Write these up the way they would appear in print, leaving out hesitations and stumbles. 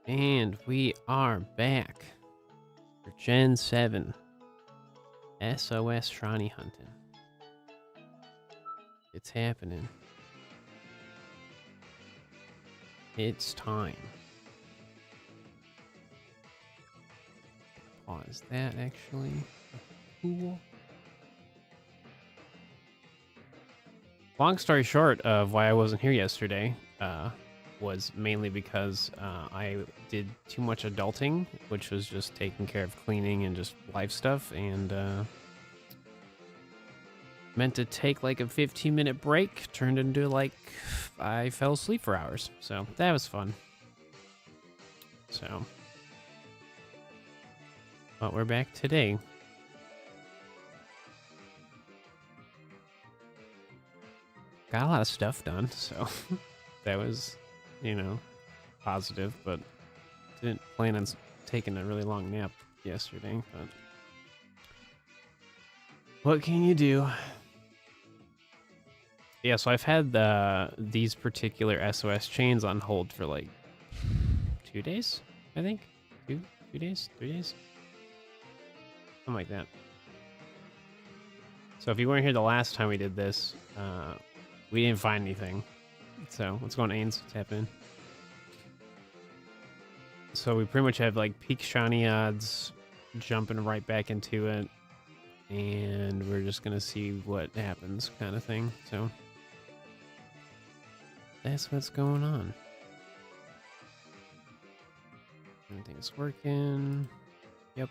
And we are back for Gen 7 SOS Shiny Hunting. It's happening. It's time. Pause that actually. Cool. Long story short of why I wasn't here yesterday was mainly because I did too much adulting, which was just taking care of cleaning and just life stuff, and meant to take like a 15-minute break, turned into like I fell asleep for hours. So that was fun. So, but we're back today. Got a lot of stuff done, so that was, you know, positive, but didn't plan on taking a really long nap yesterday, but what can you do? Yeah, so I've had these particular SOS chains on hold for like 2 days, I think. 2 days, 3 days, something like that. So if you weren't here the last time we did this, we didn't find anything. So what's going on, Ains? What's happening? So we pretty much have like peak shiny odds, jumping right back into it, and we're just gonna see what happens, kind of thing. So that's what's going on. Everything's working. Yep.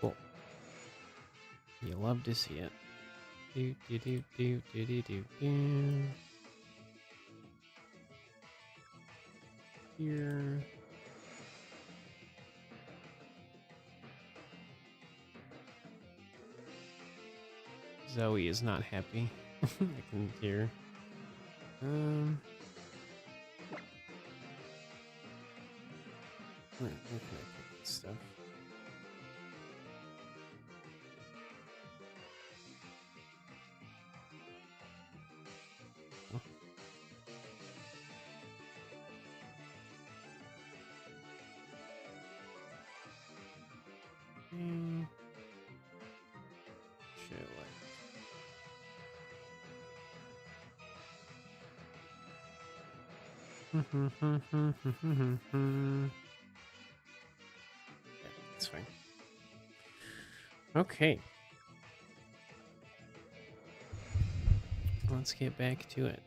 Cool. You love to see it. Do do do do do do do do. Here. Zoe is not happy. I can hear. Where can I put this stuff? Oh. Show like. Yeah, that's fine. Okay. Let's get back to it.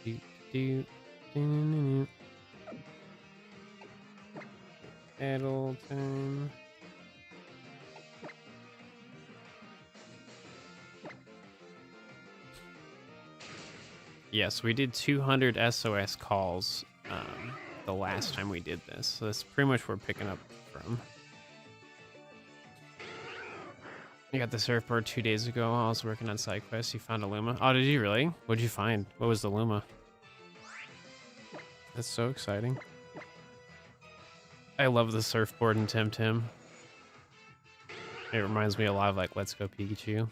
Do, do, do, battle time. Yes, we did 200 SOS calls the last time we did this, so that's pretty much where we're picking up from. I got the surfboard 2 days ago. I was working on side quests. You found a Luma. Oh, did you really? What did you find? What was the Luma? That's so exciting. I love the surfboard in Temtem. It reminds me a lot of like Let's Go Pikachu.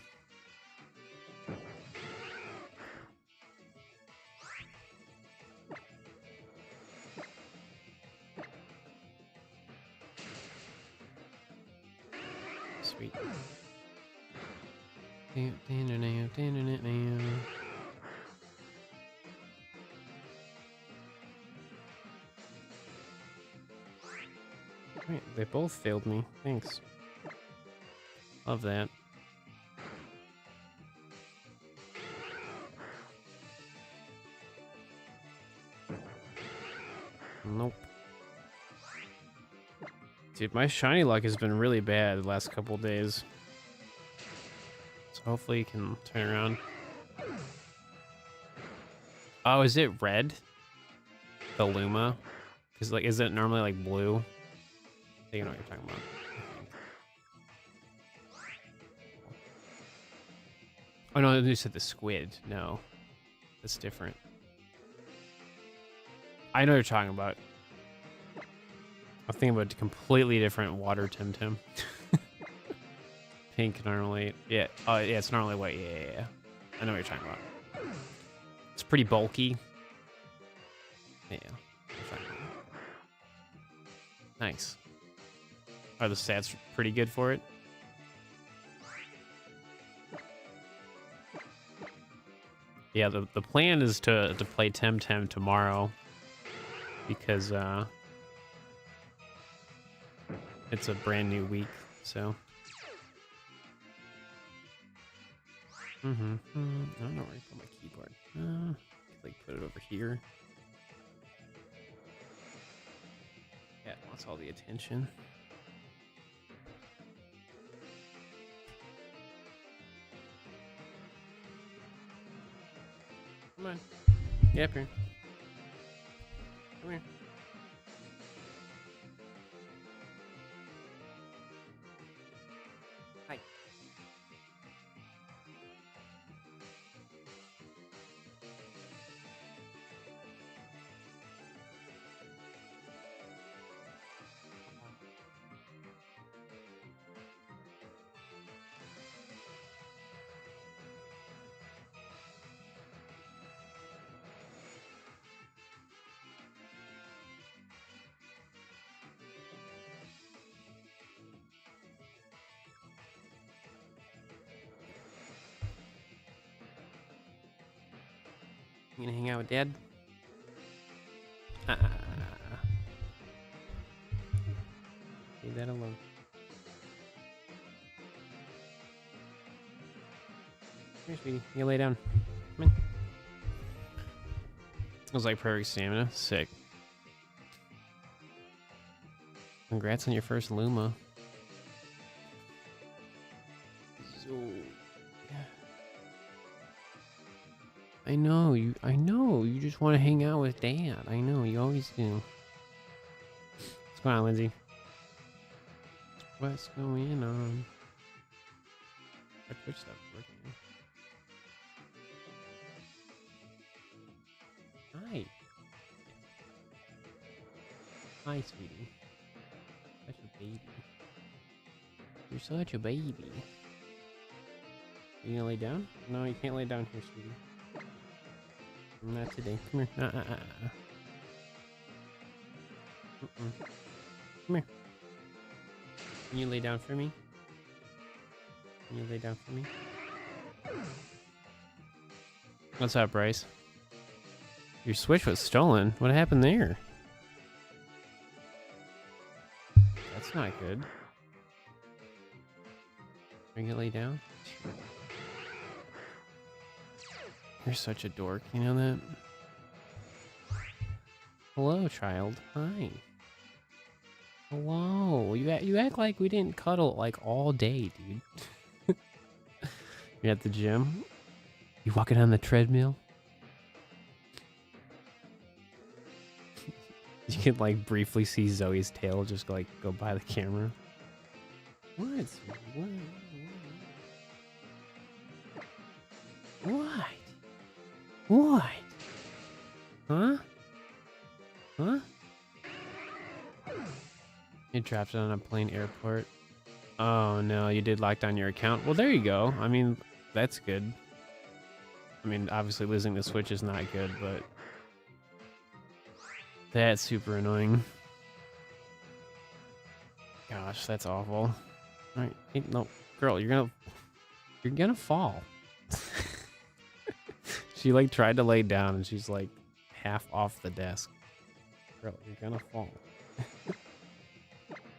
Sweet. Wait, they both failed me. Thanks. Love that. Nope. Dude, my shiny luck has been really bad the last couple days. So hopefully you can turn around. Oh, is it red? The Luma? Because like, is it normally like blue? I think you know what you're talking about. Oh no, you said the squid. No, that's different. I know what you're talking about. I'm thinking about a completely different water Temtem. Pink normally. Yeah. Oh, yeah, it's normally white. Yeah. I know what you're talking about. It's pretty bulky. Yeah. Nice. Are the stats pretty good for it? Yeah, the plan is to play Temtem tomorrow because it's a brand new week, so. I don't know where I put my keyboard. Like put it over here. Yeah, it wants all the attention. Come on. Get up here. Come here. Hi. You gonna hang out with Dad? Leave that alone. Here, sweetie. You lay down. Come in. It was like perfect stamina. Sick. Congrats on your first Luma. So, I know you just want to hang out with Dad. I know, you always do. What's going on, Lindsay? What's going on? Our Twitch stuff working. Hi. Hi, sweetie. Such a baby. You're such a baby. You gonna lay down? No, you can't lay down here, sweetie. Not today. Come here. Come here. Can you lay down for me? Can you lay down for me? What's up, Bryce? Your Switch was stolen. What happened there? That's not good. Are you gonna lay down? You're such a dork, you know that? Hello, child. Hi. Hello. You act like we didn't cuddle like all day, dude. You're at the gym? You walking on the treadmill? You can like briefly see Zoe's tail just like go by the camera. What? What? What? Huh? Huh? You dropped it on a plane airport. Oh no, you did lock down your account. Well, there you go. I mean, that's good. I mean, obviously losing the Switch is not good, but that's super annoying. Gosh, that's awful. All right, hey, no, girl, you're gonna fall. She like tried to lay down and she's like half off the desk. Girl, you're gonna fall.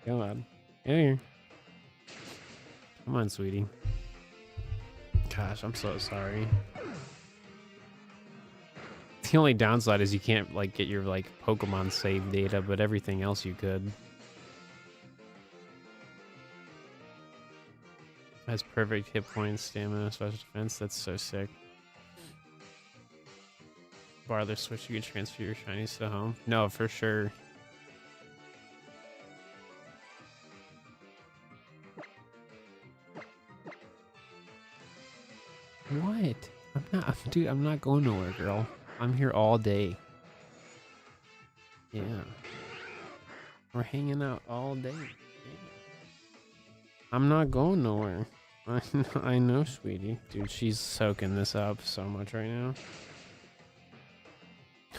Come on. Come here. Come on, sweetie. Gosh, I'm so sorry. The only downside is you can't like get your like Pokemon save data, but everything else you could. Has perfect hit points, stamina, special defense. That's so sick. Bar the Switch, you can transfer your shinies to home. No, for sure. What? Dude, I'm not going nowhere, girl. I'm here all day. Yeah. We're hanging out all day. Yeah. I'm not going nowhere. I know, sweetie. Dude, she's soaking this up so much right now.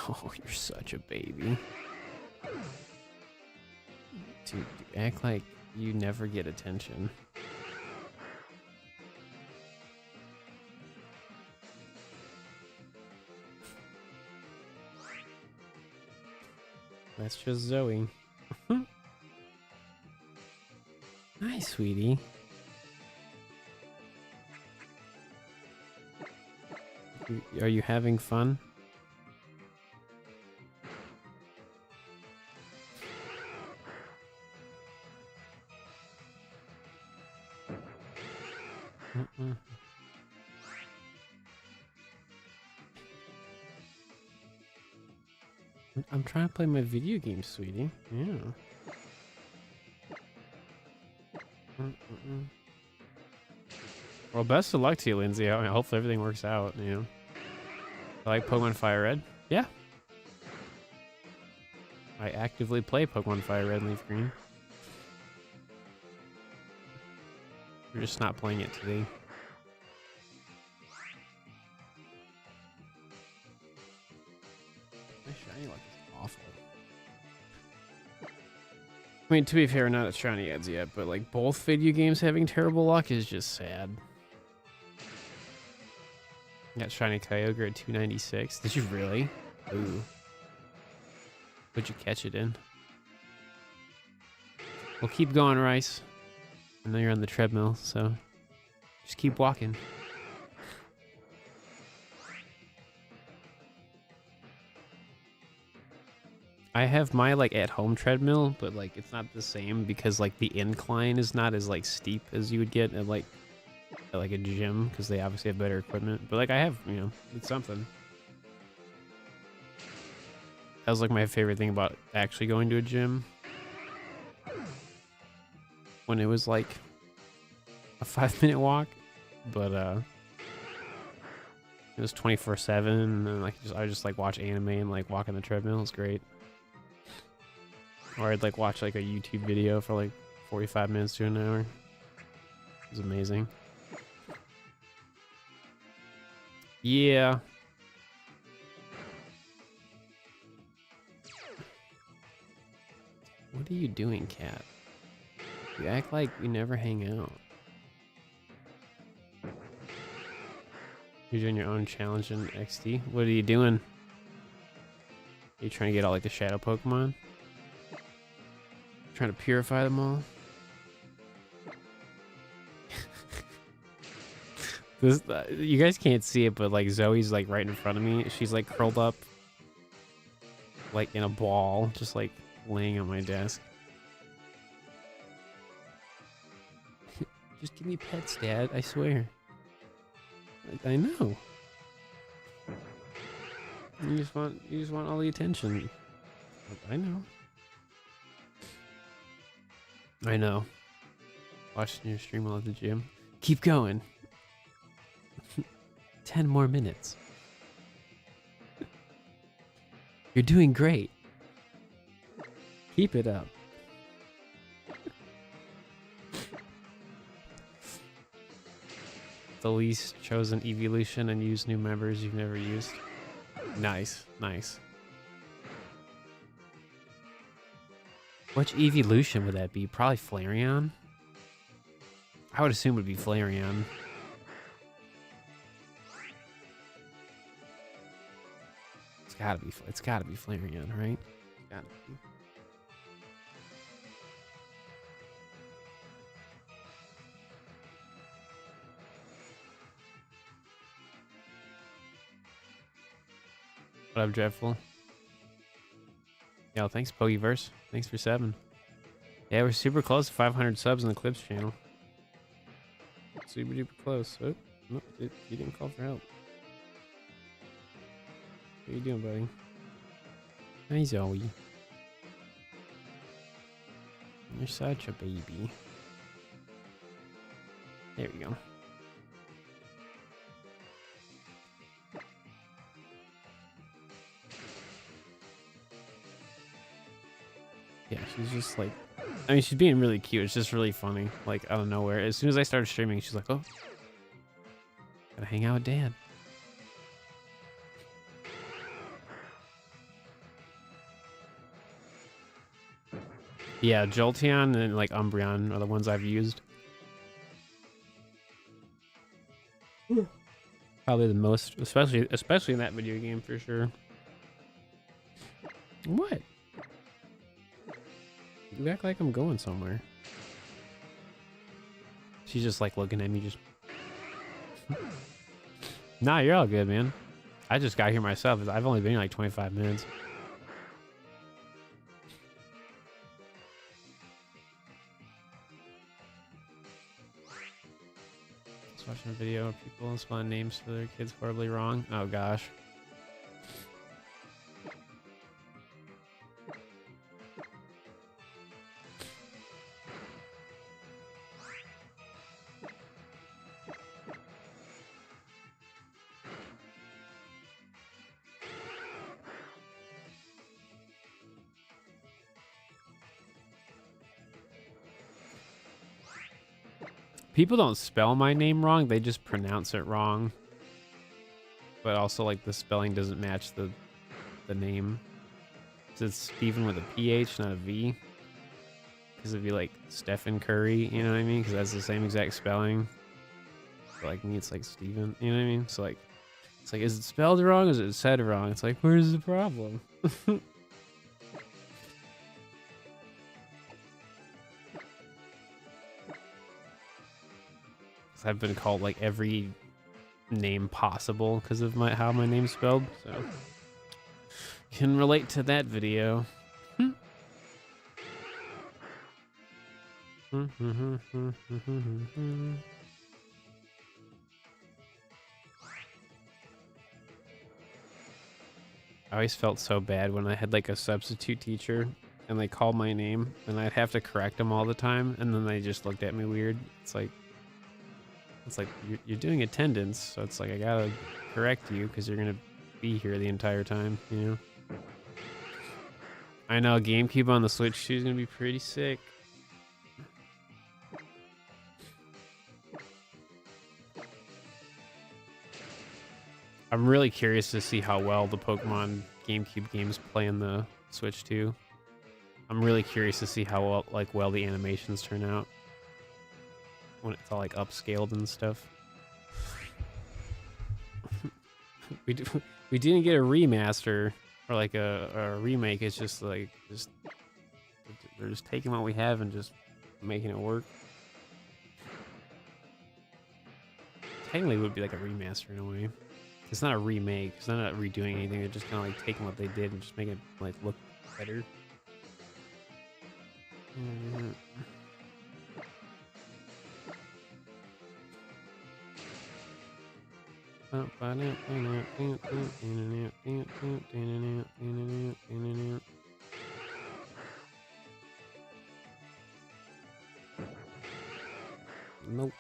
Oh, you're such a baby. Dude, act like you never get attention. That's just Zoe. Hi, sweetie. Are you having fun? I'm trying to play my video game, sweetie. Yeah. Well, best of luck to you, Lindsay. I mean, hopefully everything works out, you know. I like Pokemon Fire Red. Yeah. I actively play Pokemon Fire Red and Leaf Green. We're just not playing it today. My shiny luck is awful. I mean, to be fair, not at shiny ads yet, but like both video games having terrible luck is just sad. Got shiny Kyogre at 296. Did you really? Ooh. What'd you catch it in? Well, keep going, Rice. I know you're on the treadmill, so just keep walking. I have my like at home treadmill, but like it's not the same because like the incline is not as like steep as you would get at like a gym because they obviously have better equipment. But like I have, you know, it's something. That was like my favorite thing about actually going to a gym. When it was like a 5-minute walk, but it was 24/7, and like I just like watch anime and like walk on the treadmill. It's great. Or I'd like watch like a YouTube video for like 45 minutes to an hour. It was amazing. Yeah. What are you doing, cat? You act like we never hang out. You're doing your own challenge in XD? What are you doing? Are you trying to get all like the shadow Pokemon? Trying to purify them all? This, you guys can't see it, but like Zoe's like right in front of me. She's like curled up like in a ball, just like laying on my desk. Just give me pets, Dad. I swear. I know. You just want all the attention. I know. I know. Watching your stream while at the gym. Keep going. 10 more minutes. You're doing great. Keep it up. The least chosen evolution and use new members you've never used. Nice, nice. Which evolution would that be? Probably Flareon? I would assume it would be Flareon. It's gotta be Flareon, right? It's gotta be. What up, Dreadful? Yo, thanks, Pokeverse. Thanks for 7. Yeah, we're super close to 500 subs on the Clips channel. Super duper close. Oh, no, you didn't call for help. What are you doing, buddy? Hi, Zoe. You're such a baby. There we go. Yeah, She's just like, I mean, she's being really cute. It's just really funny. Like out of nowhere. As soon as I started streaming, she's like, oh, gotta hang out with Dad. Yeah, Jolteon and like Umbreon are the ones I've used. Probably the most, especially in that video game for sure. What? You act like I'm going somewhere. She's just like looking at me just... Nah, you're all good, man. I just got here myself. I've only been here like 25 minutes. Just watching a video of people spelling names for their kids horribly wrong. Oh gosh. People don't spell my name wrong, they just pronounce it wrong. But also, like, the spelling doesn't match the name. It's Stephen with a PH, not a V. Because it'd be like Stephen Curry, you know what I mean? Because that's the same exact spelling. But like me, it's like Stephen, you know what I mean? So like, it's like, is it spelled wrong or is it said wrong? It's like, where's the problem? I've been called like every name possible because of how my name's spelled, so can relate to that video. I always felt so bad when I had like a substitute teacher and they called my name and I'd have to correct them all the time, and then they just looked at me weird. It's like you're doing attendance, so it's like I gotta correct you because you're gonna be here the entire time, you know? I know GameCube on the Switch 2 is gonna be pretty sick. I'm really curious to see how well the Pokemon GameCube games play in the Switch 2. I'm really curious to see how well the animations turn out when it's all like upscaled and stuff. we didn't get a remaster or like a remake. It's just like they're just taking what we have and just making it work. Technically, it would be like a remaster in a way. It's not a remake. It's not redoing anything. They're just kind of like taking what they did and just making it like look better. Nope.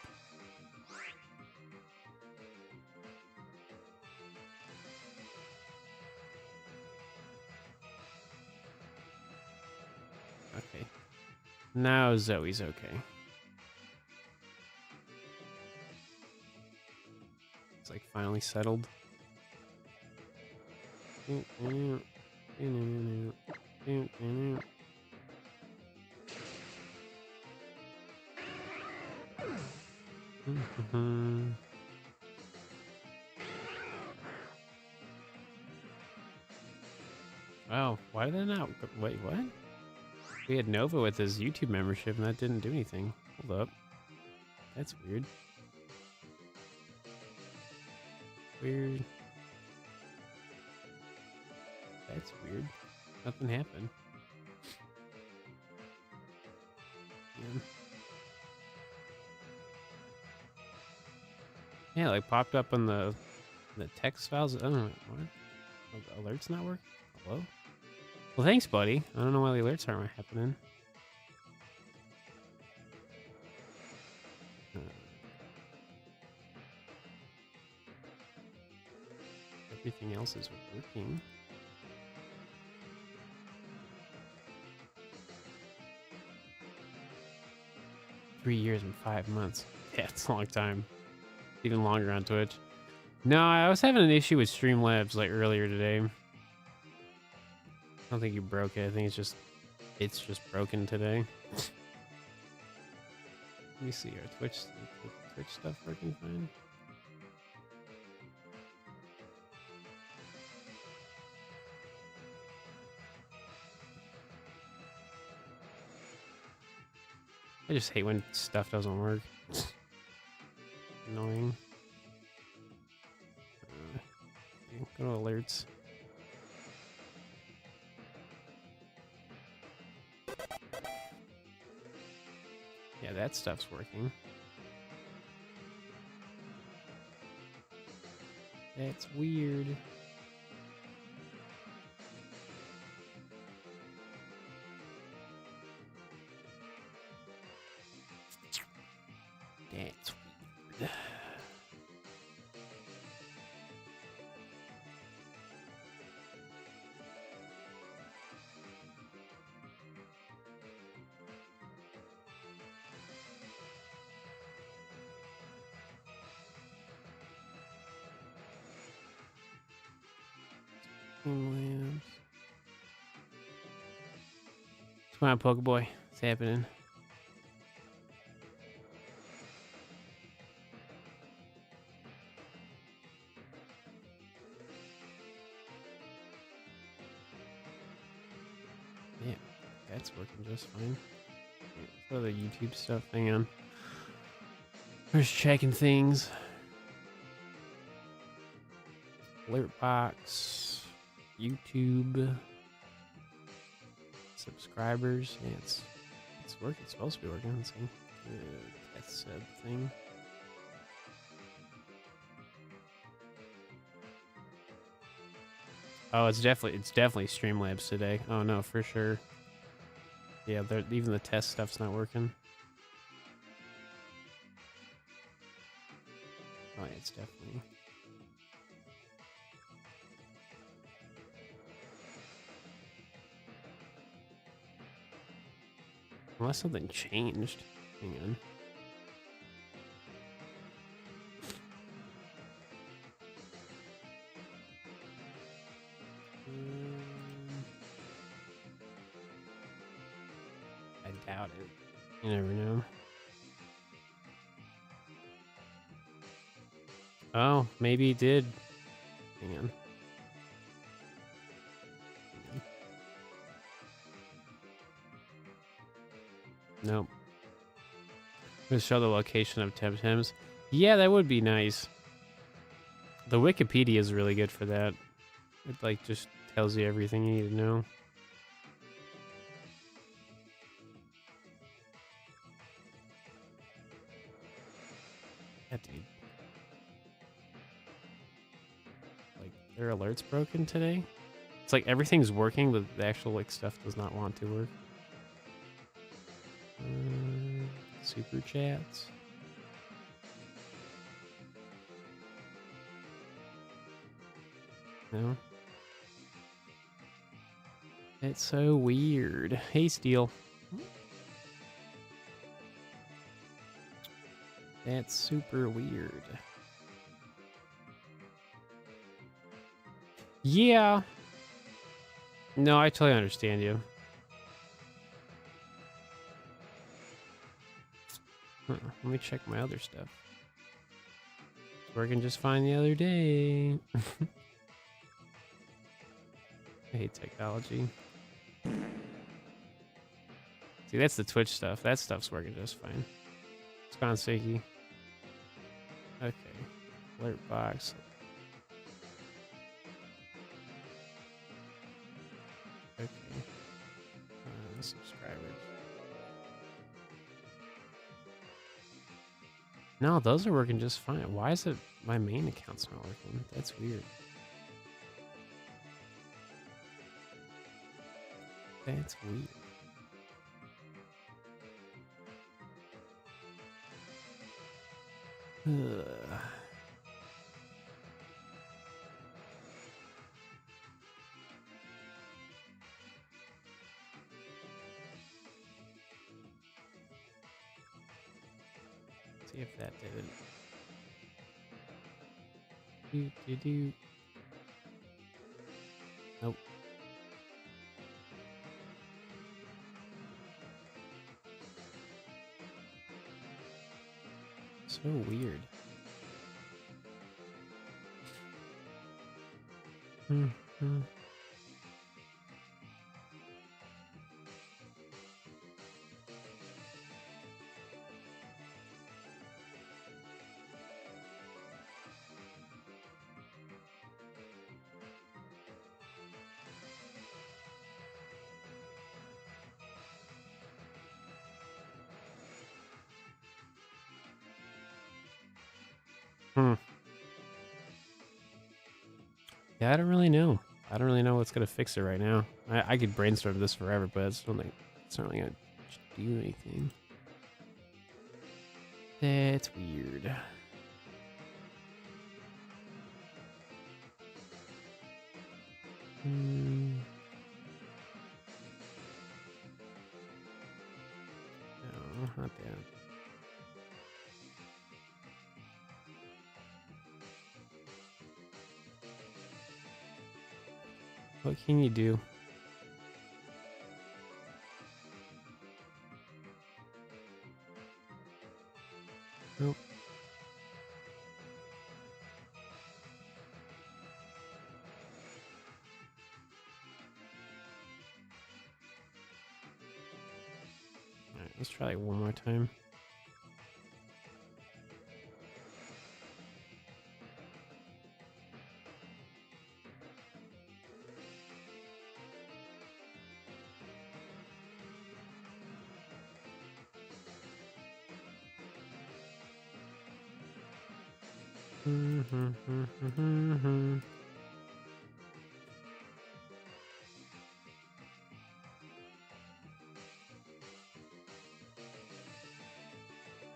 Okay. Now Zoe's okay. It's like finally settled. Wow, why did that not... Wait, what? We had Nova with his YouTube membership and that didn't do anything. Hold up. That's weird. Weird. That's weird. Nothing happened. Yeah, like popped up on the text files. I don't know. What? The alerts not working? Hello? Well, thanks, buddy. I don't know why the alerts aren't happening. Everything else is working. 3 years and 5 months. Yeah, it's a long time. Even longer on Twitch. No, I was having an issue with Streamlabs like earlier today. I don't think you broke it. I think it's just broken today. Let me see our Twitch stuff working fine. I just hate when stuff doesn't work. Annoying. Go to alerts. Yeah, that stuff's working. That's weird. That's weird. Lamps. Come on, Pokeboy. It's happening. Yeah, that's working just fine. Yeah, other YouTube stuff. Hang on. We're just checking things. Alert box. YouTube. Subscribers. Yeah, it's working. It's supposed to be working. Let's see. Test sub thing. Oh, it's definitely Streamlabs today. Oh no, for sure. Yeah, even the test stuff's not working. Oh yeah, it's definitely. Unless something changed. Hang on. I doubt it. You never know. Oh, maybe he did. Hang on. Nope. Just show the location of Temtems. Yeah, that would be nice. The Wikipedia is really good for that. It like just tells you everything you need to know. That dude. Like their alerts broken today. It's like everything's working, but the actual like stuff does not want to work. Super chats. No. It's so weird. Hey, Steel. That's super weird. Yeah. No, I totally understand you. Let me check my other stuff. It's working just fine the other day. I hate technology. See, that's the Twitch stuff. That stuff's working just fine. It's gone, Seiki. Okay. Alert box. Okay. Subscribers. No, those are working just fine. Why is it my main account's not working? That's weird. That's weird. Ugh. See if that did it. Do. Nope. So weird. Mm-hmm. Yeah, I don't really know. I don't really know what's gonna fix it right now. I could brainstorm this forever, but it's not really gonna do anything. That's weird. No, not that. What can you do? Nope. Alright, let's try like one more time.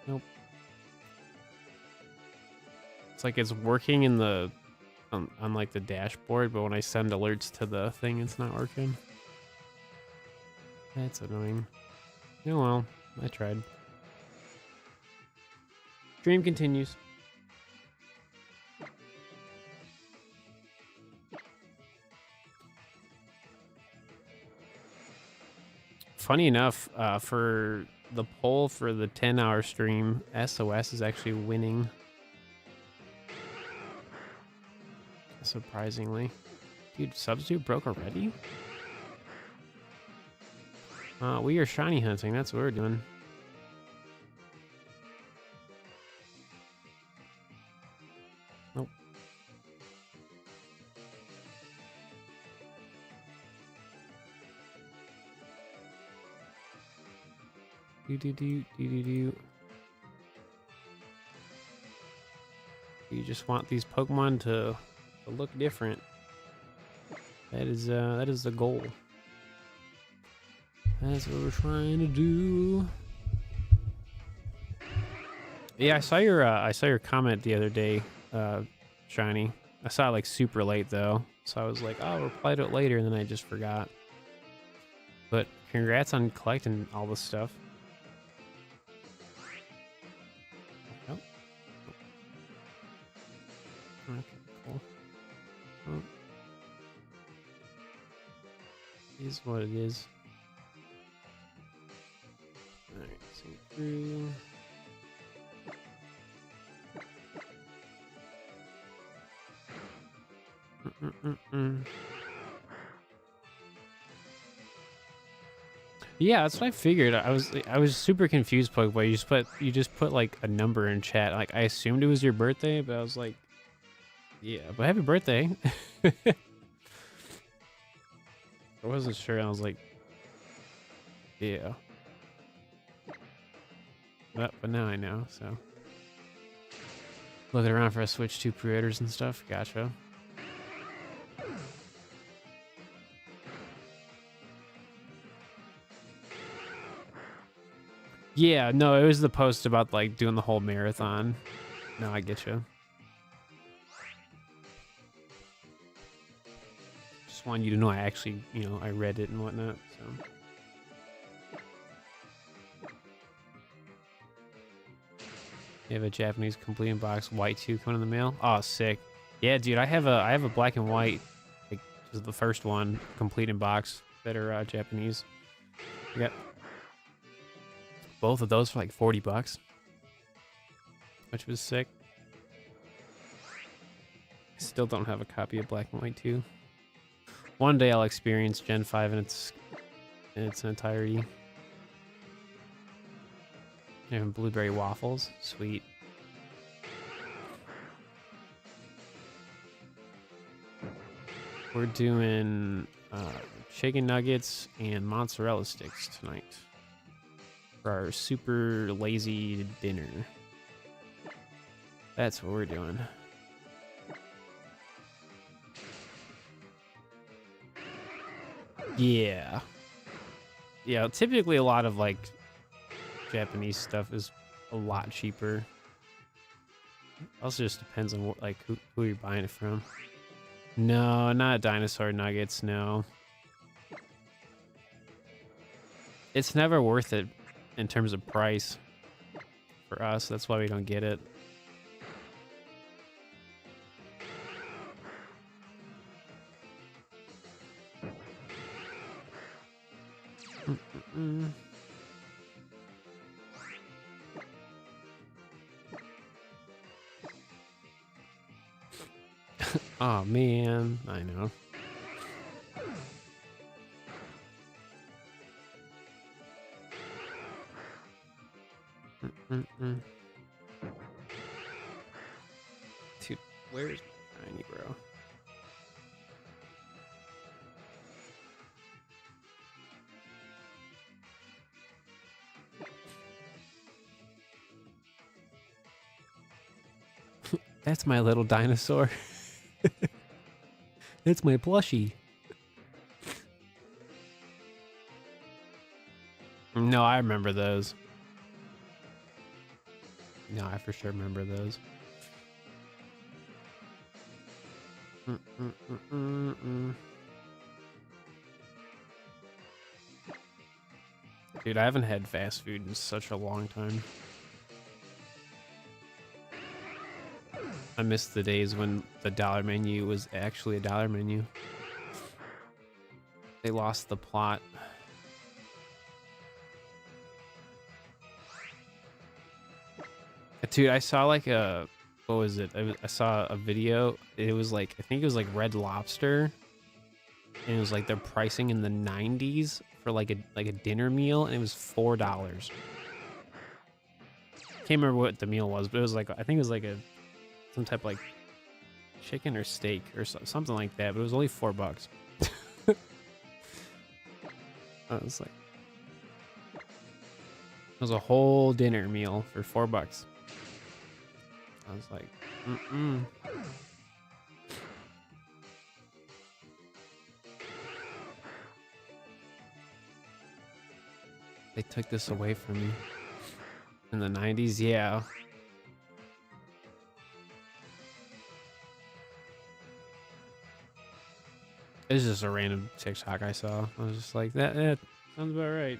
Nope. It's like it's working in the on like the dashboard, but when I send alerts to the thing, it's not working. That's annoying. Oh well, I tried. Dream continues. Funny enough, for the poll for the 10-hour stream, SOS is actually winning. Surprisingly. Dude, substitute broke already? We are shiny hunting. That's what we're doing. Nope. Do. You just want these Pokemon to look different. That is the goal. That's what we're trying to do. Yeah, I saw your comment the other day, Shiny. I saw it like super late though, so I was like, oh, I'll reply to it later, and then I just forgot. But congrats on collecting all this stuff. Oh. Okay, cool. Well, it is what it is. Alright, see through. Yeah, that's what I figured. I was super confused, Pokeboy. You just put like a number in chat. Like I assumed it was your birthday, but I was like, yeah, but happy birthday. I wasn't sure. I was like, yeah. But now I know, so. Looking around for a Switch 2 pre-orders and stuff. Gotcha. Yeah, no, it was the post about like doing the whole marathon. No, I get you. Just wanted you to know I actually, I read it and whatnot, so. You have a Japanese complete box white 2 coming in the mail. Oh, sick. Yeah, dude, I have a black and white, like, this is the first one, complete in box that are Japanese. I got both of those for like 40 bucks, which was sick. I still don't have a copy of black and white 2. One day I'll experience Gen 5 in its entirety. And blueberry waffles, sweet. We're doing chicken nuggets and mozzarella sticks tonight for our super lazy dinner. That's what we're doing. Yeah. Yeah, typically a lot of like Japanese stuff is a lot cheaper. Also just depends on what, like who you're buying it from. No, not dinosaur nuggets, no. It's never worth it in terms of price for us. That's why we don't get it. Oh man, I know. Dude, where's my shiny, bro? That's my little dinosaur. It's my plushie. No, I remember those. No, I for sure remember those. Dude, I haven't had fast food in such a long time. I miss the days when the dollar menu was actually a dollar menu. They lost the plot. Dude, I saw like a, what was it? I saw a video. It was like, I think it was like Red Lobster. And it was like their pricing in the 90s for like a dinner meal, and it was $4. Can't remember what the meal was, but it was like, I think it was like some type of like chicken or steak or something like that, but it was only $4. I was like, it was a whole dinner meal for $4. I was like, They took this away from me in the 90s, yeah. It was just a random TikTok I saw. I was just like, that sounds about right.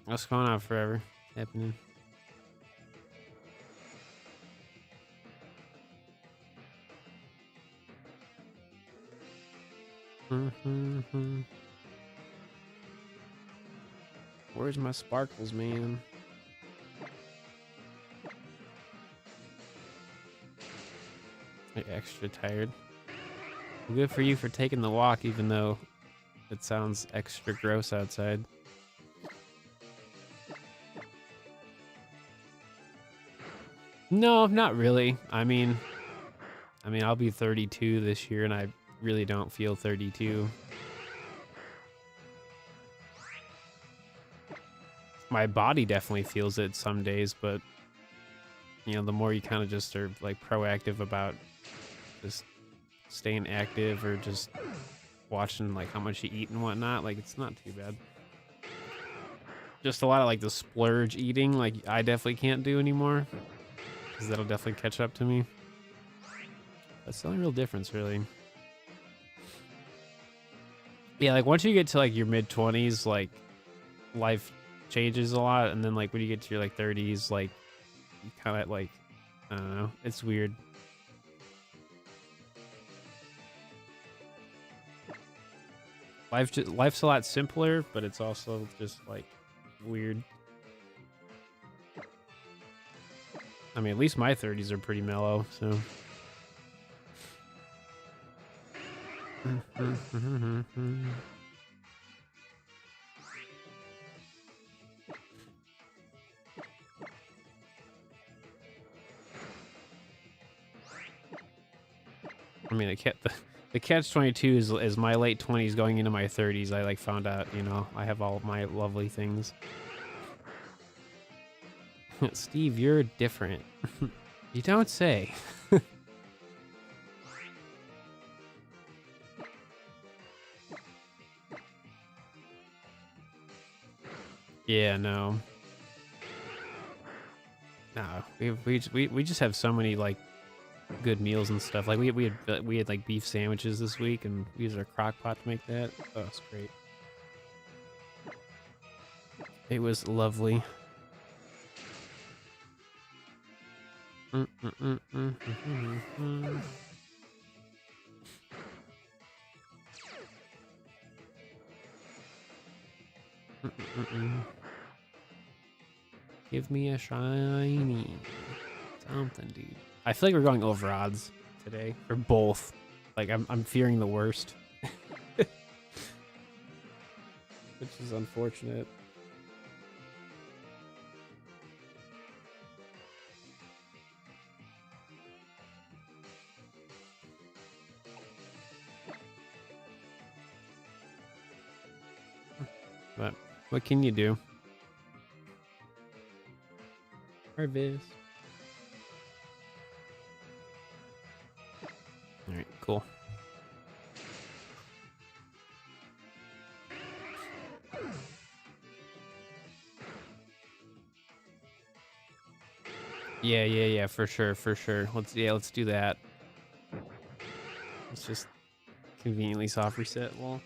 What's going on forever? Happening. Where's my sparkles, man? You're extra tired. Well, good for you for taking the walk, even though it sounds extra gross outside. No, not really. I mean, I'll be 32 this year, and I really don't feel 32. My body definitely feels it some days, but you know, the more you kind of just are like proactive about just staying active or just watching like how much you eat and whatnot, like it's not too bad. Just a lot of like the splurge eating, like I definitely can't do anymore, because that'll definitely catch up to me. That's the only real difference, really. Yeah, like once you get to like your mid-20s, like life changes a lot, and then like when you get to your like 30s, like you kind of like, I don't know, it's weird. Life's a lot simpler, but it's also just like weird. I mean, at least my 30s are pretty mellow, so. I mean, the catch-22 is my late 20s going into my 30s. I like found out, you know, I have all my lovely things. Steve, you're different. You don't say. Yeah, no. No, we just have so many like good meals and stuff. Like we had like beef sandwiches this week, and we used our crock pot to make that. Oh, it's great. It was lovely. Give me a shiny something, dude. I feel like we're going over odds today for both. Like I'm fearing the worst, which is unfortunate. But what can you do? Harvest. All right, cool. Yeah, for sure. Let's do that. Let's just conveniently soft reset. Well,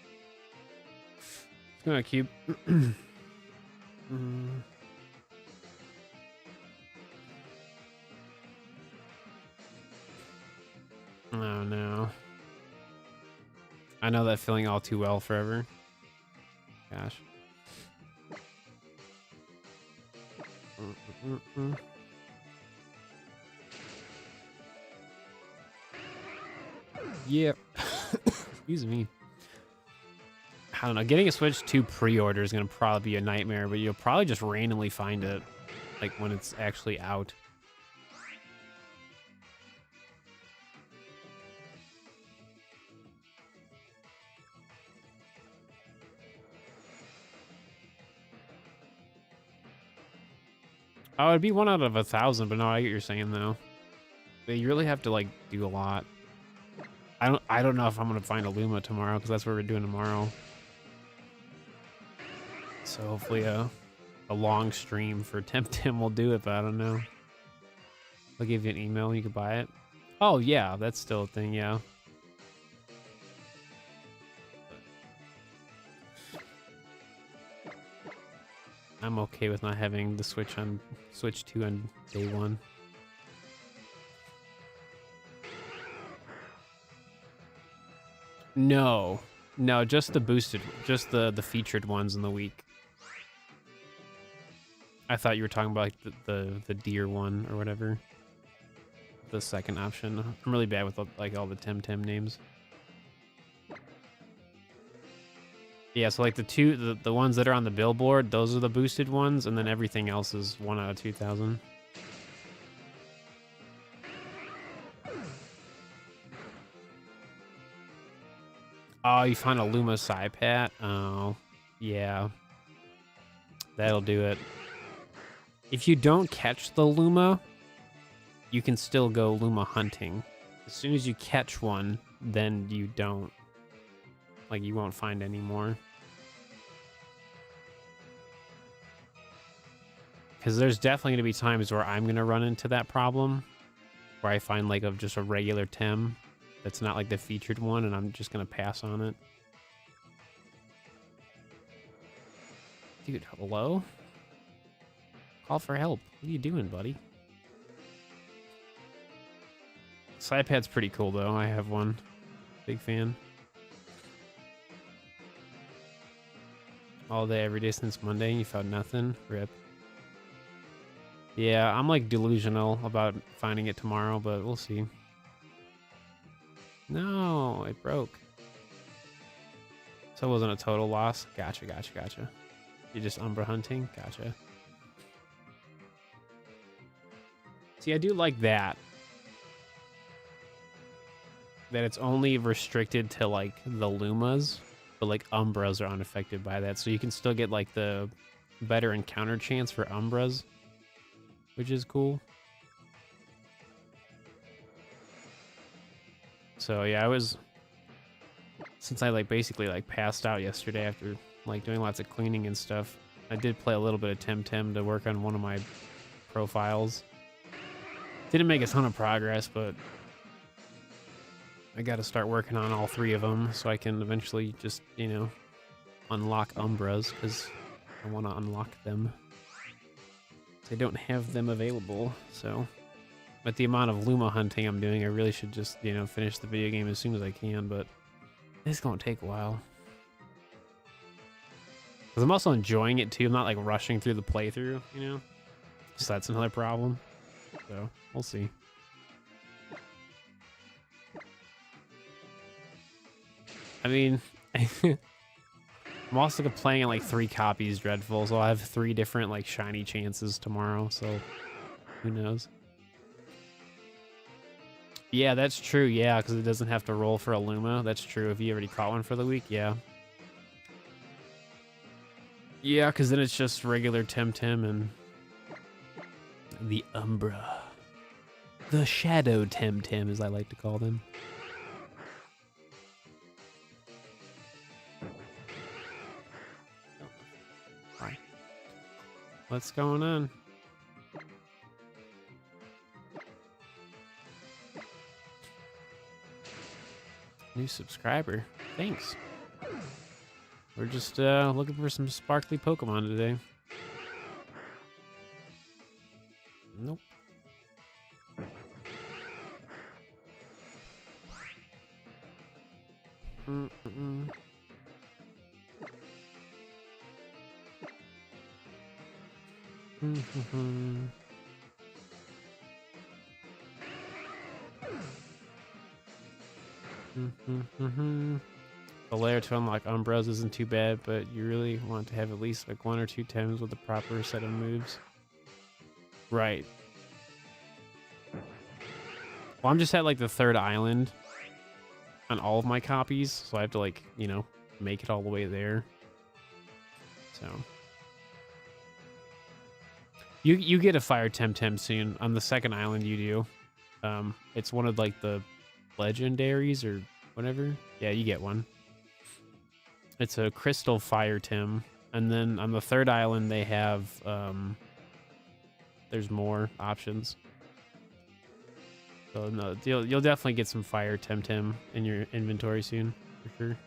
it's gonna cube. Oh no. I know that feeling all too well forever. Gosh. Yep. Excuse me. I don't know. Getting a Switch 2 pre-order is going to probably be a nightmare, but you'll probably just randomly find it, like, when it's actually out. Oh, it'd be 1 out of 1,000, but no, I get what you're saying, though. But you really have to, like, do a lot. I don't know if I'm going to find a Luma tomorrow, because that's what we're doing tomorrow. So hopefully a long stream for Temtem will do it, but I don't know. I'll give you an email and you can buy it. Oh, yeah, that's still a thing, yeah. I'm okay with not having the Switch 2 on day 1. No, just the boosted, just the featured ones in the week. I thought you were talking about like the deer one or whatever. The second option. I'm really bad with like all the Temtem names. Yeah, so like the ones that are on the billboard, those are the boosted ones, and then everything else is 1 out of 2,000. Oh, you found a Luma Psypat? Oh, yeah. That'll do it. If you don't catch the Luma, you can still go Luma hunting. As soon as you catch one, then you don't. Like, you won't find any more. Because there's definitely going to be times where I'm going to run into that problem. Where I find, like, just a regular Tem that's not, like, the featured one, and I'm just going to pass on it. Dude, hello? Call for help. What are you doing, buddy? This iPad's pretty cool, though. I have one. Big fan. All day, every day since Monday. You found nothing? Rip. Yeah, I'm like delusional about finding it tomorrow, but we'll see. No, it broke. So it wasn't a total loss. Gotcha. You're just Umbra hunting? Gotcha. See, I do like that. That it's only restricted to like the Lumas, but like Umbras are unaffected by that. So you can still get like the better encounter chance for Umbras, which is cool. So yeah, since I like basically like passed out yesterday after like doing lots of cleaning and stuff, I did play a little bit of Temtem to work on one of my profiles. Didn't make a ton of progress, but I got to start working on all 3 of them so I can eventually just, you know, unlock Umbras, because I want to unlock them. They don't have them available, so... With the amount of Luma hunting I'm doing, I really should just, you know, finish the video game as soon as I can, but it's going to take a while. Because I'm also enjoying it, too. I'm not, like, rushing through the playthrough, you know? So that's another problem. So, we'll see. I mean, I'm also playing at, like, 3 copies Dreadful, so I'll have 3 different, like, shiny chances tomorrow, so who knows? Yeah, that's true. Yeah, because it doesn't have to roll for a Luma. That's true. If you already caught one for the week, yeah. Yeah, because then it's just regular Temtem and the Umbra. The Shadow Temtem, as I like to call them. Hi. What's going on? New subscriber. Thanks. We're just looking for some sparkly Pokemon today. Nope. Mm-mm. Mm-hmm. The layer to unlock Umbras isn't too bad, but you really want to have at least like 1 or 2 Tems with the proper set of moves. Right. Well, I'm just at like the 3rd island on all of my copies, so I have to like, you know, make it all the way there. So you get a fire Temtem soon. On the 2nd island you do. It's one of like the legendaries or whatever. Yeah, you get one. It's a crystal fire Tim. And then on the 3rd island they have there's more options. So no, you'll definitely get some fire Temtem in your inventory soon, for sure.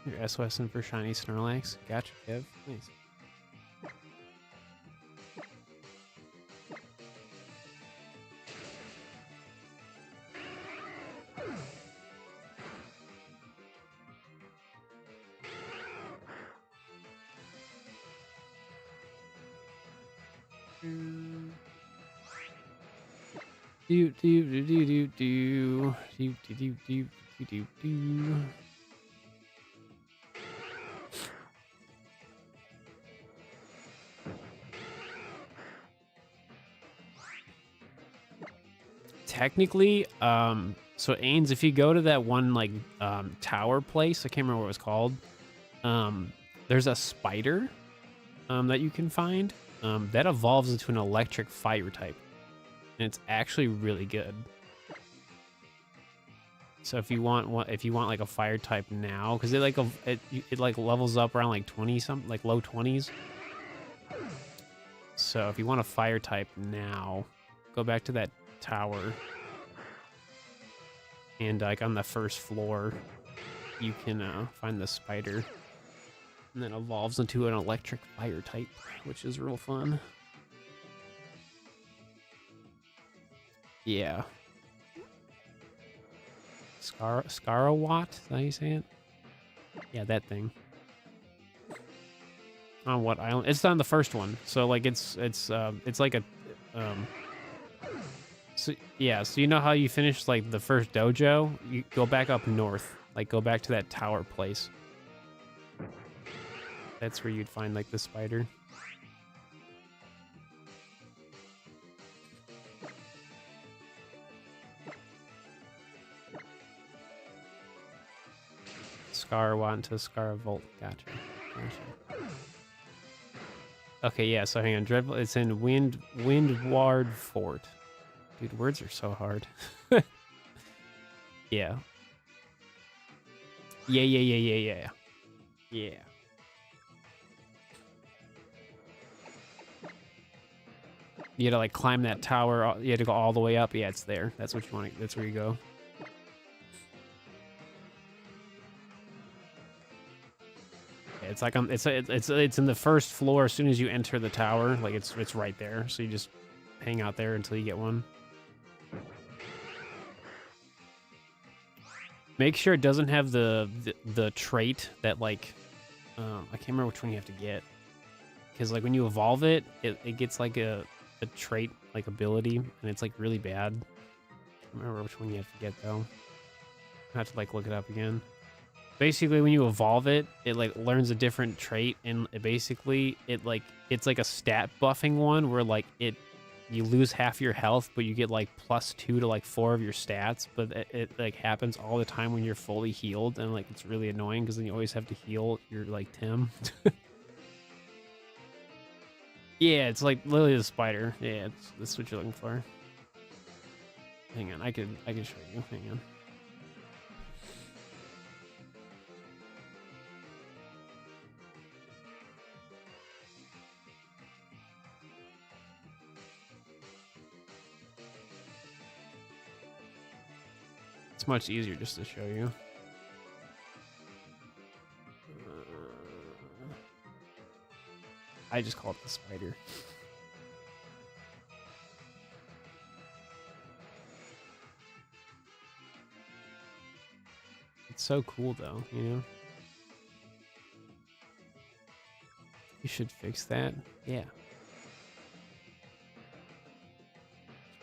You're SOSing for shiny Snorlax. Gotcha, Kev. Nice. Do do do do do do do do do do do do. Technically, so Ains, if you go to that one like tower place, I can't remember what it was called. There's a spider that you can find that evolves into an electric fire type, and it's actually really good. So if you want like a fire type now, because it like levels up around like 20 something, like low 20s. So if you want a fire type now, go back to that tower. And like on the first floor, you can find the spider. And then evolves into an electric fire type, which is real fun. Yeah. Scarawat? Is that how you say it? Yeah, that thing. On what island? It's on the first one. So like it's like a so yeah, so you know how you finish like the first dojo? You go back up north. Like go back to that tower place. That's where you'd find like the spider. Scarawat to Scaravolt. Gotcha. Okay, yeah, so hang on. Dreadful, it's in Windward Fort. Dude, words are so hard. Yeah. Yeah. You had to like climb that tower. You had to go all the way up. Yeah, it's there. That's what you want. That's where you go. Yeah, it's like it's in the first floor as soon as you enter the tower. Like it's right there. So you just hang out there until you get one. Make sure it doesn't have the trait that like I can't remember which one you have to get. Because like when you evolve it, it gets like a trait like ability, and it's like really bad. I don't remember which one you have to get though. I have to like look it up again. Basically, when you evolve it, it like learns a different trait, and it's like a stat buffing one where like you lose half your health, but you get like +2 to like 4 of your stats. But it like happens all the time when you're fully healed, and like it's really annoying because then you always have to heal your like Tim. Yeah, it's like literally the spider. Yeah, that's what you're looking for. Hang on, I can show you. Hang on. It's much easier just to show you. I just call it the spider. It's so cool though, you know? You should fix that. Yeah.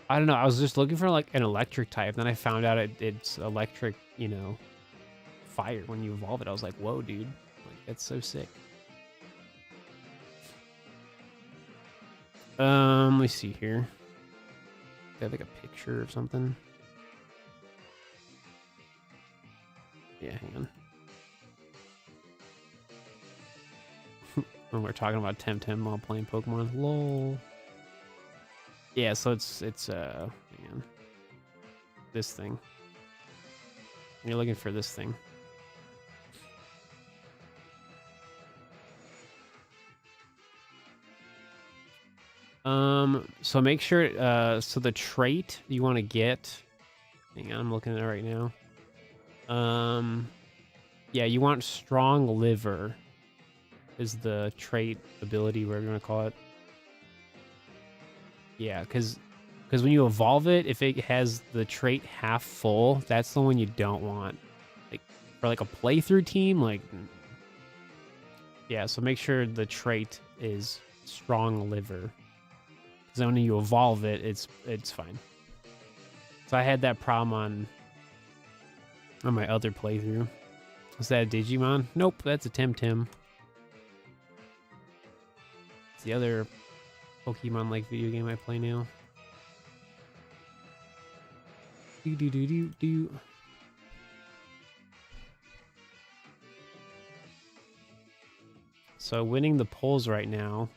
I don't know. I was just looking for like an electric type, then I found out it's electric, you know, fire when you evolve it. I was like, whoa, dude. Like, that's so sick. Let me see here. Do I have like a picture or something? Yeah, hang on. When we're talking about Temtem while playing Pokemon. Lol. Yeah, so it's hang on. This thing. You're looking for this thing. So make sure, so the trait you want to get, hang on, I'm looking at it right now. Yeah, you want strong liver is the trait ability, whatever you want to call it. Yeah, because when you evolve it, if it has the trait half full, that's the one you don't want. Like for like a playthrough team, like yeah. So make sure the trait is strong liver. Because when you evolve it, it's fine. So I had that problem on my other playthrough. Is that a Digimon? Nope, that's a Temtem. It's the other Pokemon-like video game I play now. Do. So winning the polls right now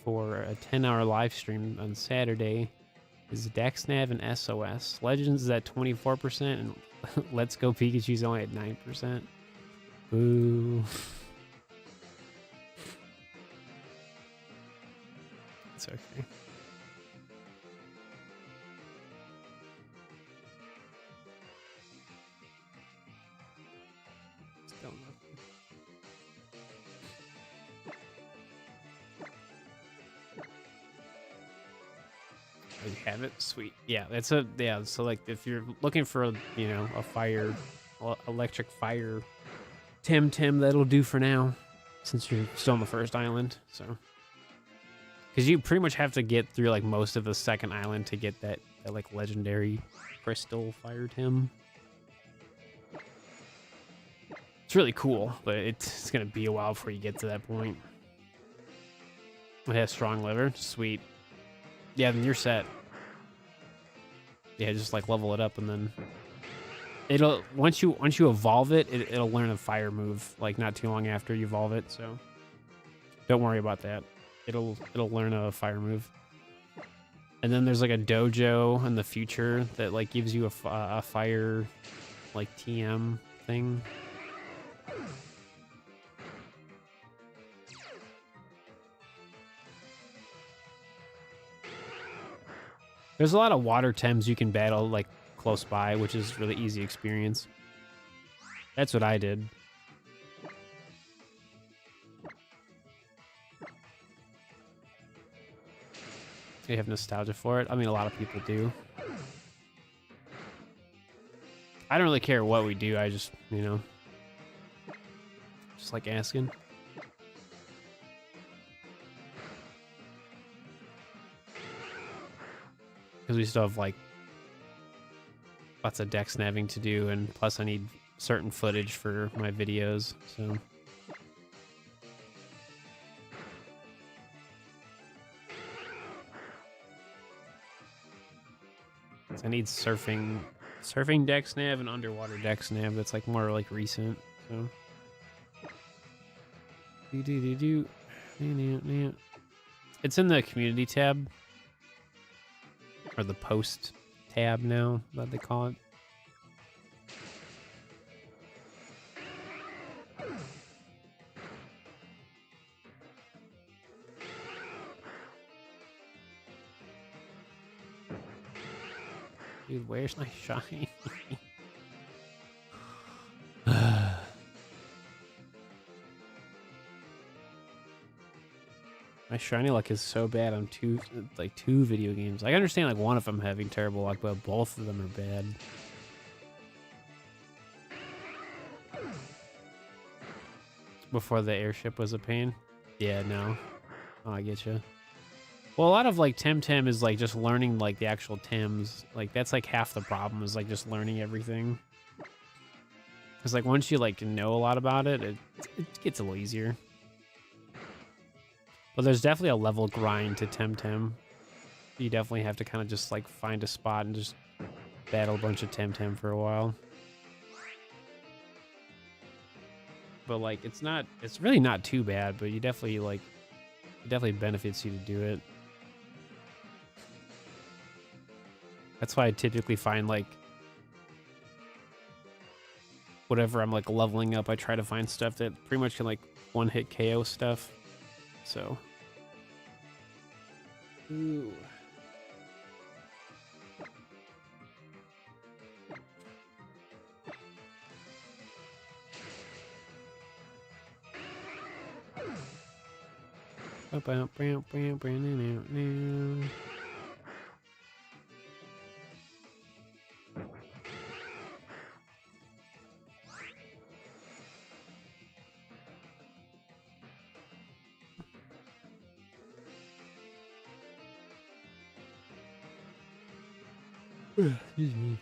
for a 10-hour live stream on Saturday is Dexnav and SOS. Legends is at 24%, and Let's Go Pikachu's only at 9%. Boo. It's okay. Oh, you have it? Sweet. Yeah, that's a, yeah, so like if you're looking for, you know, a fire, electric fire Tim, that'll do for now, since you're still on the first island, so. Because you pretty much have to get through like most of the second island to get that like legendary crystal fire Tim. It's really cool, but it's gonna be a while before you get to that point. It has strong liver, sweet. Yeah, then you're set. Yeah, just like level it up and then it'll once you evolve it, it'll learn a fire move like not too long after you evolve it, so don't worry about that. It'll learn a fire move. And then there's like a dojo in the future that like gives you a fire like TM thing. There's a lot of water Tems you can battle like close by, which is really easy experience. That's what I did. You have nostalgia for it? I mean, a lot of people do. I don't really care what we do. I just, you know, just like asking. Because we still have like lots of deck snapping to do, and plus I need certain footage for my videos, so. I need surfing deck snap and underwater deck snap. That's like more like recent, so. It's in the community tab. Or the post tab now, that they call it. Dude, where's my shiny? My shiny luck is so bad on two video games. I understand like one of them having terrible luck, but both of them are bad. Before the airship was a pain. Yeah, no. Oh, I get you. Well, a lot of like Tim is like just learning like the actual Tims. Like that's like half the problem is like just learning everything. Because like once you like know a lot about it, it gets a little easier. But there's definitely a level grind to Tim. You definitely have to kind of just like find a spot and just battle a bunch of Tim for a while. But like it's really not too bad, but you definitely like, it definitely benefits you to do it. That's why I typically find like whatever I'm like leveling up, I try to find stuff that pretty much can like one hit KO stuff. So, ooh. Excuse me.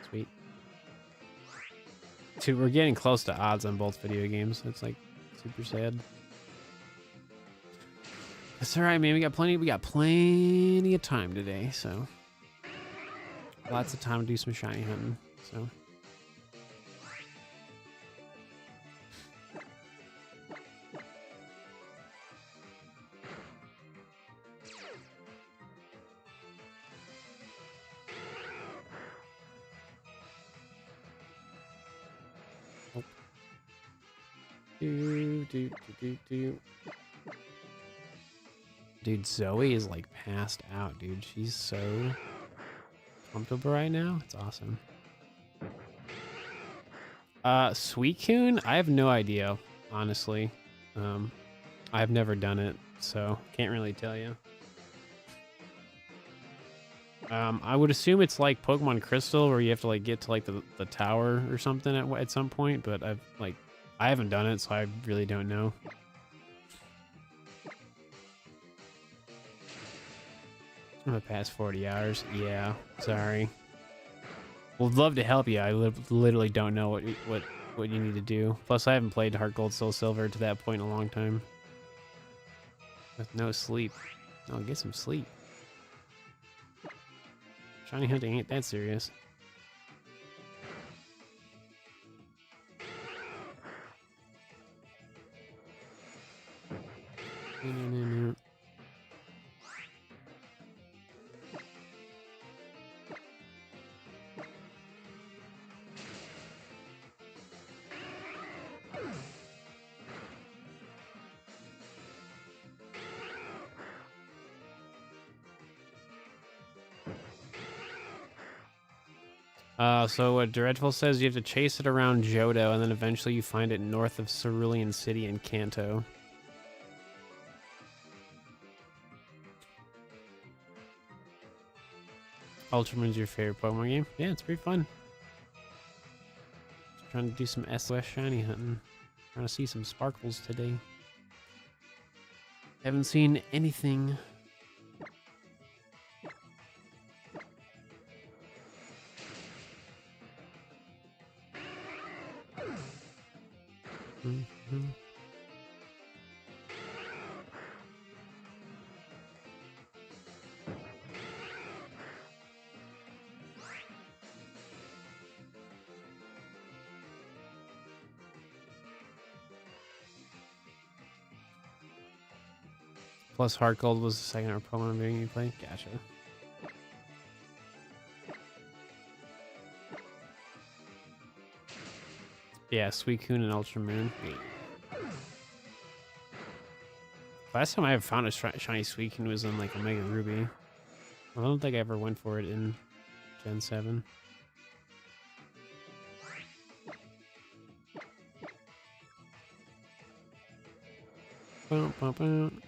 Sweet. Dude, we're getting close to odds on both video games. It's like super sad. It's all right, man. We got plenty of time today, so lots of time to do some shiny hunting. So. Dude, Zoe is like passed out, dude. She's so comfortable right now. It's awesome. Suicune? I have no idea, honestly. I've never done it, so can't really tell you. I would assume it's like Pokemon Crystal, where you have to like get to like the tower or something at some point, but I haven't done it, so I really don't know. In the past 40 hours, yeah. Sorry. Would love to help you. I literally don't know what you need to do. Plus, I haven't played Heart Gold, Soul Silver to that point in a long time. With no sleep. Oh, get some sleep. Shiny hunting ain't that serious. So what Dreadful says, you have to chase it around Johto, and then eventually you find it north of Cerulean City in Kanto. Ultramoon's your favorite Pokemon game? Yeah, it's pretty fun. Just trying to do some SOS Shiny Hunting. Trying to see some sparkles today. Haven't seen anything. Plus Heart Gold was the second ever Pokemon game you play? Gotcha. Yeah, Suicune and Ultramoon. Yeah. Last time I ever found a shiny Suicune was in like Omega Ruby. I don't think I ever went for it in Gen 7. Boom, boom, boom.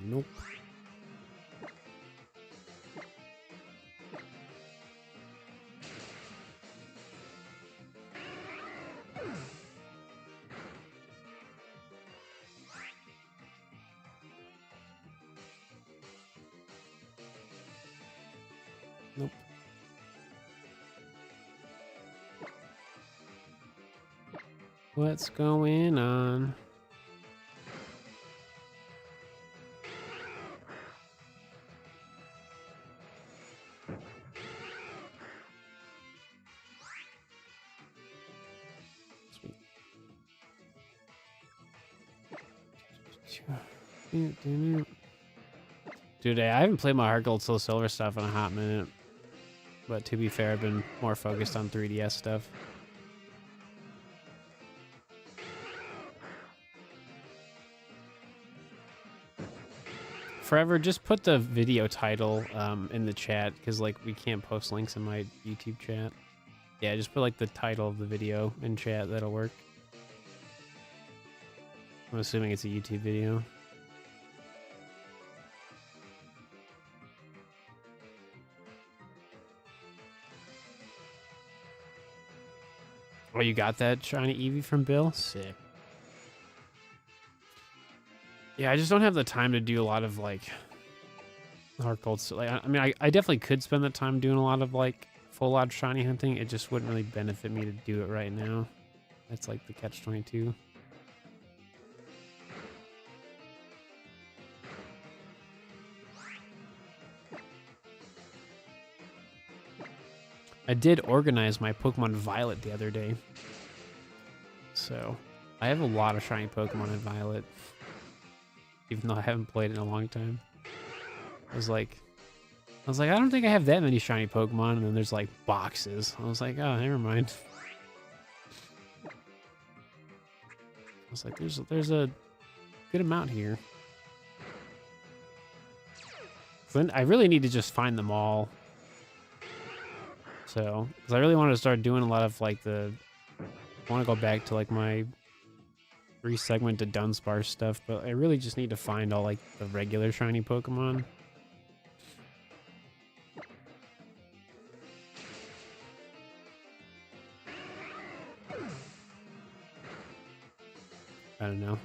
Nope. Nope. What's going on? Sweet. Dude, I haven't played my Heart Gold Soul Silver stuff in a hot minute. But to be fair, I've been more focused on 3DS stuff. Forever, just put the video title in the chat, because like we can't post links in my YouTube chat. Yeah, just put like the title of the video in chat, that'll work. I'm assuming it's a YouTube video. Oh, you got that shiny Eevee from Bill? Sick. Yeah, I just don't have the time to do a lot of like Heart Gold. Like, I mean, I definitely could spend the time doing a lot of like full out shiny hunting, it just wouldn't really benefit me to do it right now. That's like the catch-22. I did organize my Pokemon Violet the other day. So, I have a lot of shiny Pokemon in Violet. Even though I haven't played it in a long time. I was like, I don't think I have that many shiny Pokemon, and then there's like boxes. I was like, oh, never mind. I was like, there's a good amount here. So I really need to just find them all. So, because I really want to start doing a lot of like I want to go back to like my re-segmented Dunsparce stuff, but I really just need to find all like the regular shiny Pokemon. I don't know.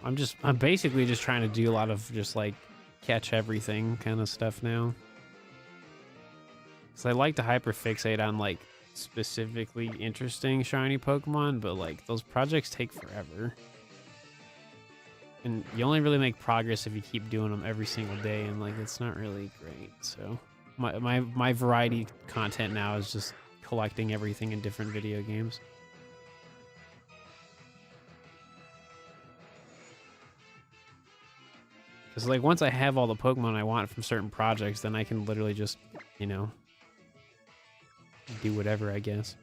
I'm basically just trying to do a lot of just like catch everything kind of stuff now. So I like to hyperfixate on like specifically interesting shiny Pokemon, but like those projects take forever. And you only really make progress if you keep doing them every single day, and like it's not really great. So my variety content now is just collecting everything in different video games. Because like once I have all the Pokemon I want from certain projects, then I can literally just, you know, do whatever, I guess.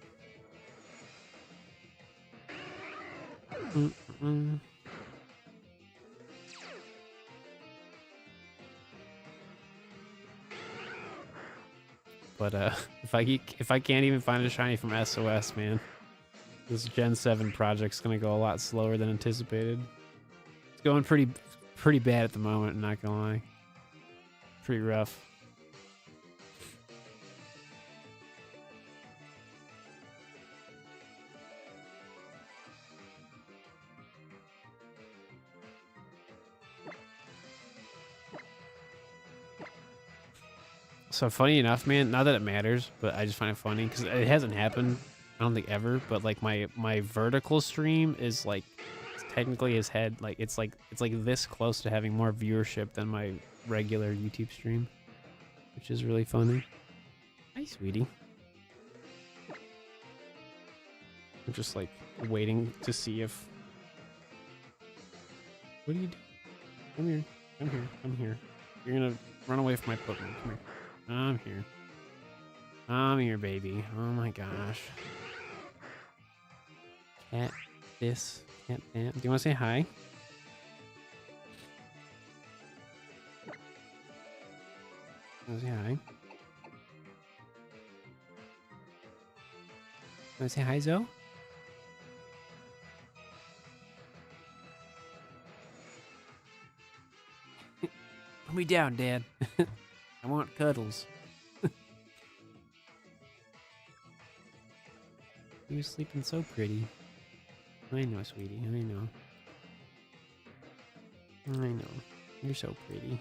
But if I can't even find a shiny from SOS, man, this Gen 7 project's gonna go a lot slower than anticipated. It's going pretty bad at the moment, not gonna lie. Pretty rough. So funny enough, man, not that it matters, but I just find it funny because it hasn't happened, I don't think ever, but like my vertical stream is like technically his head, like it's like this close to having more viewership than my regular YouTube stream, which is really funny. Hi, sweetie. I'm just like waiting to see if. What are you doing? Come here. Come here. Come here. You're gonna run away from my Pokemon. Come here. I'm here. I'm here, baby. Oh my gosh. Cat, this, cat, that. Do you want to say hi? Want to say hi? Want to say hi, Zoe? Put me down, Dad. I want cuddles. You were sleeping so pretty. I know, sweetie. I know. I know. You're so pretty.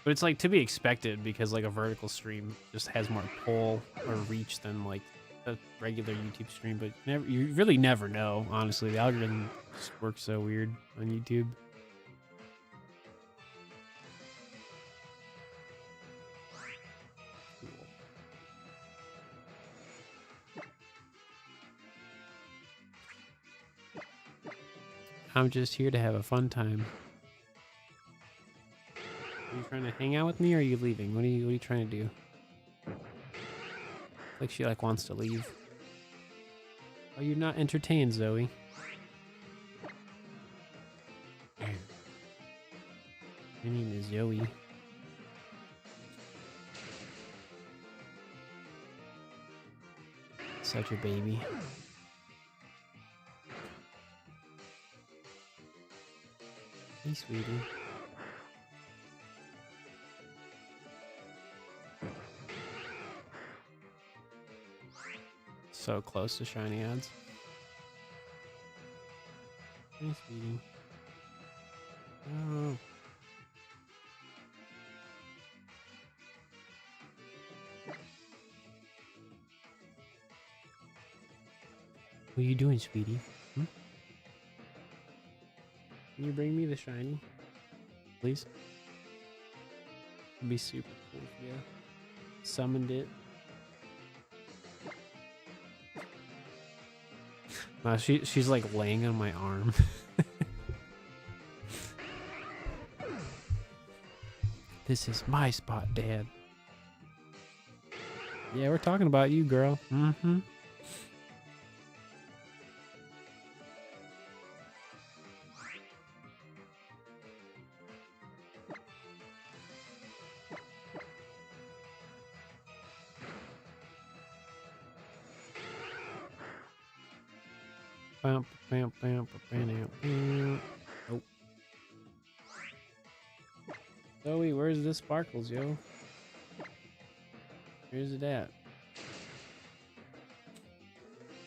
But it's like to be expected because like a vertical stream just has more pull or reach than like a regular YouTube stream. But you really never know, honestly. The algorithm just works so weird on YouTube. I'm just here to have a fun time. Are you trying to hang out with me or are you leaving? What are you trying to do? Like she like wants to leave. Are you not entertained, Zoe? My name is Zoe. Such a baby. Hey, sweetie. so close to shiny ads. Nice meeting. Oh. What are you doing, sweetie? Hmm? Can you bring me the shiny? Please? It'd be super cool if you summoned it. Wow, she's like laying on my arm. This is my spot, Dad. Yeah, we're talking about you, girl. Mm-hmm. Oh. Zoe, where's the sparkles, yo? Where's it at?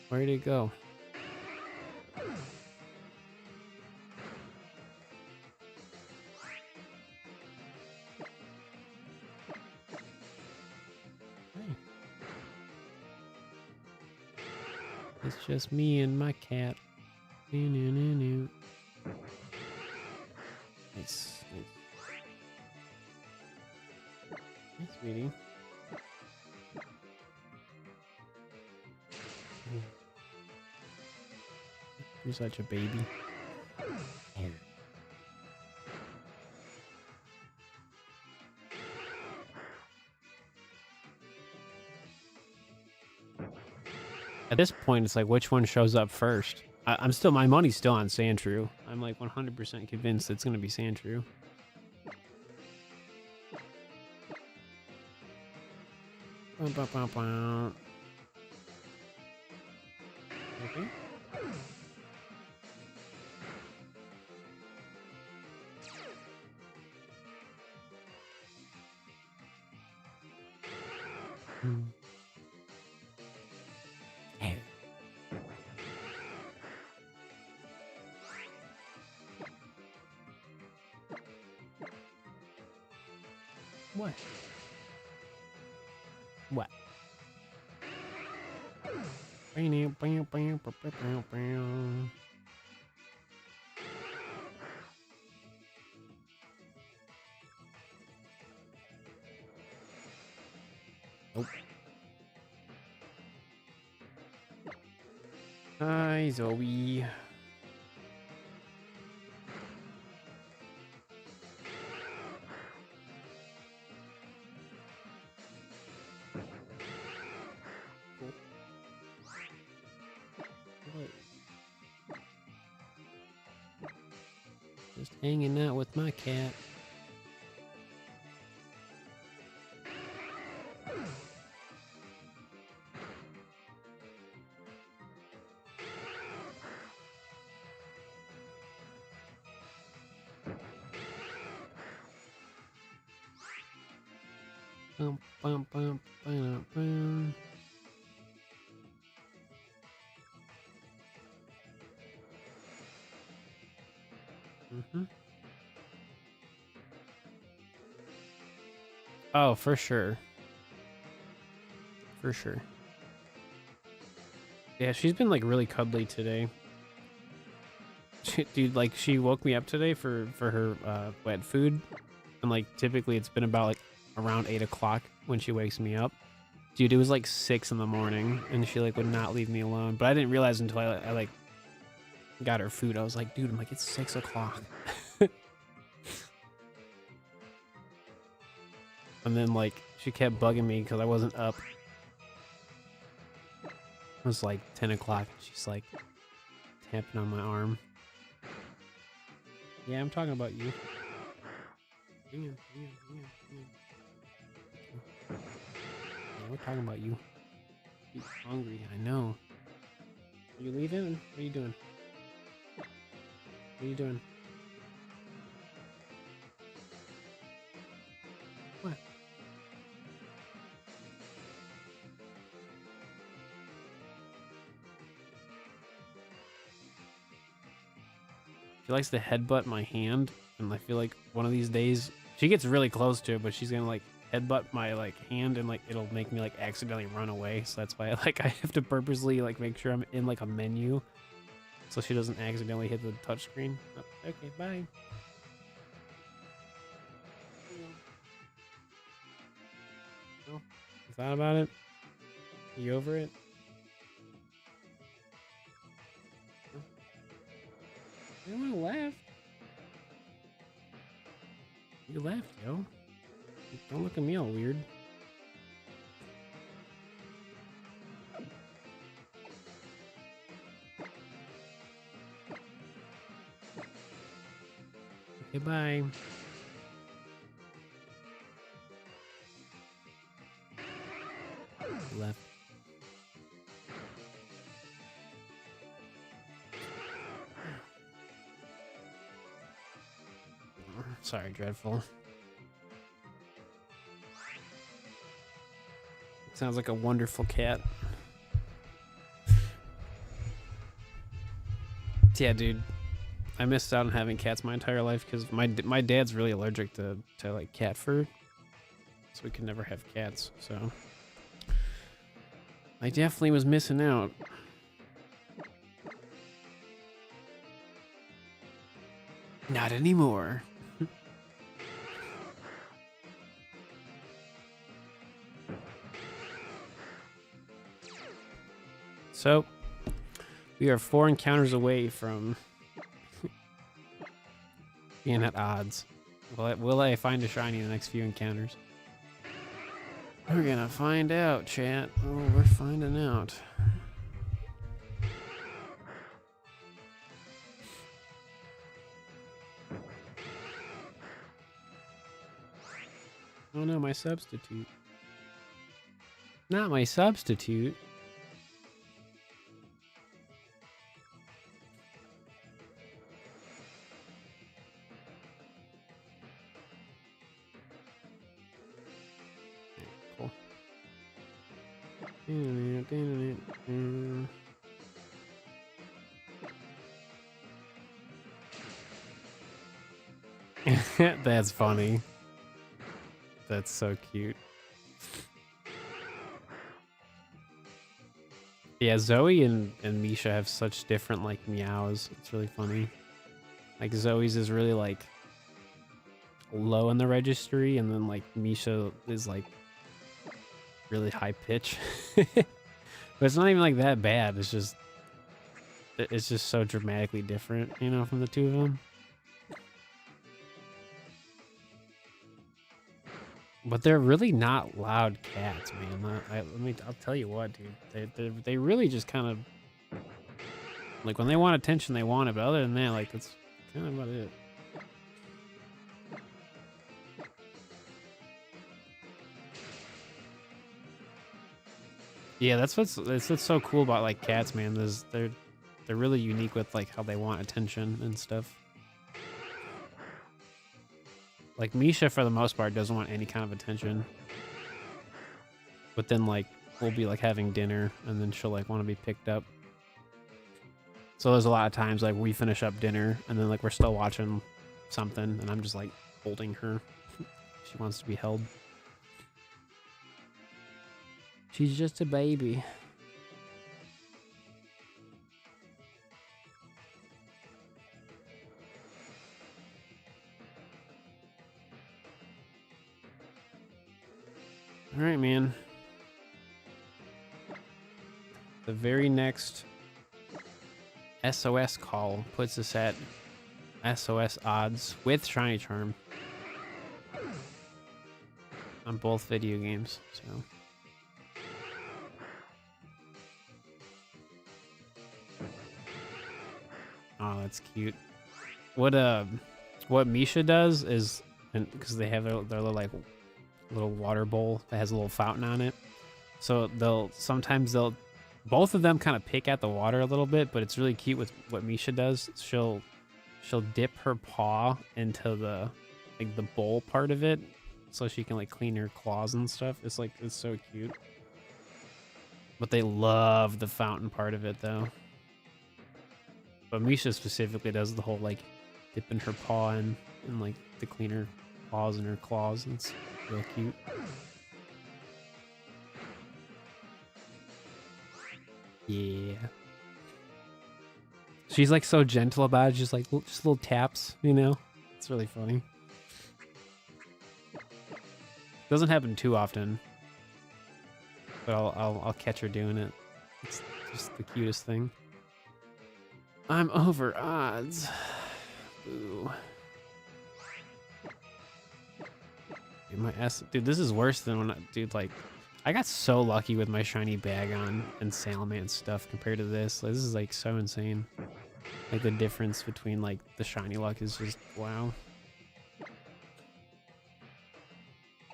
Where'd it go? Hey. It's just me and my cat. Nice. Nice. Hey, sweetie. You're such a baby. Here. At this point, it's like, which one shows up first? I'm still, my money's still on Sandshrew. I'm like 100% convinced it's gonna be Sandshrew. Okay. Hey. What? What? Nope. Hi, Zoe. Cool. Just hanging out with my cat. Bum, bum, bum, bum, bum. Oh, for sure. For sure. Yeah, she's been like really cuddly today. Dude, like she woke me up today for her wet food. And like typically it's been about like around 8 o'clock when she wakes me up. Dude, it was like 6 in the morning and she like would not leave me alone. But I didn't realize until I like got her food. I was like, dude, I'm like, it's 6 o'clock. And then like she kept bugging me because I wasn't up. It was like 10 o'clock and she's like tapping on my arm. Yeah, I'm talking about you. Yeah, we're talking about you. You're hungry, I know. Are you leaving? What are you doing? What are you doing? What? She likes to headbutt my hand, and I feel like one of these days she gets really close to it, but she's gonna like headbutt my like hand, and like it'll make me like accidentally run away. So that's why I have to purposely like make sure I'm in like a menu, so she doesn't accidentally hit the touchscreen. Oh, okay, bye. No, you thought about it? You over it? Everyone left. You left, yo. Don't look at me all weird. Okay, bye. Left. Sorry, Dreadful. Sounds like a wonderful cat. Yeah, dude. I missed out on having cats my entire life because my dad's really allergic to like cat fur, so we could never have cats. So I definitely was missing out. Not anymore. So we are 4 encounters away from being at odds. Will I find a shiny in the next few encounters? We're gonna find out, chat. Oh, we're finding out. Oh no, my substitute. Not my substitute. Cool. That's funny. That's so cute. Yeah, Zoe and Misha have such different like meows. It's really funny. Like Zoe's is really like low in the registry, and then like Misha is like really high pitch. But it's not even like that bad. It's just so dramatically different, you know, from the two of them. But they're really not loud cats, man. I'll tell you what, dude. They really just kind of like when they want attention, they want it. But other than that, like that's kind of about it. Yeah, that's what's so cool about like cats, man. They're really unique with like how they want attention and stuff. Like Misha, for the most part, doesn't want any kind of attention. But then like we'll be like having dinner, and then she'll like want to be picked up. So there's a lot of times like we finish up dinner, and then like we're still watching something, and I'm just like holding her. She wants to be held. She's just a baby. All right, man. The very next SOS call puts us at SOS odds with Shiny Charm on both video games. So oh, that's cute. What Misha does is, because they have their little water bowl that has a little fountain on it, so they'll both of them kind of pick at the water a little bit, but it's really cute with what Misha does. She'll dip her paw into the bowl part of it, so she can like clean her claws and stuff. It's so cute. But they love the fountain part of it though. But Misha specifically does the whole like dipping her paw in like to clean her paws and her claws. And it's real cute. Yeah. She's like so gentle about it, just like just little taps, you know? It's really funny. Doesn't happen too often, but I'll catch her doing it. It's just the cutest thing. I'm over odds. Ooh. Dude, my ass, dude, this is worse than when dude, like, I got so lucky with my shiny Bagon and Salamence stuff compared to this. Like, this is like so insane. Like the difference between like the shiny luck is just wow.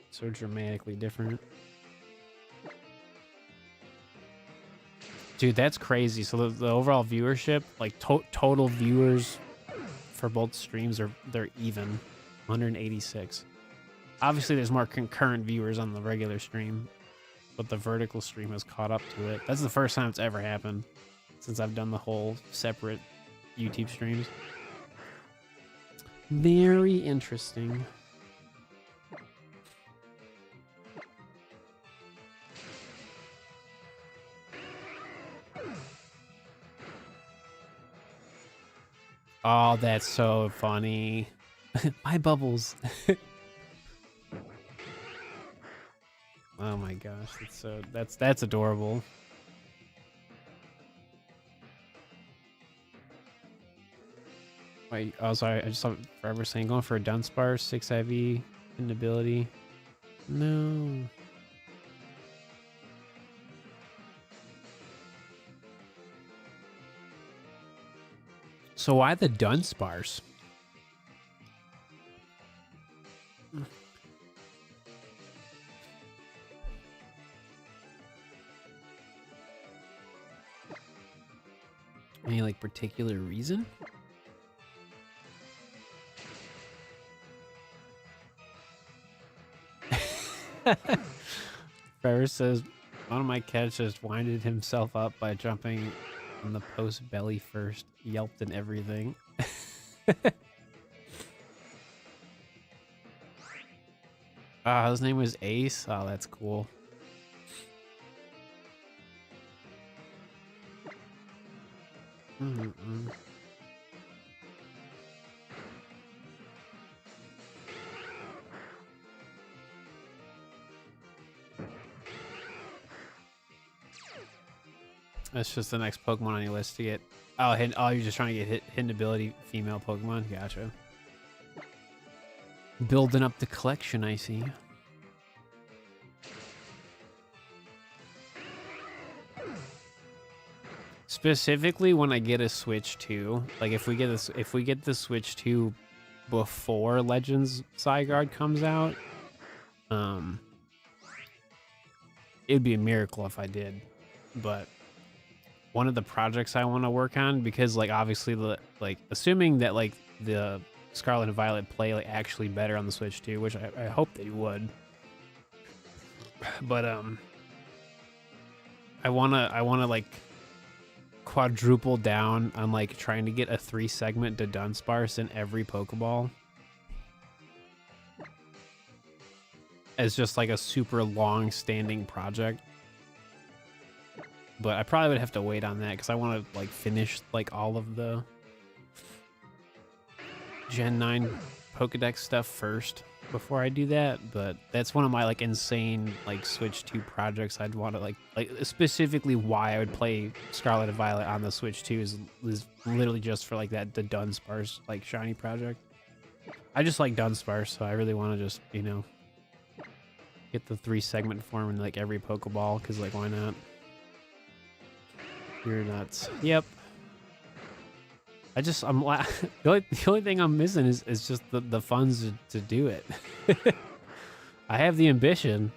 So dramatically different. Dude, that's crazy. So the overall viewership, like total viewers for both streams they're even 186. Obviously there's more concurrent viewers on the regular stream, but the vertical stream has caught up to it. That's the first time it's ever happened since I've done the whole separate YouTube streams. Very interesting. Oh, that's so funny. My bubbles. Oh my gosh, that's adorable. Wait, oh sorry, I just saw Forever saying going for a Dunsparce, 6 IV, ability. No. So why the Dunsparce? Any like particular reason? Forever says one of my cats just winded himself up by jumping on the post belly first, yelped and everything. His name was Ace. Oh, that's cool. That's just the next Pokemon on your list to get. Oh, you're just trying to get hidden ability female Pokemon. Gotcha. Building up the collection, I see. Specifically, when I get a Switch 2, like if we get the Switch 2 before Legends Zygarde comes out, it'd be a miracle if I did. But one of the projects I want to work on, because like obviously assuming that like the Scarlet and Violet play like actually better on the Switch 2, which I hope they would. But I wanna like quadruple down on like trying to get a 3-segment to Dunsparce in every Pokeball as just like a super long-standing project. But I probably would have to wait on that because I want to like finish like all of the Gen 9 Pokedex stuff first before I do that. But that's one of my like insane like Switch 2 projects I'd want to like specifically why I would play Scarlet and Violet on the Switch 2 is literally just for like the Dunsparce like shiny project. I just like Dunsparce, so I really want to just, you know, get the 3-segment form in like every Pokeball because like why not? You're nuts. Yep. The only thing I'm missing is just the funds to do it. I have the ambition.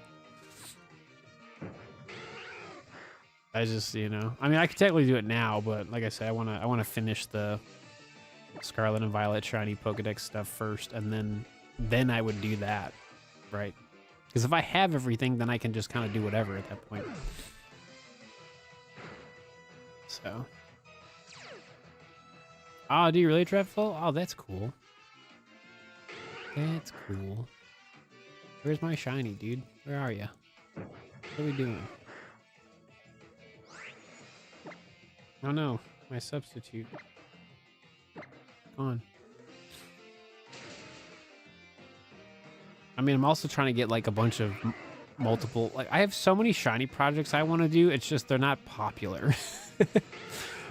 I just, you know, I mean, I could technically do it now, but like I said, I want to finish the Scarlet and Violet shiny Pokedex stuff first, and then I would do that, right? Because if I have everything, then I can just kind of do whatever at that point. So Oh, do you really, Dreadful? Oh, that's cool. That's cool. Where's my shiny, dude? Where are you? What are we doing? Oh no, my substitute. Gone. I mean, I'm also trying to get like a bunch of multiple. Like, I have so many shiny projects I want to do. It's just they're not popular.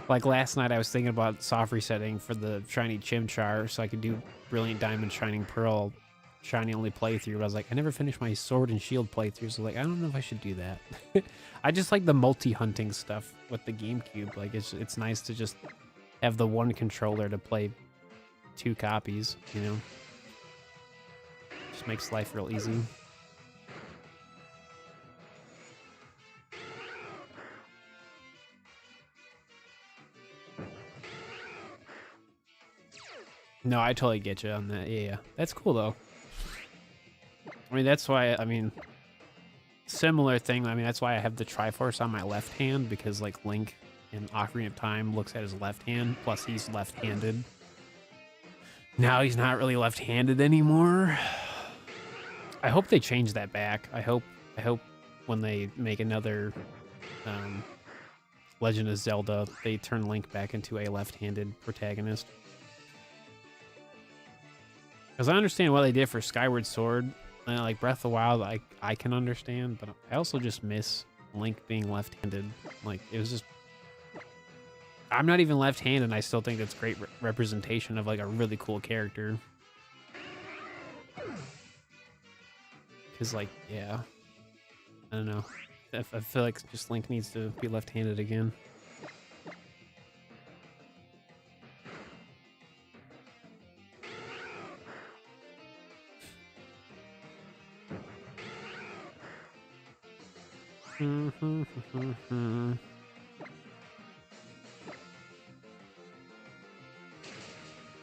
Like last night, I was thinking about soft resetting for the shiny Chimchar so I could do Brilliant Diamond, Shining Pearl, shiny only playthrough. But I was like, I never finished my Sword and Shield playthrough, so like, I don't know if I should do that. I just like the multi-hunting stuff with the GameCube. Like, it's nice to just have the one controller to play 2 copies, you know? Just makes life real easy. No, I totally get you on that. Yeah. That's cool, though. I mean, that's why, I mean, similar thing. I mean, that's why I have the Triforce on my left hand, because, like, Link in Ocarina of Time looks at his left hand, plus he's left-handed. Now he's not really left-handed anymore. I hope they change that back. I hope when they make another Legend of Zelda, they turn Link back into a left-handed protagonist. Because I understand what they did for Skyward Sword. Like Breath of the Wild, I can understand, but I also just miss Link being left-handed. Like, it was just... I'm not even left-handed, and I still think that's great representation of, like, a really cool character. Because, like, yeah. I don't know. I feel like just Link needs to be left-handed again.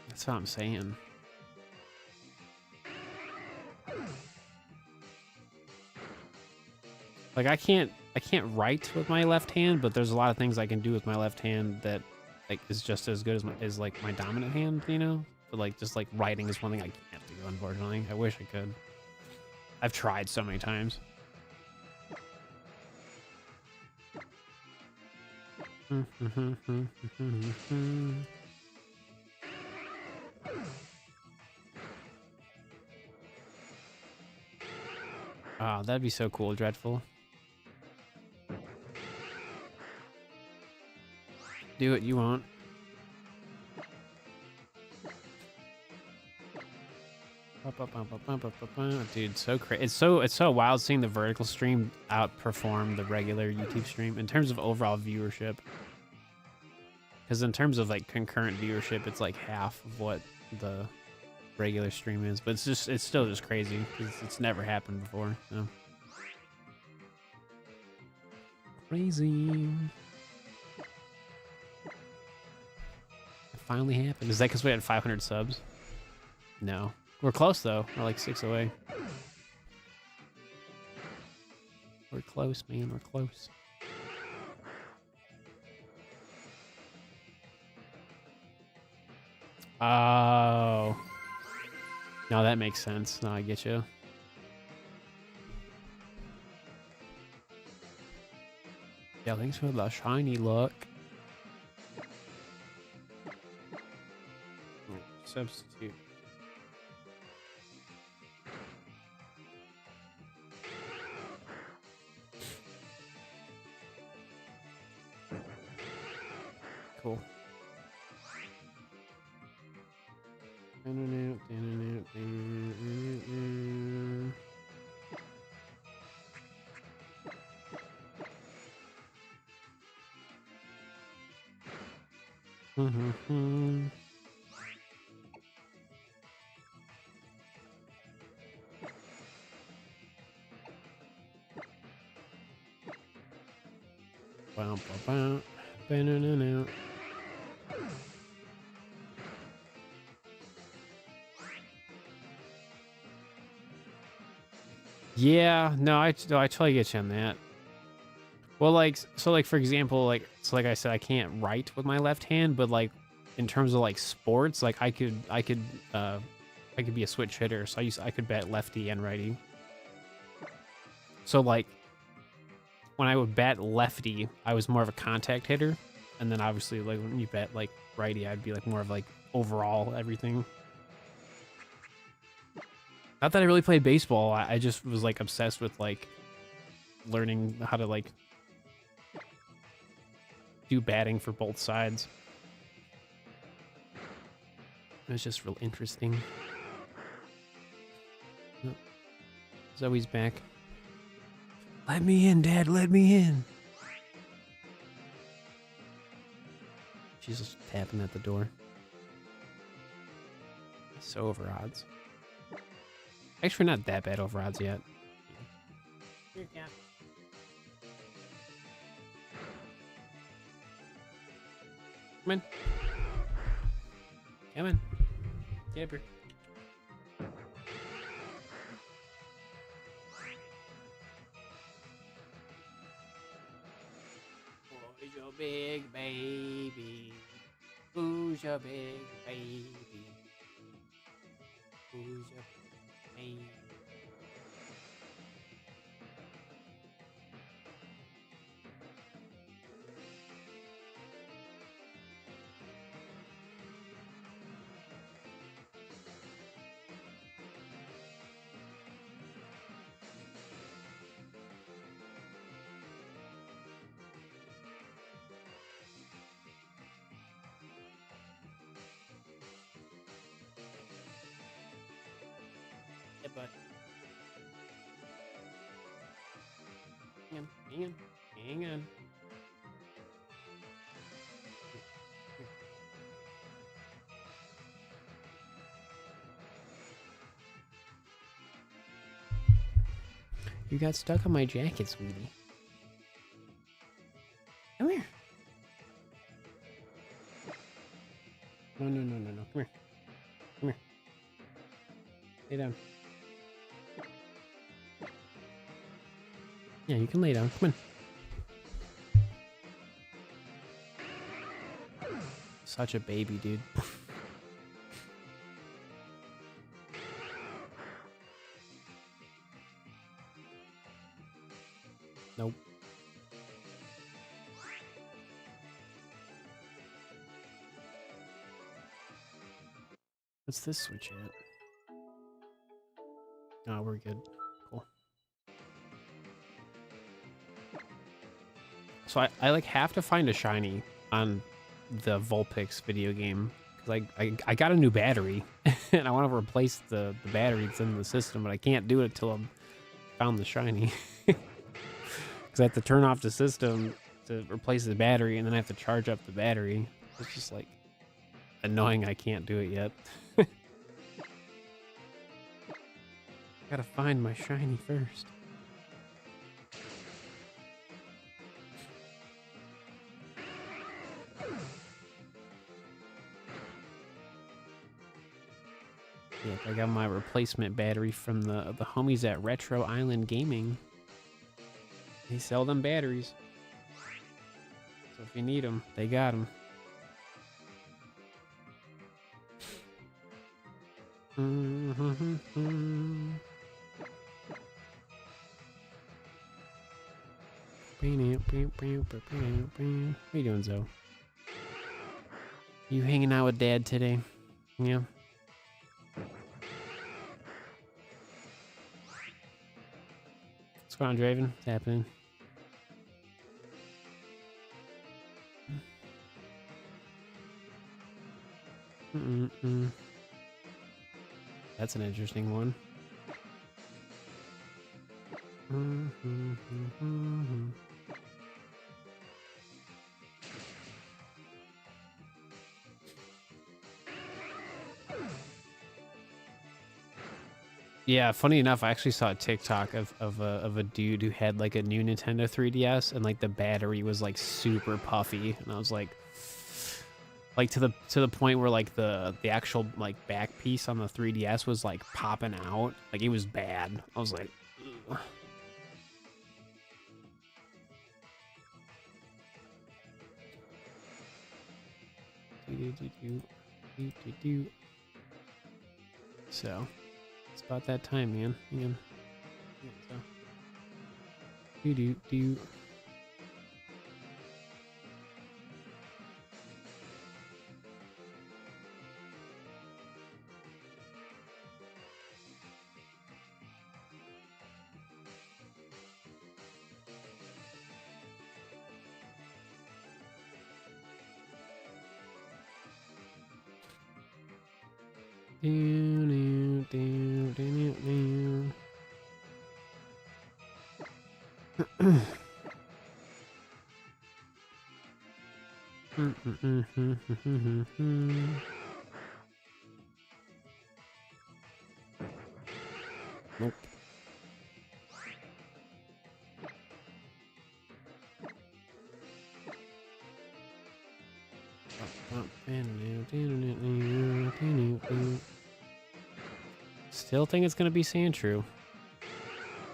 That's what I'm saying. Like, I can't write with my left hand, but there's a lot of things I can do with my left hand that, like, is just as good as like my dominant hand, you know? But like, just like writing is one thing I can't do, unfortunately. I wish I could. I've tried so many times. Oh, that'd be so cool, Dreadful. Do what you want. Dude, so crazy. It's so wild seeing the vertical stream outperform the regular YouTube stream in terms of overall viewership. Because in terms of like concurrent viewership, it's like half of what the regular stream is. But it's still just crazy because it's never happened before. So. Crazy. It finally happened. Is that because we had 500 subs? No. We're close, though. We're like 6 away. We're close, man. We're close. Oh. No, that makes sense. No, I get you. Yeah, thanks for the shiny luck. Substitute. Cool. Yeah, no, I totally get you on that. Well, like, so, like, for example, like, so like I said, I can't write with my left hand, but like, in terms of like sports, like I could be a switch hitter, so I could bat lefty and righty. So like when I would bat lefty, I was more of a contact hitter, and then obviously like when you bat like righty, I'd be like more of like overall everything. Not that I really played baseball, I just was like obsessed with like learning how to like do batting for both sides. It was just real interesting. Oh, Zoe's back. Let me in, Dad, let me in. She's just tapping at the door. So over odds. Actually, not that bad over odds yet. Here, cat. Come in. Come in. Get up here. Who's your big baby? Who's your big baby? Who's your baby? Yeah, bud. Hang on. Hang on. You got stuck on my jacket, sweetie. Come here. No. Come here. Come here. Lay down. Yeah, you can lay down. Come on. Such a baby, dude. Nope. What's this switch at? Oh, we're good. Cool. So I like have to find a shiny on the Vulpix video game. Cause I got a new battery and I want to replace the battery that's in the system, but I can't do it until I've found the shiny. Because I have to turn off the system to replace the battery, and then I have to charge up the battery. It's just like annoying I can't do it yet. Gotta find my shiny first. Yep, I got my replacement battery from the homies at Retro Island Gaming. They sell them batteries. So if you need them, they got them. What are you doing, Zoe? You hanging out with Dad today? Yeah. What's going on, Draven? What's happening? That's an interesting one. Yeah, funny enough, I actually saw a TikTok of a dude who had like a new Nintendo 3DS and like the battery was like super puffy, and I was like to the point where like the actual like back piece on the 3DS was like popping out, like it was bad. I was like, ugh. So it's about that time, man. So. Do. Nope. Still think it's gonna be Sandshrew.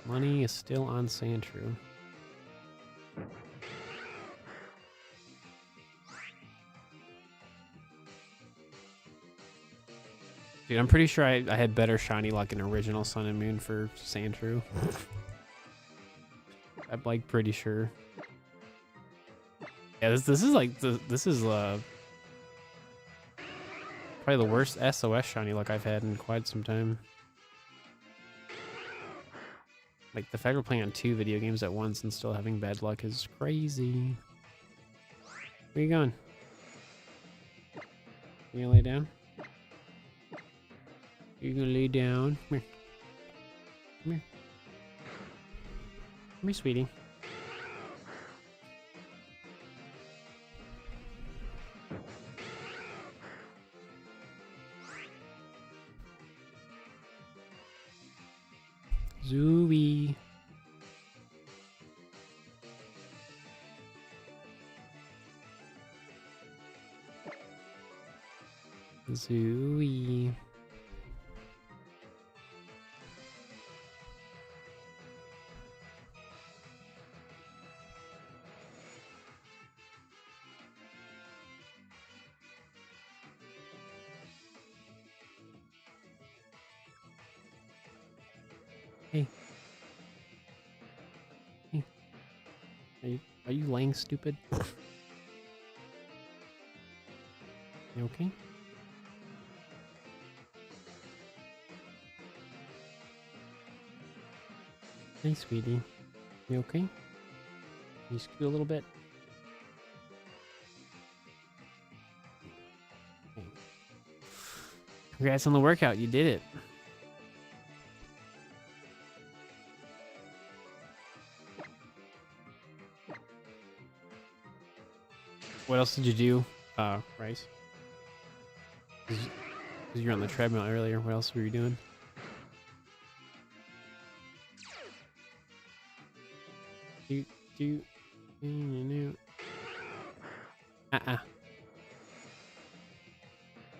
Money is still on Sandshrew. Dude, I'm pretty sure I had better shiny luck in original Sun and Moon for Sandshrew. I'm like pretty sure. Yeah, this is like this is probably the worst SOS shiny luck I've had in quite some time. Like the fact we're playing on 2 video games at once and still having bad luck is crazy. Where you going? You gonna lay down? You gonna lay down? Come here. Come here. Come here, sweetie. Zooey. Zooey. Hey. Hey. Are you laying stupid? You okay? Hey, sweetie. You okay? Can you scoot a little bit? Okay. Congrats on the workout. You did it. What else did you do, Rice? Because you were on the treadmill earlier. What else were you doing?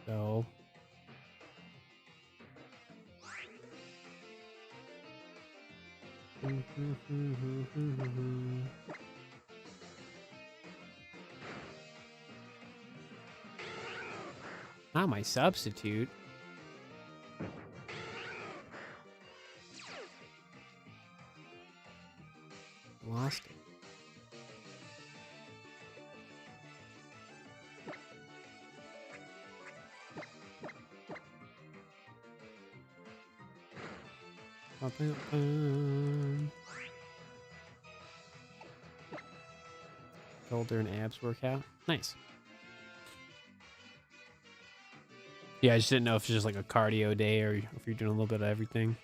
So. Not my substitute. Lost it. Shoulder and abs workout. Nice. Yeah, I just didn't know if it's just like a cardio day or if you're doing a little bit of everything.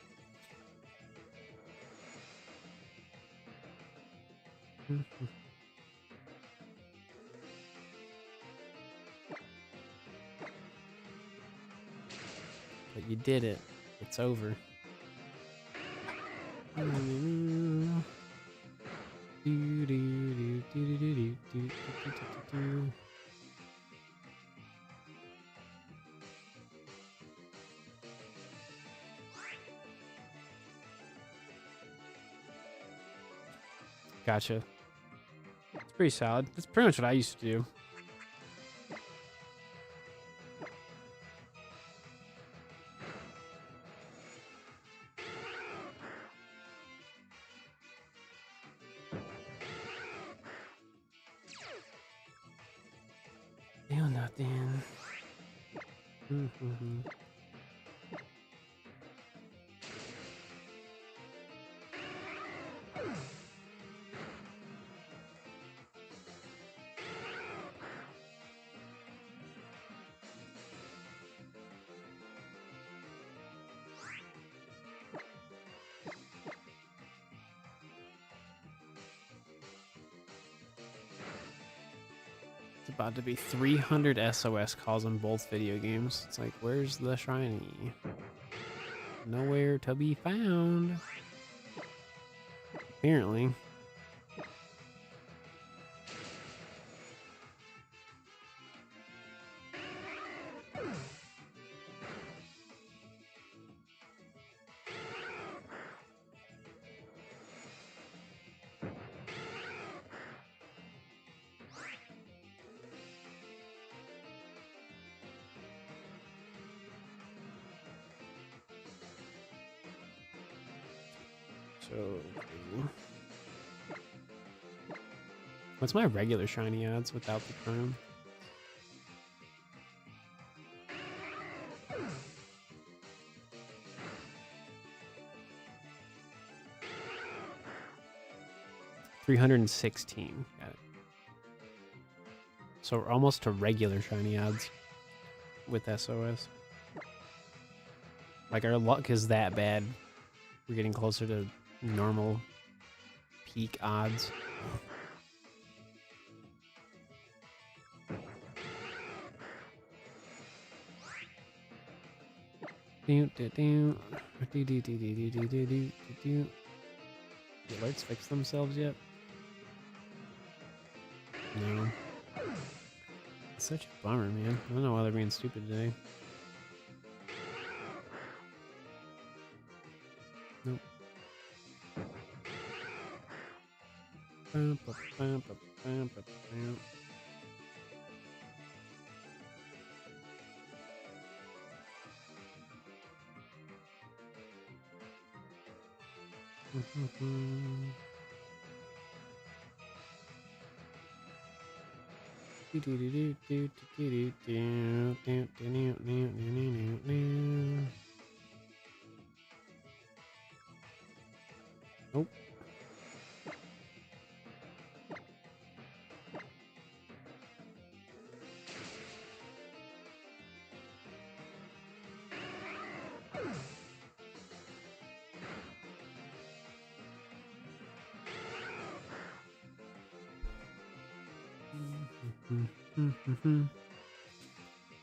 But you did it. It's over. Gotcha. It's pretty solid. That's pretty much what I used to do. nothing. Mm-hmm. It's about to be 300 SOS calls in both video games. It's like, where's the shiny? Nowhere to be found. Apparently. So crazy. What's my regular shiny odds without the crown? $316. Got it. So we're almost to regular shiny odds with SOS. Like our luck is that bad. We're getting closer to normal peak odds. The alerts fix themselves yet? No. It's such a bummer, man. I don't know why they're being stupid today. Nope. Nope.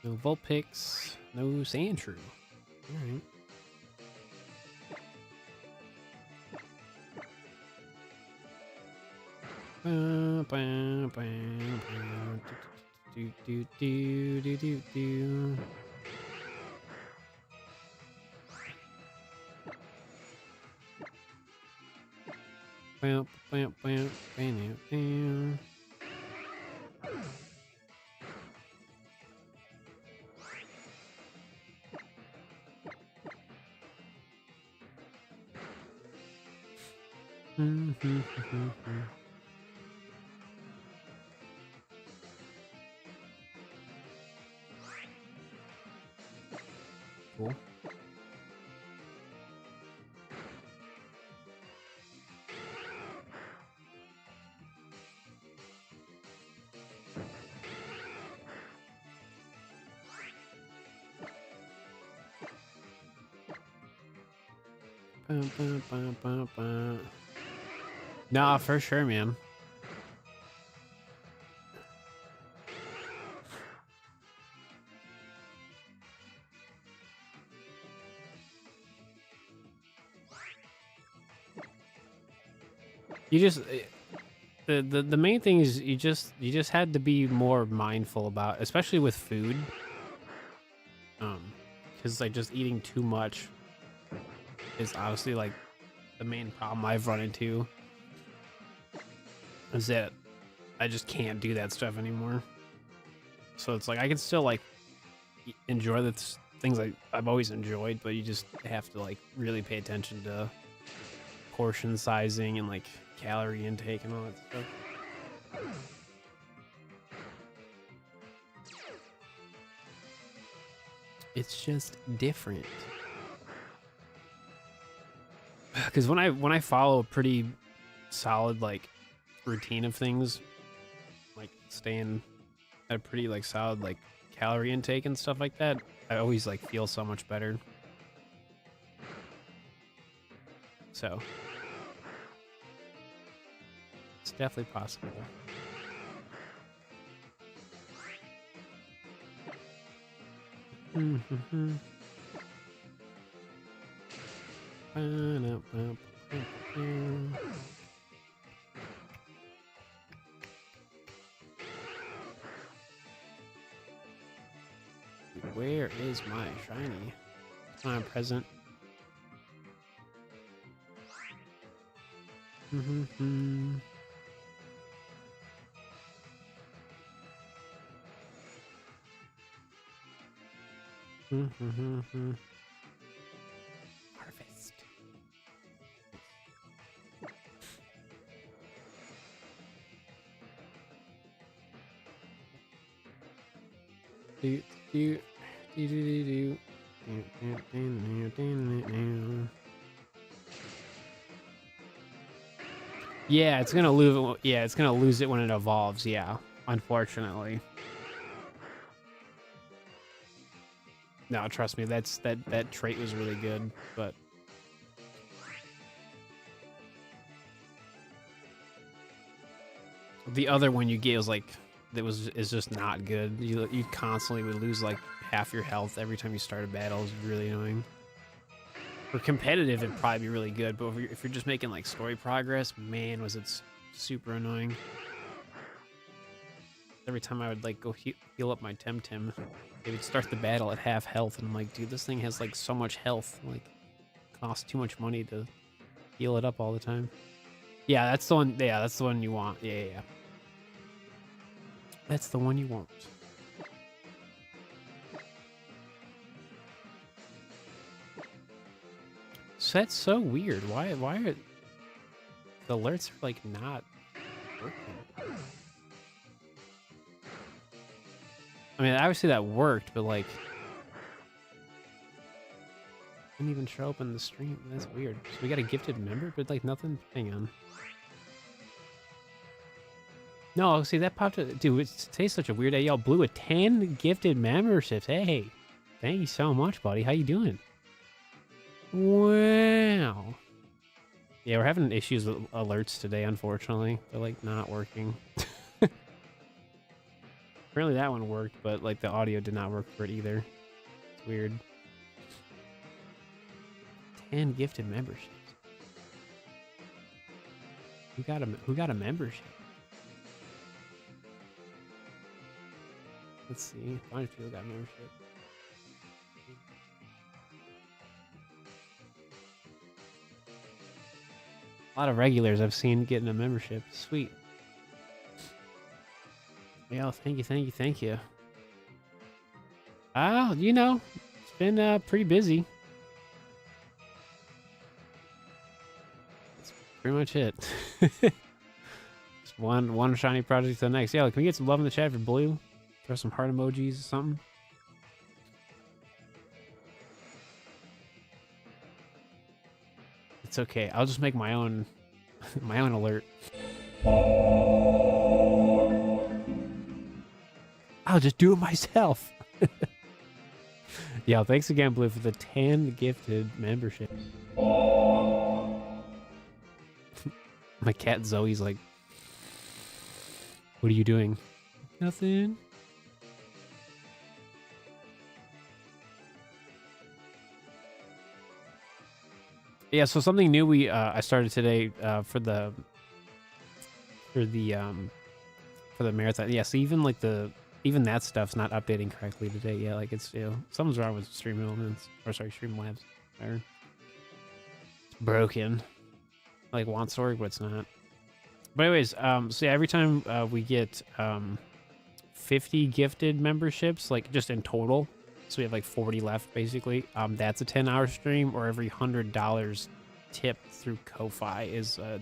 No Vulpix, no Sandshrew. Alright. Cool. Nah, for sure, man. You just the main thing is you just had to be more mindful about, especially with food. Because like just eating too much is honestly like the main problem I've run into. Is that I just can't do that stuff anymore. So it's like I can still like enjoy the things I've always enjoyed, but you just have to like really pay attention to portion sizing and like calorie intake and all that stuff. It's just different. Because when I follow a pretty solid like routine of things, like staying at a pretty like solid like calorie intake and stuff like that, I always like feel so much better. So it's definitely possible. Where is my shiny? Come on, present. Harvest. Do do do do do do. Yeah, it's gonna lose. Yeah, it's gonna lose it when it evolves. Yeah, unfortunately. No, trust me, that trait was really good, but the other one you get was like is just not good. You constantly would lose like half your health every time you start a battle. It's really annoying. For competitive, it'd probably be really good, but if you're just making like story progress, man, was it super annoying. Every time I would like go heal up my Temtem, they would start the battle at half health, and I'm like, dude, this thing has like so much health, like costs too much money to heal it up all the time. Yeah, that's the one. Yeah, that's the one you want. Yeah. That's the one you want. So that's so weird. Why are the alerts like not working? I mean, obviously that worked, but like didn't even show up in the stream. That's weird. So we got a gifted member, but like nothing. Hang on. No, see that popped up. Dude, today's such a weird day. Y'all blew a 10 gifted memberships. Hey, thank you so much, buddy. How you doing? Wow. Yeah, we're having issues with alerts today, unfortunately. They're like not working. Apparently that one worked, but like the audio did not work for it either. It's weird. 10 gifted memberships. Who got a membership? Let's see. A bunch of people got membership. A lot of regulars I've seen getting a membership. Sweet. Yeah, thank you. You know, it's been pretty busy. That's pretty much it. Just one shiny project to the next. Yeah, can we get some love in the chat for Blue? Throw some heart emojis or something. It's okay. I'll just make my own my own alert. I'll just do it myself. Yeah, thanks again, Blue, for the 10 gifted memberships. My cat Zoe's like, what are you doing? Nothing. Yeah, so something new I started today for the marathon. Yeah, so even like even that stuff's not updating correctly today. Yeah, like it's something's wrong with Stream Elements or sorry, Streamlabs. It's broken. Like wants to work, but it's not. But anyways, so yeah, every time we get 50 gifted memberships, like just in total. So we have like 40 left, basically. That's a 10-hour stream, or every $100 tipped through Ko-Fi is a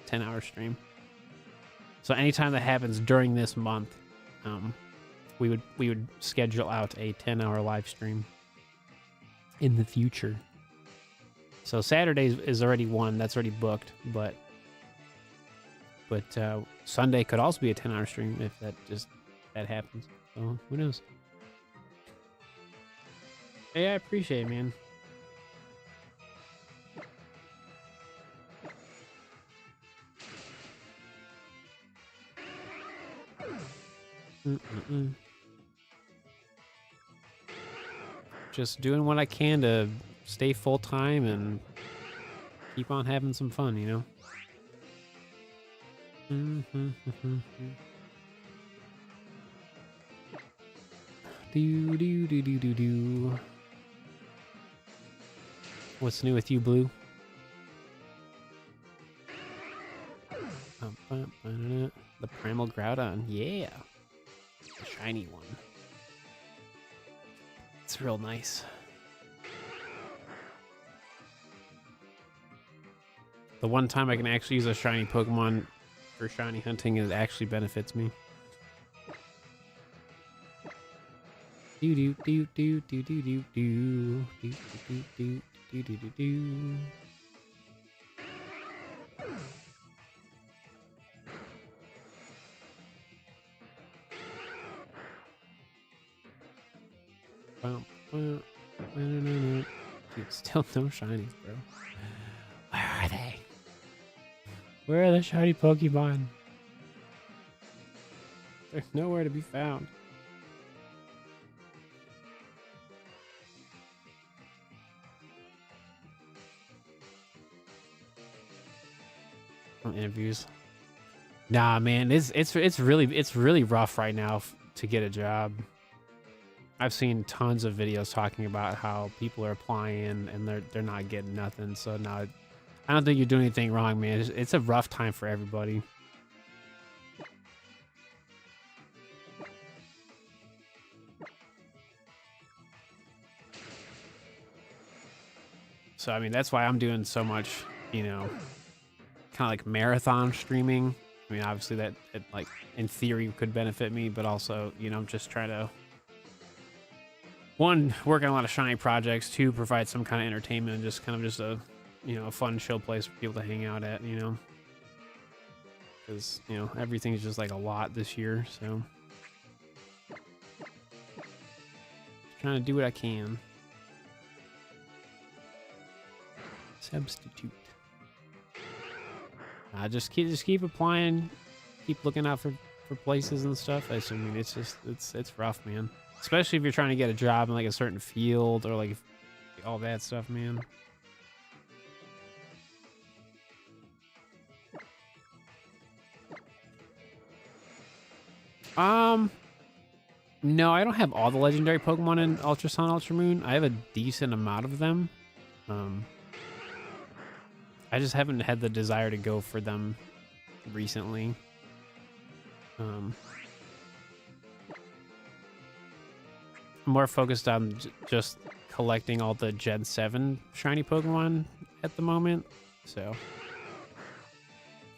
10-hour stream. So anytime that happens during this month, we would schedule out a 10-hour live stream in the future. So Saturday is already one that's already booked, but Sunday could also be a 10-hour stream if that happens. So who knows? Hey, I appreciate it, man. Just doing what I can to stay full time and keep on having some fun, you know? Do. What's new with you, Blue? The Primal Groudon, yeah. The shiny one. It's real nice. The one time I can actually use a shiny Pokemon for shiny hunting, it actually benefits me. Do do do do do do do do do do do do do do do. Dude, still no shinies, bro. Where are they? Where are the shiny Pokemon? They're nowhere to be found. Interviews. Nah, man, it's really rough right now to get a job. I've seen tons of videos talking about how people are applying and they're not getting nothing. So now, I don't think you're doing anything wrong, man. It's a rough time for everybody. So I mean, that's why I'm doing so much, you know, kind of like marathon streaming. I mean, obviously that like in theory could benefit me, but also, you know, I'm just trying to, one, work on a lot of shiny projects, two, provide some kind of entertainment and just kind of just a, you know, a fun chill place for people to hang out at, you know, because, you know, everything's just like a lot this year. So trying to do what I can. Substitute. Just keep applying, keep looking out for places and stuff. I mean, it's rough, man. Especially if you're trying to get a job in like a certain field or like all that stuff, man. No, I don't have all the legendary Pokemon in Ultra Sun, Ultra Moon. I have a decent amount of them. I just haven't had the desire to go for them recently. I'm more focused on just collecting all the Gen 7 shiny Pokemon at the moment. So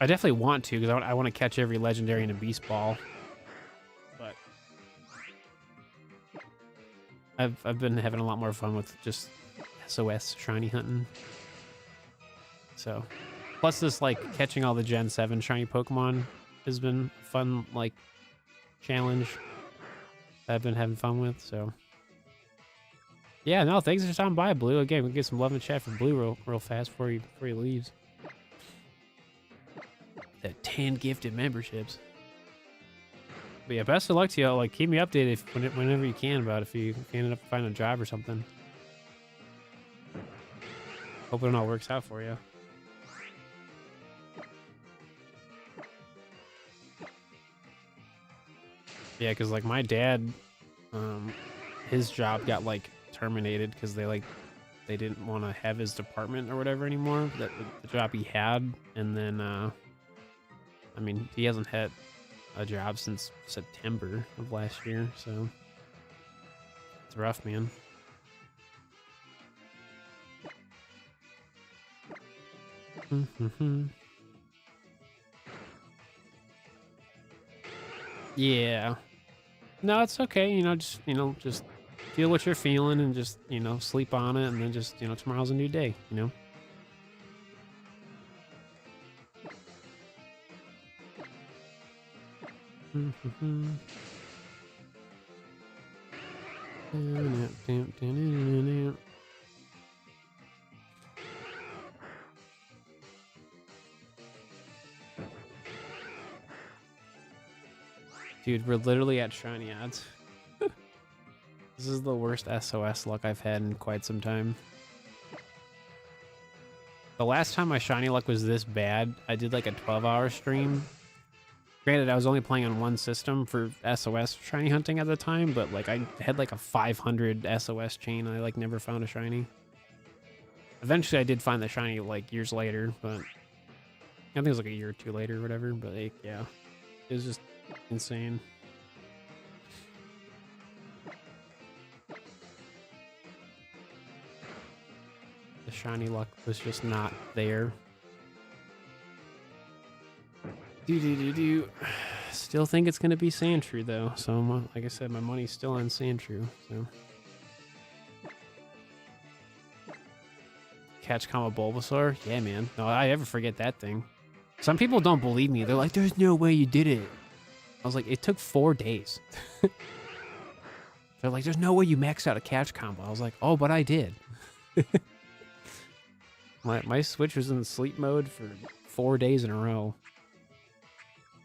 I definitely want to, because I want to catch every legendary in a Beast Ball. But I've been having a lot more fun with just SOS Shiny Hunting. So, plus this, like, catching all the Gen 7 shiny Pokemon has been a fun, like, challenge that I've been having fun with, so. Yeah, no, thanks for stopping by, Blue. Again, we'll get some love in the chat for Blue real fast before he leaves. That 10 gifted memberships. But yeah, best of luck to you. Like, keep me updated whenever you can about if you end up finding a job or something. Hoping it all works out for you. Yeah, because like my dad, his job got like terminated because they didn't want to have his department or whatever anymore. That the job he had, and then I mean, he hasn't had a job since September of last year, so it's rough, man. Yeah. No, it's okay. Just feel what you're feeling and just, sleep on it. And then just, tomorrow's a new day, Dude, we're literally at shiny odds. This is the worst SOS luck I've had in quite some time. The last time my shiny luck was this bad, I did like a 12-hour stream. Granted, I was only playing on one system for SOS shiny hunting at the time, but like I had like a 500 SOS chain. I like never found a shiny. Eventually, I did find the shiny like years later, but I think it was like a year or two later or whatever. But like, yeah, it was just insane. The shiny luck was just not there. Still think it's gonna be Sandshrew though. So like I said, my money's still on Sandshrew. So catch combo Bulbasaur, yeah, man. No, I ever forget that thing. Some people don't believe me. They're like, "There's no way you did it." I was like, "It took 4 days." They're like, "There's no way you maxed out a catch combo." I was like, "Oh, but I did." My Switch was in sleep mode for 4 days in a row.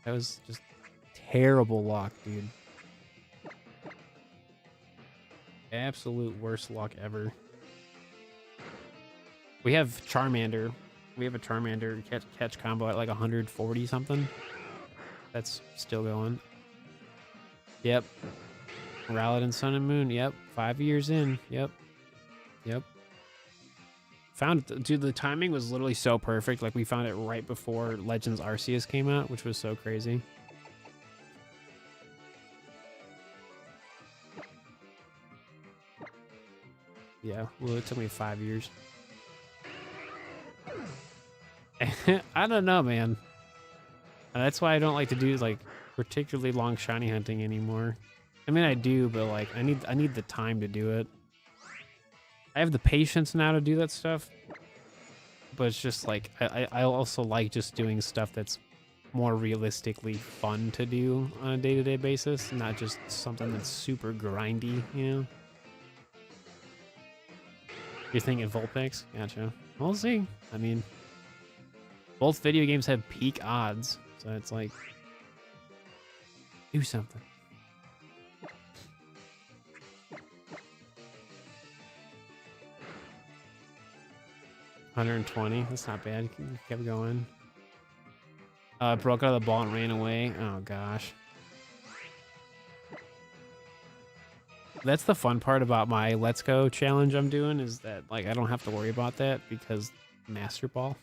That was just terrible luck, dude. Absolute worst luck ever. We have Charmander. We have a Charmander catch combo at like 140 something. That's still going. Yep. Rowlet Sun and Moon. Yep. 5 years in. Yep. Found it. Dude, the timing was literally so perfect. Like we found it right before Legends Arceus came out, which was so crazy. Yeah, well, it took me 5 years. I don't know, man. That's why I don't like to do like particularly long shiny hunting anymore. I mean, I do, but like I need the time to do it. I have the patience now to do that stuff, but it's just like I also like just doing stuff that's more realistically fun to do on a day-to-day basis, not just something that's super grindy, you know? You're thinking Vulpix? Gotcha. We'll see. I mean, both video games have peak odds, so it's like, do something. $120. That's not bad. Kept going. Broke out of the ball and ran away. Oh gosh. That's the fun part about my Let's Go challenge I'm doing, is that like I don't have to worry about that because Master Ball.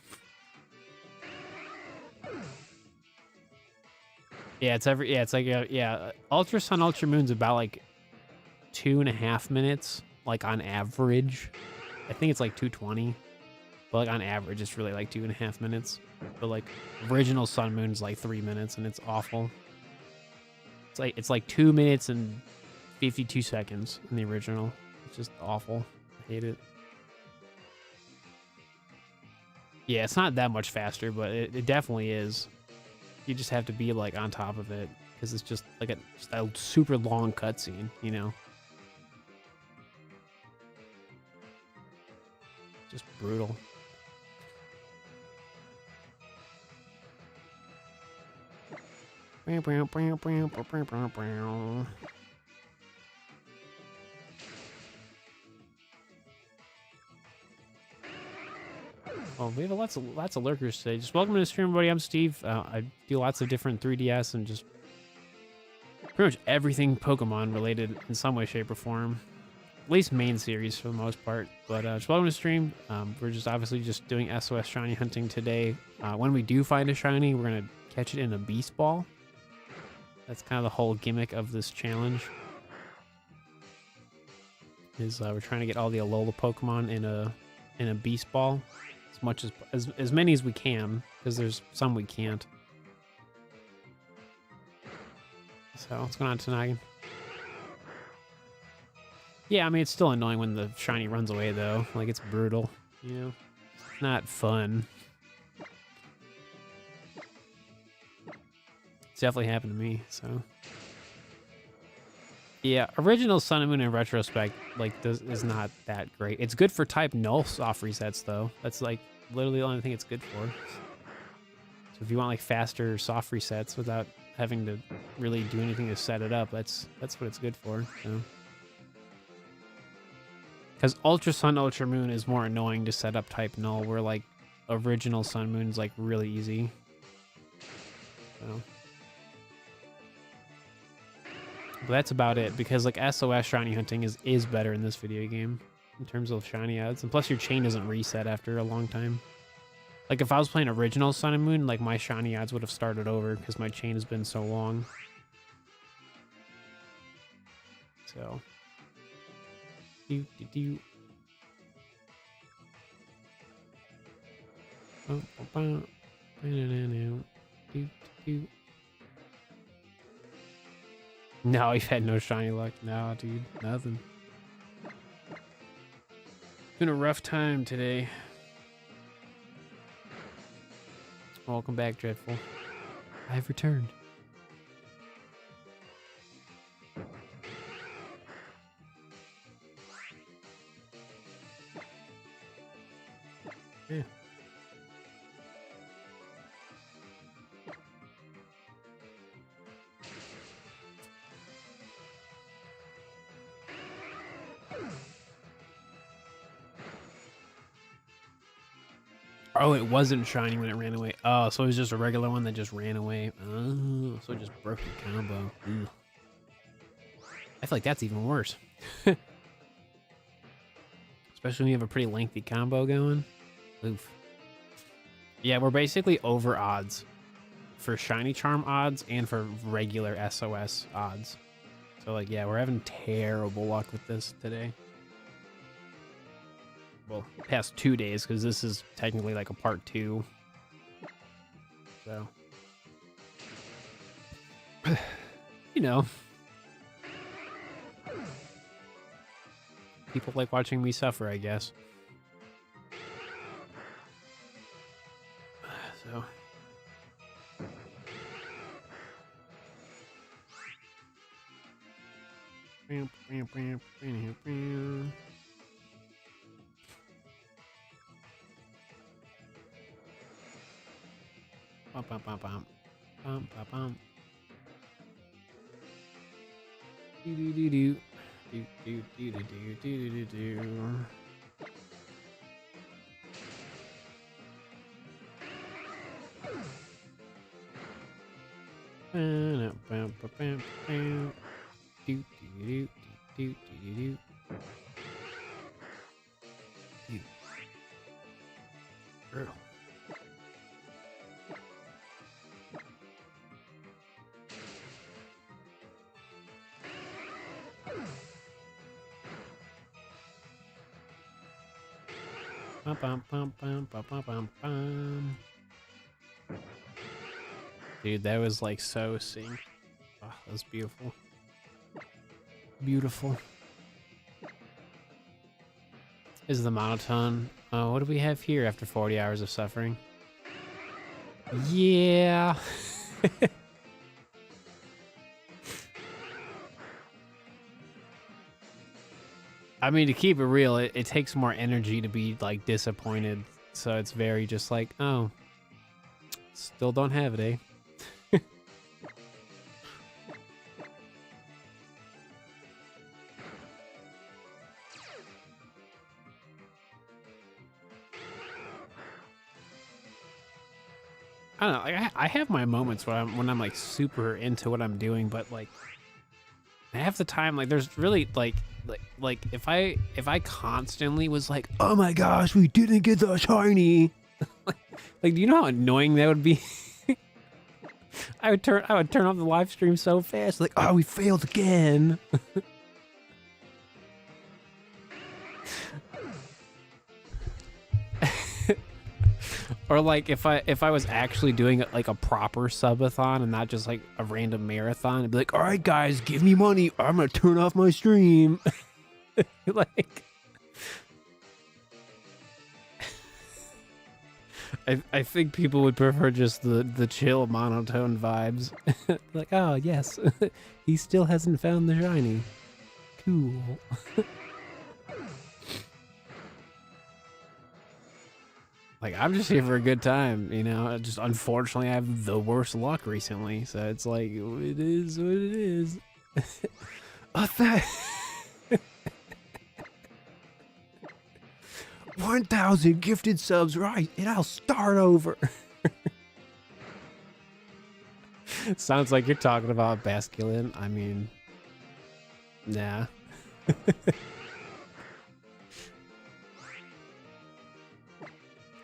Yeah, it's like Ultra Sun, Ultra Moon's about like 2.5 minutes, like on average. I think it's like 220. But like on average, it's really like 2.5 minutes. But like original Sun Moon's like 3 minutes, and it's awful. It's like 2 minutes and 52 seconds in the original. It's just awful. I hate it. Yeah, it's not that much faster, but it definitely is. You just have to be like on top of it because it's just like a super long cutscene, you know. Just brutal. Oh, we have lots of lurkers today. Just welcome to the stream, everybody. I'm Steve. I do lots of different 3DS and just pretty much everything Pokemon related in some way, shape, or form. At least main series for the most part. But just welcome to the stream. We're just obviously just doing SOS Shiny Hunting today. When we do find a shiny, we're gonna catch it in a Beast Ball. That's kind of the whole gimmick of this challenge. Is we're trying to get all the Alola Pokemon in a Beast Ball, as much as many as we can, because there's some we can't. So what's going on tonight? Yeah, I mean, it's still annoying when the shiny runs away, though. Like, it's brutal, you know? It's not fun. It's definitely happened to me, so... Yeah, original Sun and Moon in retrospect, like, is not that great. It's good for type null soft resets, though. That's, like, literally the only thing it's good for. So if you want, like, faster soft resets without having to really do anything to set it up, that's what it's good for, so... Because Ultra Sun, Ultra Moon is more annoying to set up type null, where, like, original Sun Moon is, like, really easy. So... But that's about it, because like SOS Shiny Hunting is better in this video game in terms of shiny odds, and plus your chain doesn't reset after a long time. Like if I was playing original Sun and Moon, like my shiny odds would have started over because my chain has been so long. So. Do. No, you've had no shiny luck. No, dude, nothing. It's been a rough time today. Welcome back, Dreadful. I have returned. Yeah. Oh, it wasn't shiny when it ran away. Oh, so it was just a regular one that just ran away. Oh, so it just broke the combo. Ew. I feel like that's even worse. Especially when you have a pretty lengthy combo going. Oof. Yeah, we're basically over odds for shiny charm odds and for regular SOS odds. So, like, yeah, we're having terrible luck with this today. Well, past 2 days, because this is technically like a part 2. So, you know, people like watching me suffer, I guess. So, bum, bum, bum, bum. Bum, bum, bum. Do do do do. Do do do do do do do do. Bum, bum, bum, bum, bum. Do do do do do do do. Do. Girl. Bum, bum, bum, bum, bum, bum, bum, bum. Dude, that was like so synced. Oh, that was beautiful. Beautiful. Is the monotone. What do we have here after 40 hours of suffering? Yeah. I mean, to keep it real, it takes more energy to be, like, disappointed. So it's very just like, oh, still don't have it, eh? I don't know, like, I have my moments when I'm like super into what I'm doing, but like half the time, like there's really like if I constantly was like, oh my gosh, we didn't get the shiny, like do you know how annoying that would be? I would turn off the live stream so fast, like, oh, we failed again. Or like if I was actually doing like a proper subathon and not just like a random marathon, I'd be like, all right guys, give me money, or I'm gonna turn off my stream. Like, I think people would prefer just the chill monotone vibes. Like, oh yes, he still hasn't found the shiny. Cool. Like, I'm just here for a good time, you know. Just unfortunately, I have the worst luck recently, so it's like it is what it is. Oh, that 1,000 gifted subs, right? And I'll start over. Sounds like you're talking about Basculin. I mean, nah.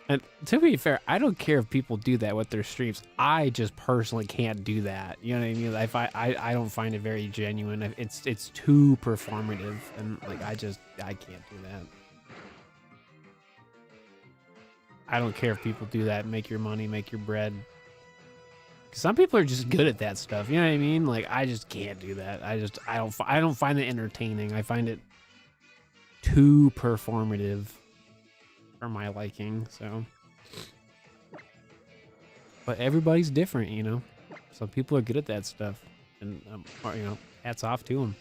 And to be fair, I don't care if people do that with their streams. I just personally can't do that. You know what I mean? If I don't find it very genuine. It's too performative, and like I can't do that. I don't care if people do that, make your money, make your bread. Some people are just good at that stuff. You know what I mean? Like I just can't do that. I don't find it entertaining. I find it too performative for my liking. So, but everybody's different, you know. Some people are good at that stuff, and you know, hats off to them.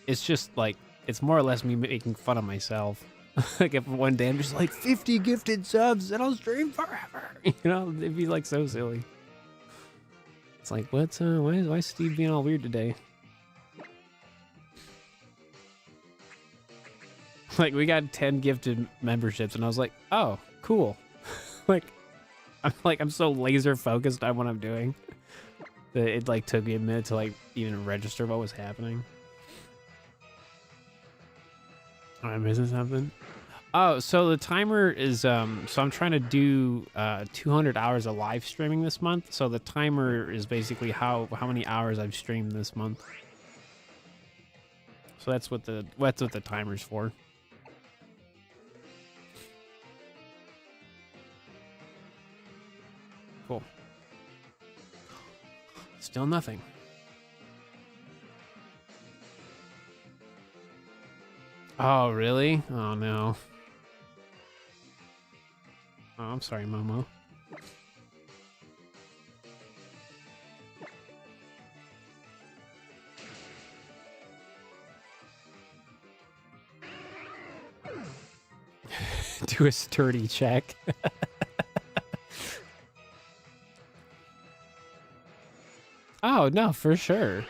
It's just like it's more or less me making fun of myself. Like if one day I'm just like 50 gifted subs and I'll stream forever, you know, it'd be like so silly. It's like, what's why is Steve being all weird today? Like we got 10 gifted memberships and I was like, oh, cool. I'm so laser focused on what I'm doing that it like took me a minute to like even register what was happening. Am I missing something? Oh, so the timer is so I'm trying to do 200 hours of live streaming this month. So the timer is basically how many hours I've streamed this month. So that's what the timer's for. Cool. Still nothing. Oh, really? Oh, no. Oh, I'm sorry, Momo. Do a sturdy check. Oh, no, for sure.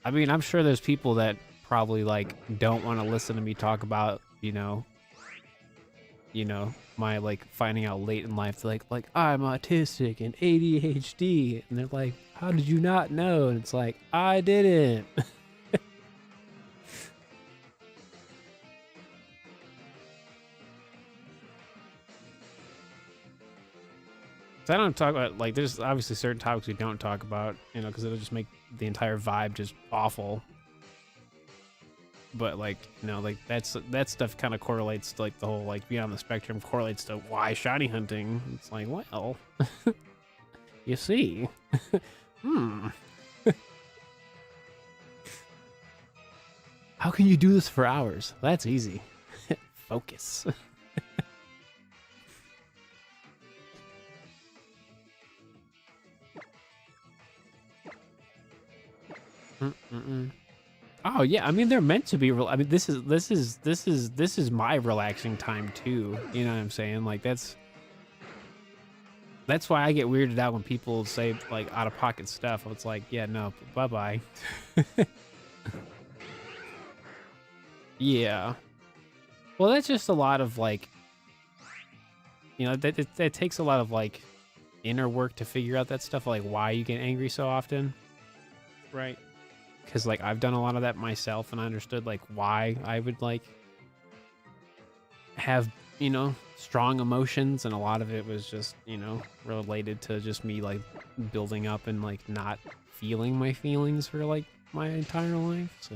I mean, I'm sure there's people that probably like don't want to listen to me talk about, you know, my like finding out late in life, like I'm autistic and ADHD, and they're like, how did you not know? And it's like, I didn't. So I don't talk about, like, there's obviously certain topics we don't talk about, you know, because it'll just make the entire vibe just awful. But like, you know, like that stuff kind of correlates to like the whole like being on the spectrum correlates to why shiny hunting. It's like, well, you see. How can you do this for hours? That's easy. Focus. Oh yeah, I mean they're meant to be. I mean this is my relaxing time too. You know what I'm saying? Like that's why I get weirded out when people say like out of pocket stuff. It's like, yeah, no, bye bye. Yeah. Well, that's just a lot of like, you know, that takes a lot of like inner work to figure out that stuff. Like why you get angry so often, right? Because like I've done a lot of that myself, and I understood like why I would like have, you know, strong emotions, and a lot of it was just, you know, related to just me like building up and like not feeling my feelings for like my entire life. So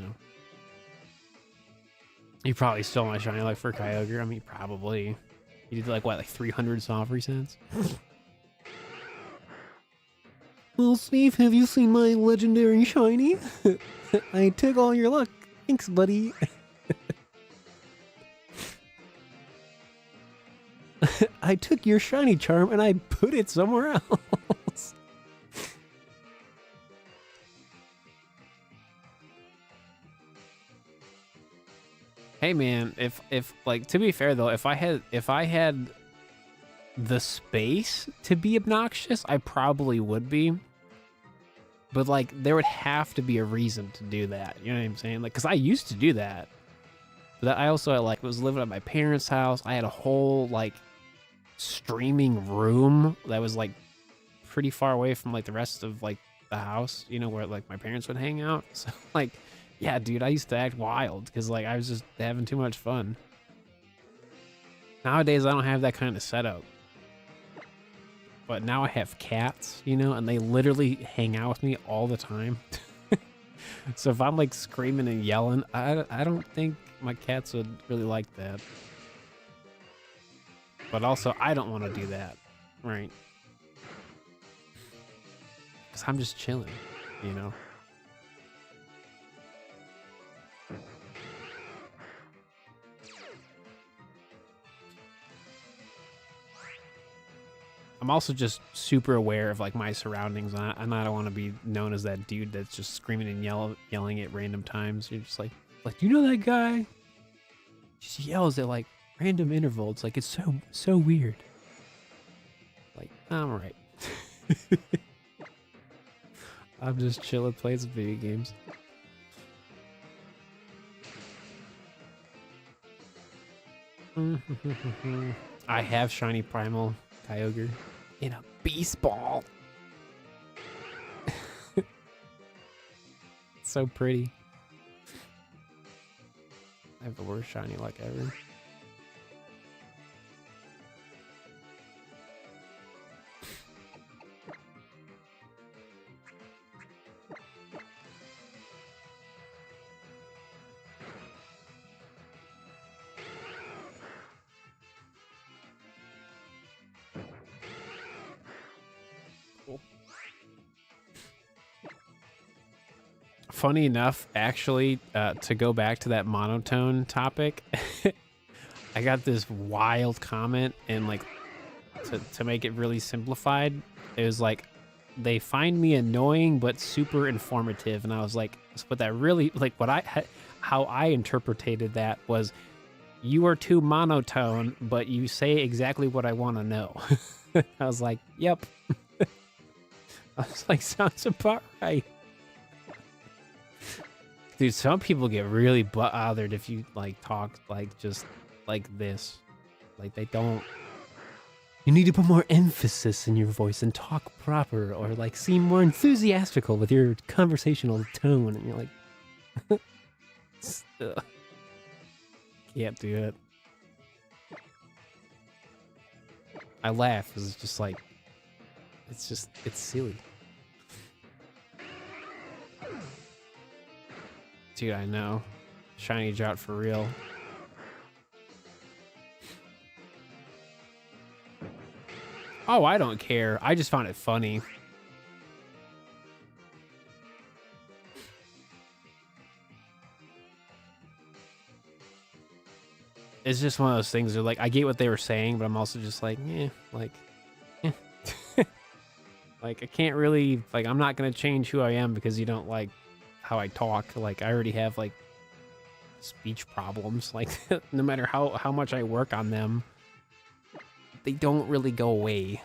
you probably stole my shiny like for Kyogre. I mean, probably. You did like what, like 300 soft resets? Well, Steve, have you seen my legendary shiny? I took all your luck. Thanks, buddy. I took your shiny charm and I put it somewhere else. Hey man, if like, to be fair though, if I had the space to be obnoxious, I probably would be. But like, there would have to be a reason to do that. You know what I'm saying? Like, cause I used to do that. But I also like was living at my parents' house. I had a whole like streaming room that was like pretty far away from like the rest of like the house, you know, where like my parents would hang out. So like, yeah, dude, I used to act wild because like I was just having too much fun. Nowadays, I don't have that kind of setup. But now I have cats, you know, and they literally hang out with me all the time. So if I'm like screaming and yelling, I don't think my cats would really like that. But also, I don't want to do that, right? Because I'm just chilling, you know? I'm also just super aware of like my surroundings, and I don't want to be known as that dude that's just screaming and yelling at random times. You're just like, do you know that guy? Just yells at like random intervals. It's like, it's so weird. Like, I'm alright. I'm just chilling, playing some video games. I have shiny primal Kyogre in a beast ball. It's so pretty. I have the worst shiny luck ever. Funny enough, actually, to go back to that monotone topic, I got this wild comment, and like, to make it really simplified, it was like, they find me annoying but super informative, and I was like, but that really, like, how I interpreted that was, you are too monotone, but you say exactly what I want to know. I was like, yep. I was like, sounds about right. Dude, some people get really bothered if you like talk like just like this. Like, they don't. You need to put more emphasis in your voice and talk proper, or like seem more enthusiastical with your conversational tone. And you're like, can't do it. I laugh because it's just like, it's silly. Dude, I know. Shiny drought for real. Oh, I don't care. I just found it funny. It's just one of those things where, like, I get what they were saying, but I'm also just like, eh, like, eh. Like, I can't really, like, I'm not gonna change who I am because you don't like how I talk. Like, I already have like speech problems. Like, no matter how much I work on them, they don't really go away.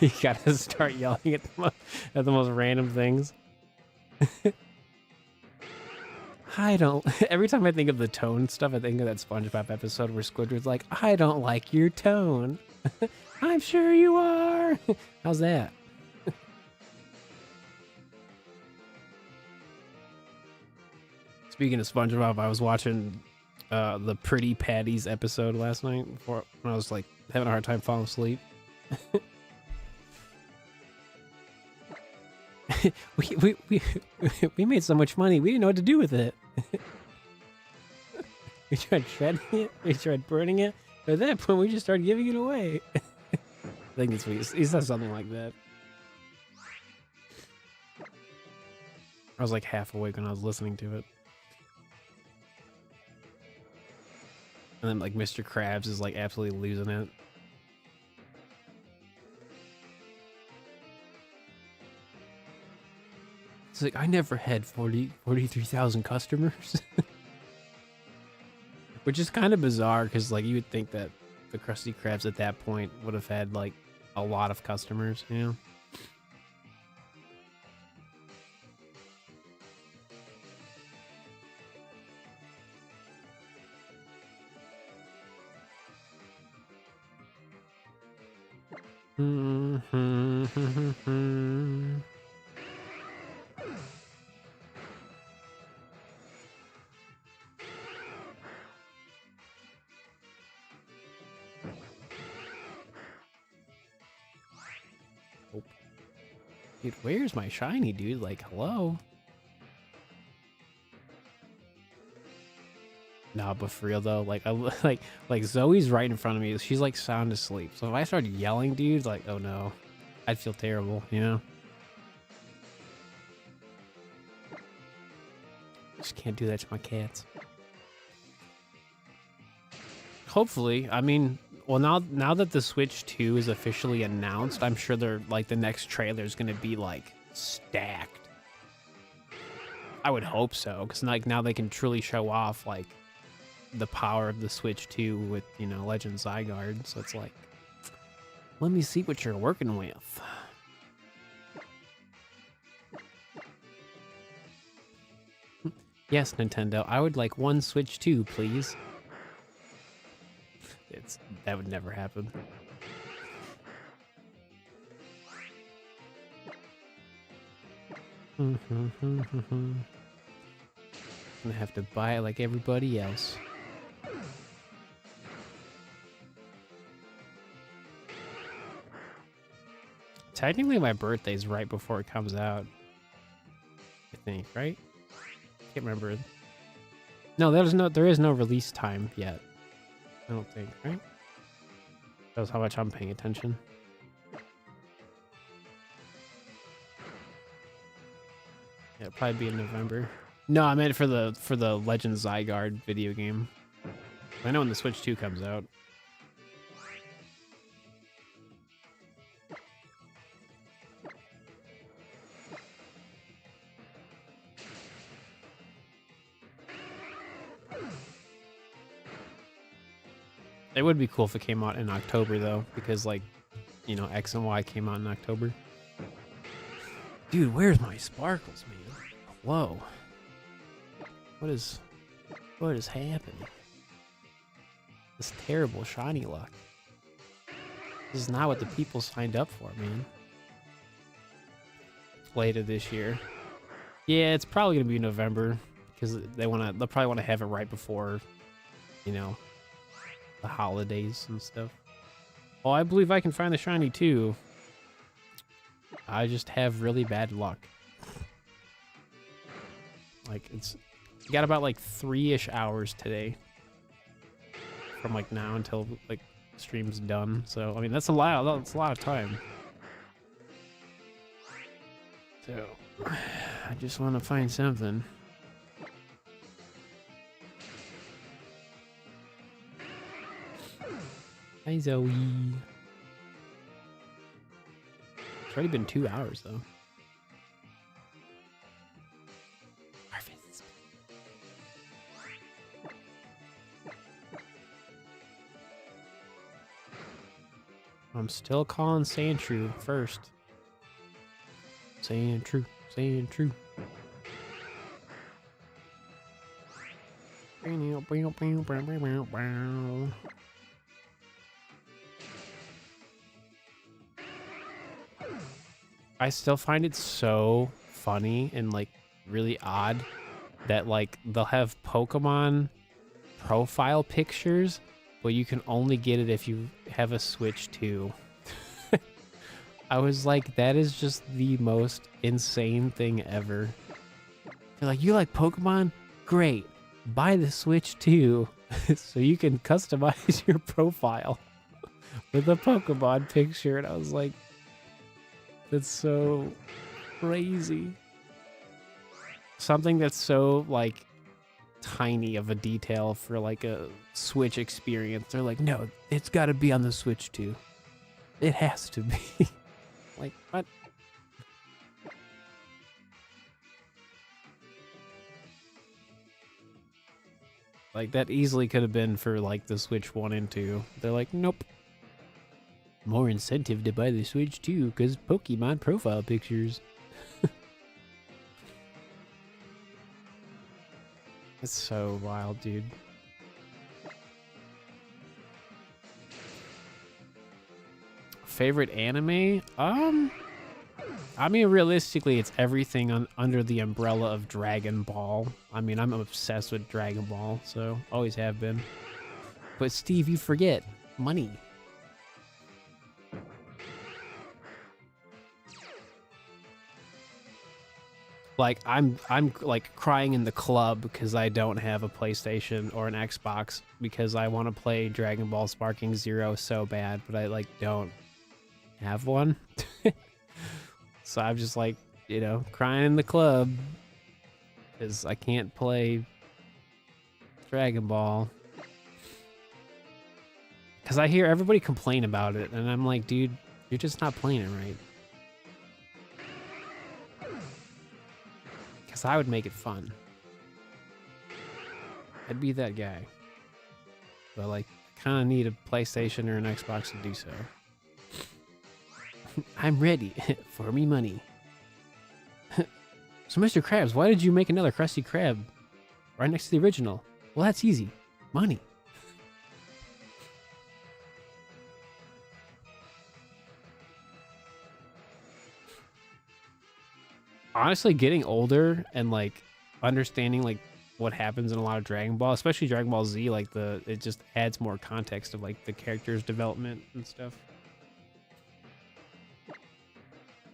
You gotta start yelling at the most random things. I don't. Every time I think of the tone stuff, I think of that SpongeBob episode where Squidward's like, I don't like your tone. I'm sure you are. How's that? Speaking of SpongeBob, I was watching the Pretty Patties episode last night when I was like having a hard time falling asleep. we made so much money, we didn't know what to do with it. We tried shredding it, we tried burning it, At that point, we just started giving it away. I think it's he said something like that. I was like half awake when I was listening to it. And then like Mr. Krabs is like absolutely losing it. It's like, I never had 43,000 customers. Which is kind of bizarre because like you would think that the Krusty Krabs at that point would have had like a lot of customers, you know? Dude, where's my shiny, dude? Like, hello? Nah, but for real though, like, like Zoe's right in front of me. She's like sound asleep. So if I started yelling, dude, like, oh no, I'd feel terrible, you know? Just can't do that to my cats. Hopefully, I mean, well, now that the Switch 2 is officially announced, I'm sure they're like the next trailer is gonna be like stacked. I would hope so, because like now they can truly show off like the power of the Switch 2 with, you know, Legend Zygarde. So it's like, let me see what you're working with. Yes, Nintendo, I would like one Switch 2, please. That would never happen. Gonna have to buy it like everybody else. Technically, my birthday's right before it comes out. I think, right? Can't remember. No, there is no release time yet. I don't think, right? Shows how much I'm paying attention. Yeah, it'll probably be in November. No, I meant for the Legend Zygarde video game. I know when the Switch 2 comes out. It would be cool if it came out in October, though, because, like, you know, X and Y came out in October. Dude, where's my sparkles, man? Whoa. What is happening? This terrible shiny luck. This is not what the people signed up for, man. Later this year. Yeah, it's probably gonna be November, because they'll probably want to have it right before, you know, the holidays and stuff. Oh, I believe I can find the shiny too. I just have really bad luck. Like, you got about like 3-ish hours today. From like now until like stream's done. So I mean that's a lot of time. So I just want to find something. Hi, Zoe. It's already been 2 hours, though. Harvest. I'm still calling Sandshrew first. Sandshrew, Sandshrew. I still find it so funny and like really odd that like they'll have Pokemon profile pictures, but you can only get it if you have a Switch 2. I was like, that is just the most insane thing ever. They're like, you like Pokemon? Great. Buy the Switch 2. So you can customize your profile with a Pokemon picture. And I was like, that's so crazy. Something that's so like tiny of a detail for like a Switch experience. They're like, no, it's got to be on the Switch too. It has to be. Like, what? Like, that easily could have been for like the Switch 1 and 2. They're like, nope. More incentive to buy the Switch 2 because Pokemon profile pictures. It's so wild, dude. Favorite anime? I mean, realistically, it's everything under the umbrella of Dragon Ball. I mean, I'm obsessed with Dragon Ball, so always have been. But Steve, you forget money. Like, I'm like crying in the club because I don't have a PlayStation or an Xbox because I want to play Dragon Ball Sparking Zero so bad, but I like don't have one. So I'm just like, you know, crying in the club because I can't play Dragon Ball. Because I hear everybody complain about it, and I'm like, dude, you're just not playing it right. Because I would make it fun. I'd be that guy. But, like, I kind of need a PlayStation or an Xbox to do so. I'm ready. For me money. So, Mr. Krabs, why did you make another Krusty Krab right next to the original? Well, that's easy. Money. Honestly, getting older and like understanding like what happens in a lot of Dragon Ball, especially Dragon Ball Z, like it just adds more context of like the characters' development and stuff.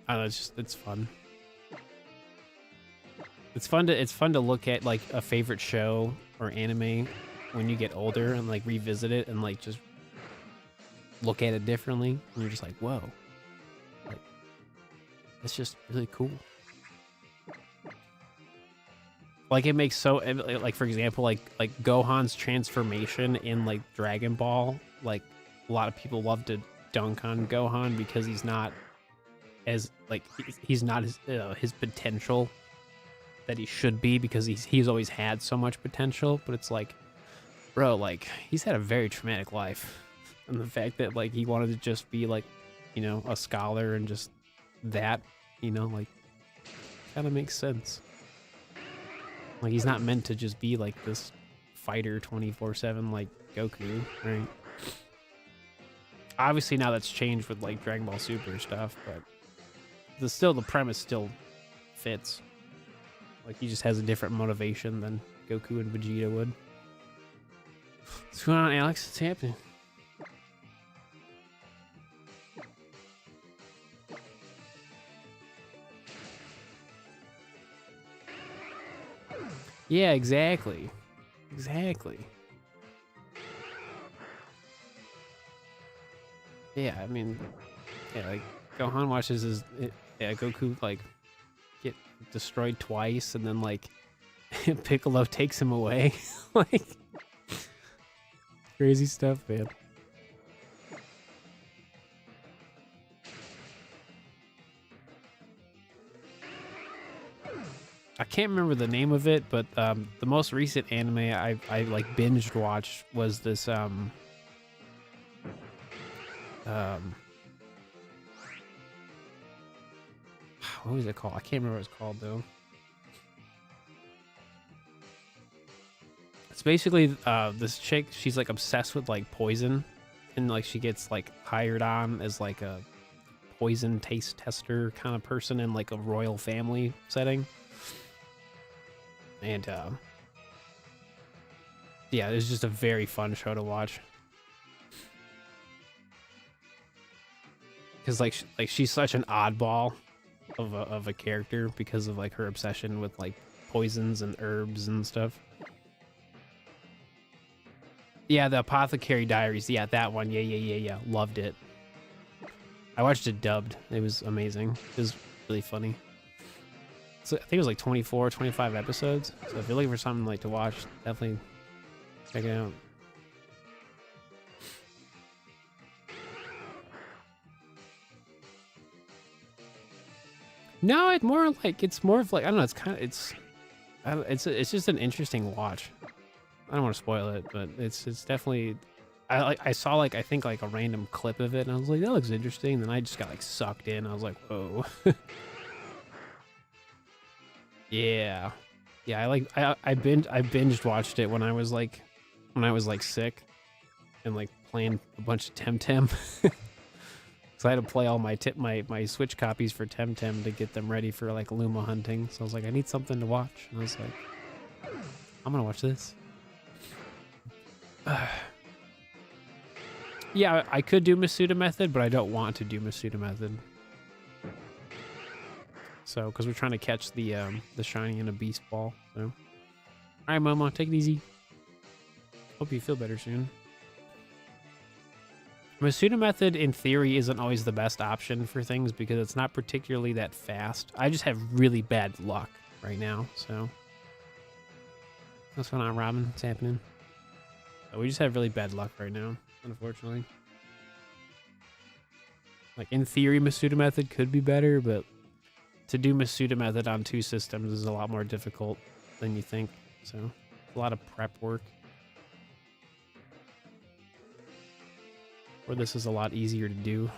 I don't know, it's fun. It's fun to look at like a favorite show or anime when you get older and like revisit it and like just look at it differently. And you're just like, whoa, like it's just really cool. Like it makes so like for example like Gohan's transformation in like Dragon Ball, like a lot of people love to dunk on Gohan because he's not as like he's not his potential that he should be because he's always had so much potential, but it's like, bro, like he's had a very traumatic life, and the fact that like he wanted to just be like, you know, a scholar and just that, you know, like kind of makes sense. Like, he's not meant to just be, like, this fighter 24/7 like Goku, right? Obviously, now that's changed with, like, Dragon Ball Super stuff, but the premise still fits. Like, he just has a different motivation than Goku and Vegeta would. What's going on, Alex? What's happening? Yeah, exactly. Exactly. Yeah, I mean, yeah, like Gohan watches Goku like get destroyed twice, and then like Piccolo takes him away. Like crazy stuff, man. I can't remember the name of it, but the most recent anime I like binged watched was this what was it called? I can't remember what it's called though. It's basically this chick, she's like obsessed with like poison, and like she gets like hired on as like a poison taste tester kind of person in like a royal family setting. And yeah, it was just a very fun show to watch. Because like she's such an oddball of a character because of like her obsession with like poisons and herbs and stuff. Yeah, the Apothecary Diaries. Yeah, that one. Yeah. Loved it. I watched it dubbed. It was amazing. It was really funny. So I think it was like 24, 25 episodes. So if you're looking for something like to watch, definitely check it out. No, it's more of like I don't know. It's kind of it's just an interesting watch. I don't want to spoil it, but it's definitely. I saw like I think like a random clip of it, and I was like, that looks interesting. Then I just got like sucked in. I was like, whoa. Yeah, I binged watched it when I was like sick and like playing a bunch of Temtem. So I had to play all my my Switch copies for Temtem to get them ready for like Luma hunting. So I was like, I need something to watch, and I was like, I'm gonna watch this. Yeah, I could do Masuda Method, but I don't want to do Masuda Method. So, because we're trying to catch the shiny in a beast ball. So, all right, Momo, take it easy. Hope you feel better soon. Masuda Method, in theory, isn't always the best option for things because it's not particularly that fast. I just have really bad luck right now, so. What's going on, Robin? What's happening? Oh, we just have really bad luck right now, unfortunately. Like, in theory, Masuda Method could be better, but to do Masuda Method on 2 systems is a lot more difficult than you think, so a lot of prep work. Or this is a lot easier to do.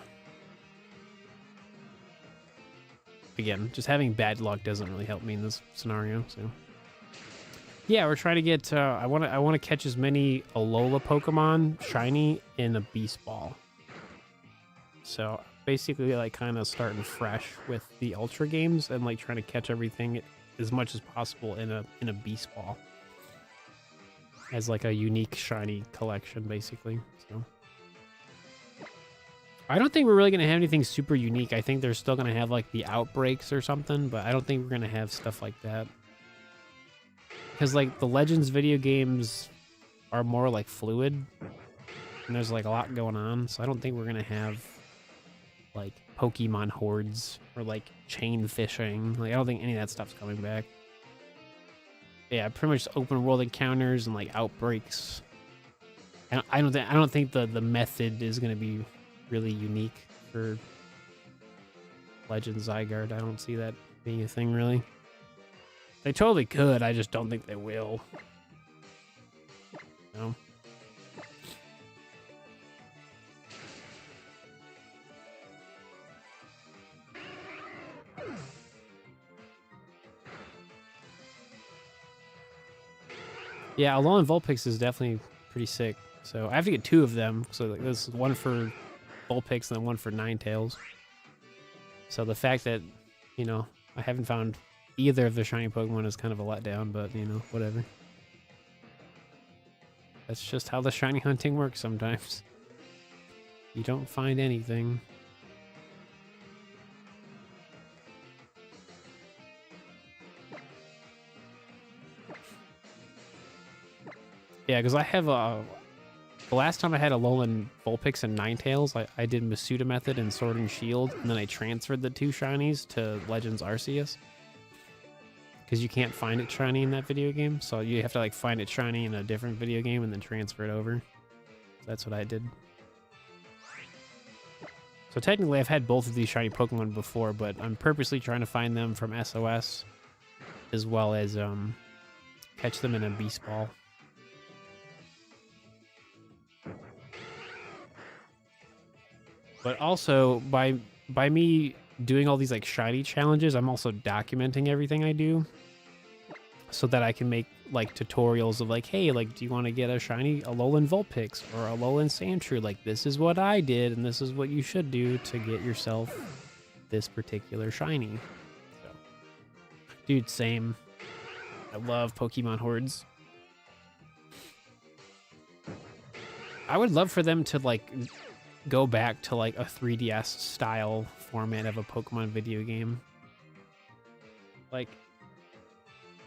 Again, just having bad luck doesn't really help me in this scenario, so. Yeah, we're trying to get, I want to catch as many Alola Pokemon shiny in a Beast Ball. So basically like kind of starting fresh with the Ultra games and like trying to catch everything as much as possible in a Beast Ball. As like a unique shiny collection, basically, so. I don't think we're really going to have anything super unique. I think they're still going to have like the outbreaks or something, but I don't think we're going to have stuff like that. Because like the Legends video games are more like fluid and there's like a lot going on. So I don't think we're going to have like Pokemon hordes or like chain fishing. Like I don't think any of that stuff's coming back. Yeah, pretty much open world encounters and like outbreaks. And I don't think the method is going to be really unique for Legends Zygarde. I don't see that being a thing, really. They totally could, I just don't think they will. No. Yeah, Alolan Vulpix is definitely pretty sick. So I have to get 2 of them. So like, this is one for Vulpix and then one for Ninetales. So the fact that, you know, I haven't found either of the shiny Pokemon is kind of a letdown, but, you know, whatever. That's just how the shiny hunting works sometimes. You don't find anything. Yeah, because I have the last time I had Alolan Vulpix and Ninetales, I did Masuda Method and Sword and Shield, and then I transferred the 2 shinies to Legends Arceus. Because you can't find it shiny in that video game, so you have to like find it shiny in a different video game and then transfer it over. That's what I did. So technically I've had both of these shiny Pokemon before, but I'm purposely trying to find them from SOS, as well as catch them in a Beast Ball. But also, by me doing all these like shiny challenges, I'm also documenting everything I do so that I can make like tutorials of like, hey, like, do you want to get a shiny Alolan Vulpix or Alolan Sandshrew? Like, this is what I did and this is what you should do to get yourself this particular shiny. So, dude, same. I love Pokemon hordes. I would love for them to like go back to like a 3DS style format of a Pokemon video game. Like,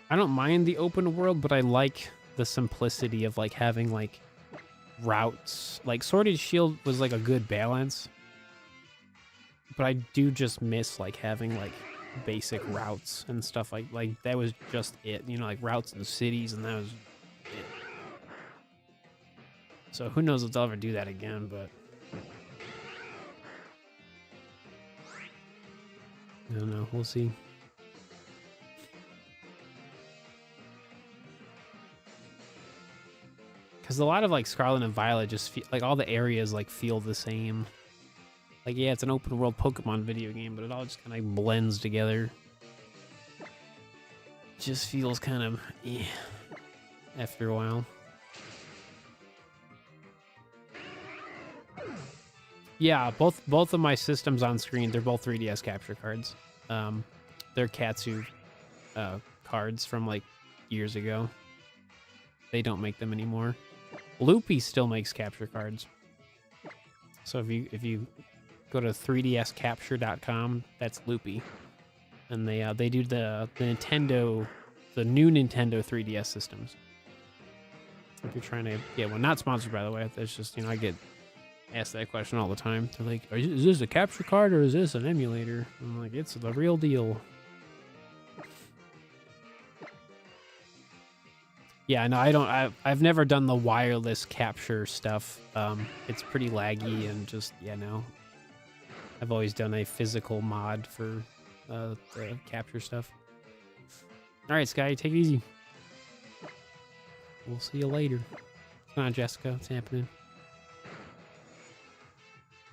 I don't mind the open world, but I like the simplicity of like having like routes. Like Sword and Shield was like a good balance, but I do just miss like having like basic routes and stuff like that was just it. You know, like routes in the cities, and that was it. So who knows if they'll ever do that again, but I don't know. We'll see. Because a lot of like Scarlet and Violet just feel like all the areas like feel the same. Like, yeah, it's an open world Pokemon video game, but it all just kind of blends together. Just feels kind of after a while. Yeah, both of my systems on screen, they're both 3DS capture cards. They're Katsu cards from like years ago. They don't make them anymore. Loopy still makes capture cards. So if you go to 3dscapture.com, that's Loopy. And they do the Nintendo, the new Nintendo 3DS systems. If you're trying to get one, not sponsored by the way. It's just, you know, I get asked that question all the time. They're like, is this a capture card or is this an emulator? I'm like, it's the real deal. Yeah, no, I've never done the wireless capture stuff. It's pretty laggy and just, yeah, no. I've always done a physical mod for the capture stuff. All right, Sky, take it easy. We'll see you later. Come on, Jessica, it's happening.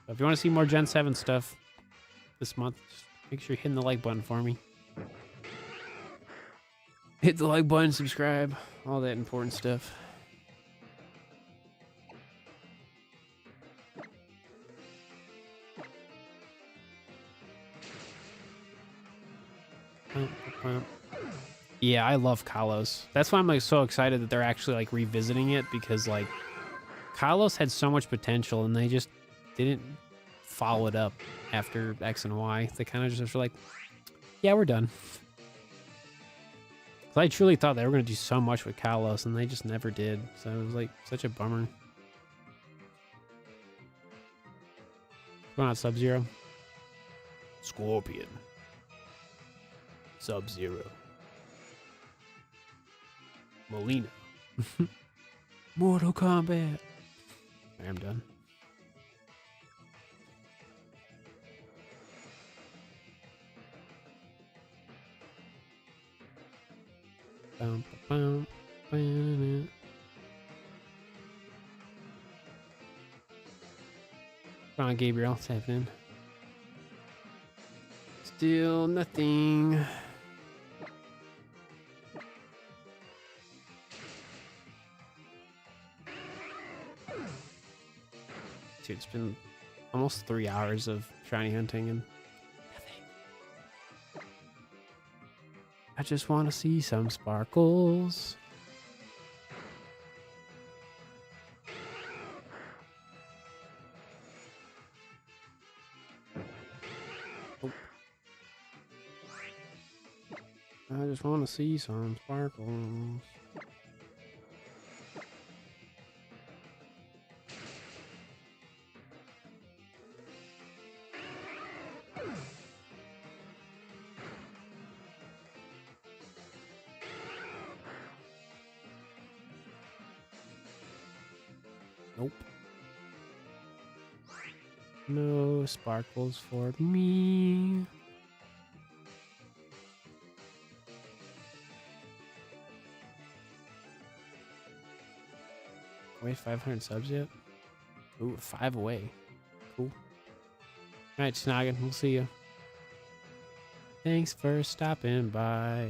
But if you want to see more Gen 7 stuff this month, just make sure you're hitting the like button for me. Hit the like button, subscribe, all that important stuff. Yeah, I love Kalos. That's why I'm like so excited that they're actually like revisiting it, because like Kalos had so much potential and they just didn't follow it up after X and Y. They kind of just were like, yeah, we're done. I truly thought they were going to do so much with Kalos, and they just never did. So it was like such a bummer. Come on, Sub-Zero. Scorpion. Sub-Zero. Molina. Mortal Kombat. I'm done. Come on, Gabriel, it's happening. Still nothing. Dude, it's been almost 3 hours of shiny hunting and nothing. I just want to see some sparkles. Oh. I just want to see some sparkles. Nope. No sparkles for me. Wait, 500 subs yet? Ooh, 5 away. Cool. Alright, Snoggin, we'll see you. Thanks for stopping by.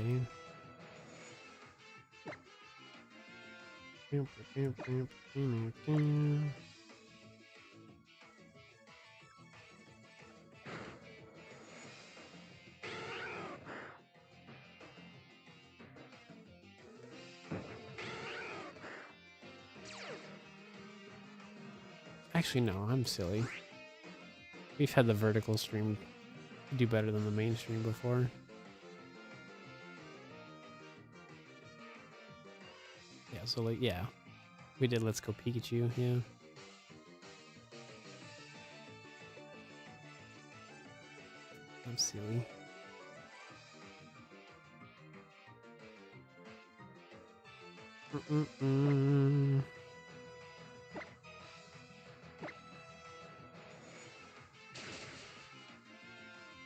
Actually, no, I'm silly. We've had the vertical stream do better than the main stream before. Yeah, so like, yeah. We did Let's Go Pikachu, yeah. I'm silly.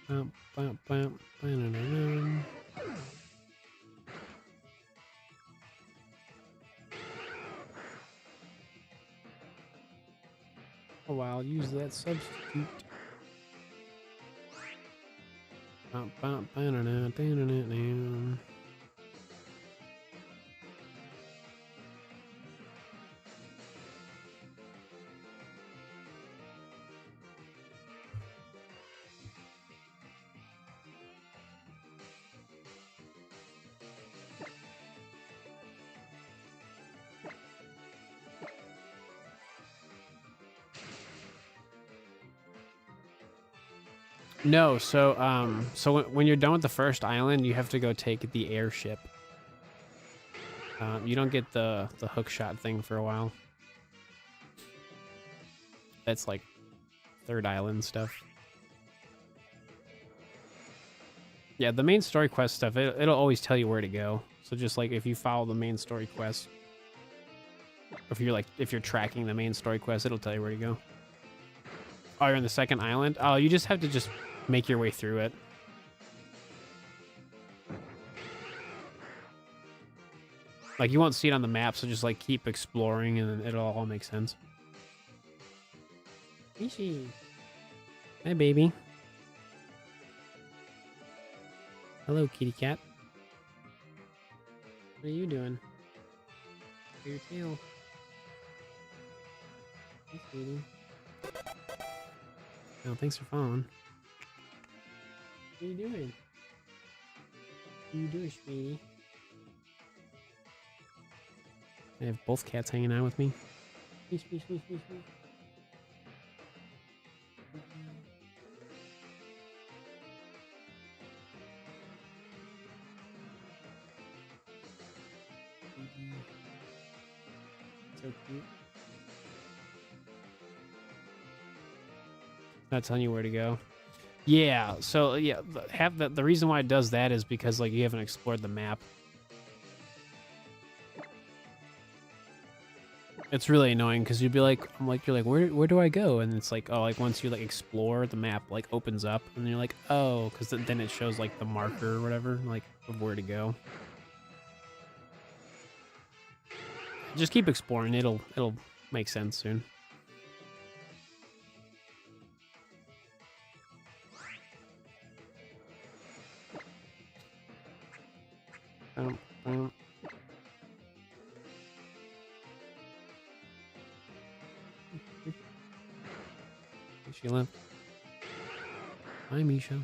Bum, bum, bum, ba-na-na-na. Oh, I'll use that substitute. Bum, bum, ba-na-na, da-na-na-na. No, so when you're done with the first island, you have to go take the airship. You don't get the hook shot thing for a while. That's like third island stuff. Yeah, the main story quest stuff, it'll always tell you where to go. So just like if you follow the main story quest, if you're tracking the main story quest, it'll tell you where to go. Oh, you're on the second island? Oh, you just have to just make your way through it. Like you won't see it on the map, so just like keep exploring and it'll all make sense. Ishi. Hi, baby. Hello, kitty cat. What are you doing? Your tail. Hey, sweetie. Oh, thanks for following. What are you doing? What are you doing, sweetie? I have both cats hanging out with me. Sweet. So cute. Not telling you where to go. Yeah, so yeah, the reason why it does that is because like you haven't explored the map. It's really annoying because you'd be like, you're like, where do I go? And it's like, oh, like once you like explore, the map like opens up, and you're like, oh, because then it shows like the marker or whatever, like of where to go. Just keep exploring; it'll make sense soon. She left. Hi, Misha.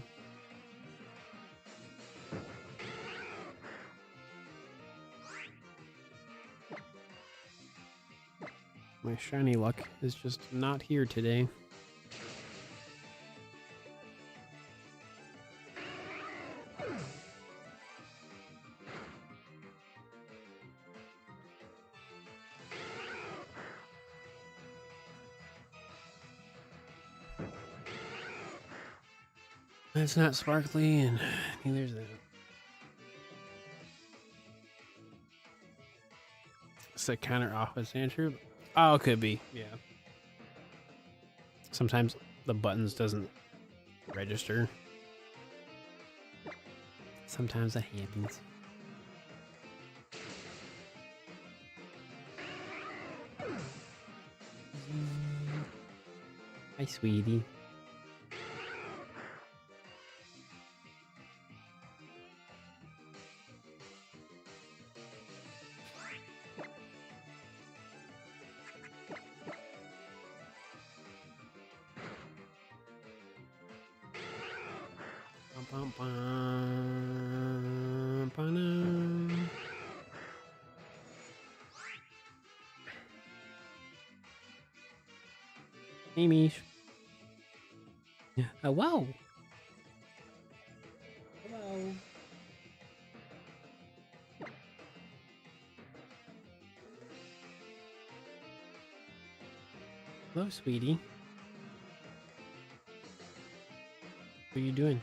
My shiny luck is just not here today. That's not sparkly, and neither's that. It's a counter off with Sandshrew. Oh, it could be. Yeah. Sometimes the buttons doesn't register. Sometimes that happens. Hi, sweetie. Bum, bum, bum, ba-dum. Hey, Mish. Wow. Hello. Hello, sweetie. What are you doing?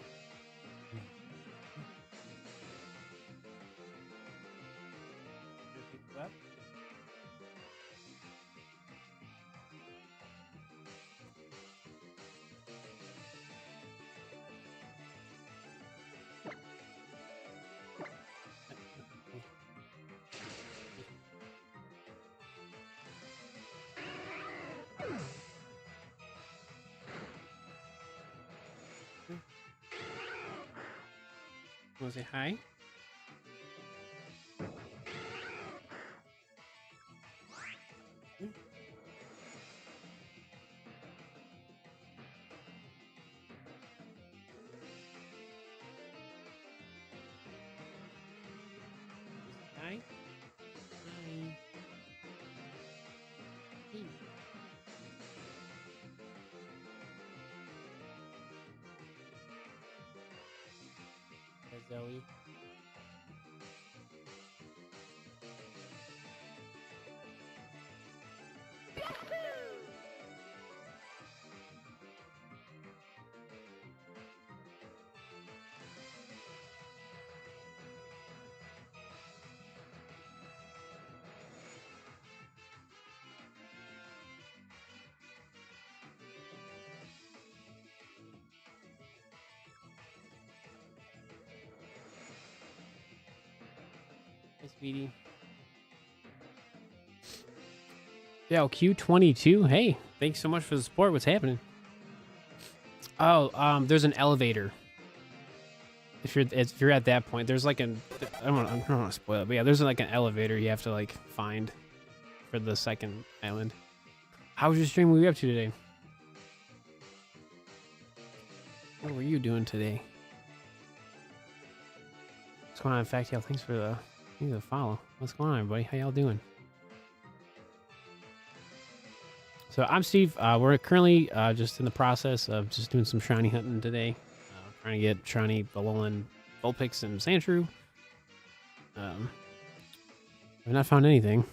Want to say hi? Hi. Hi. Hey. Hi, Zoe. Hi, sweetie. Yeah, Q22. Hey, thanks so much for the support. What's happening? Oh, there's an elevator. If you're at that point, there's like I don't want to spoil it, but yeah, there's like an elevator you have to like find for the second island. How was your stream? What were you up to today? What were you doing today? What's going on? In fact, yeah, thanks for the follow. What's going on, everybody? How y'all doing? So I'm Steve. We're currently just in the process of just doing some shiny hunting today. Trying to get shiny Alolan Vulpix and Sandshrew. I've not found anything,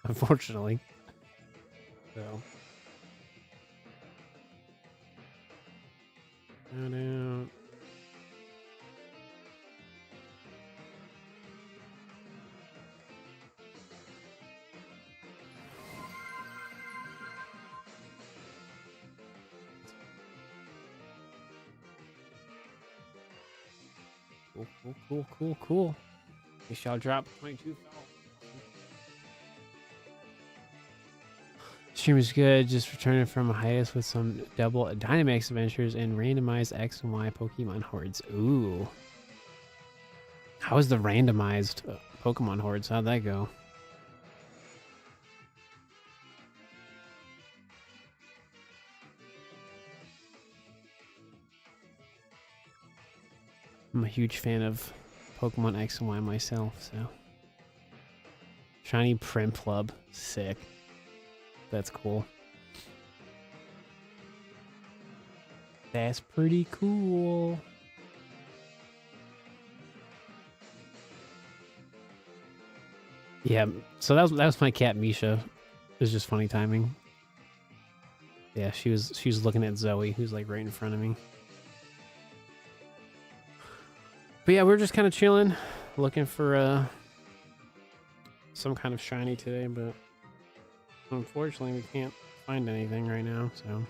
unfortunately. So. Cool. We shall drop 22 foul. Stream is good. Just returning from a hiatus with some double Dynamax adventures and randomized X and Y Pokemon hordes. Ooh. How was the randomized Pokemon hordes? How'd that go? I'm a huge fan of Pokemon X and Y myself, so. Shiny Prinplup. Sick. That's cool. That's pretty cool. Yeah, so that was my cat Misha. It was just funny timing. Yeah, she was looking at Zoe, who's like right in front of me. But yeah, we're just kind of chilling, looking for some kind of shiny today, but unfortunately we can't find anything right now, so.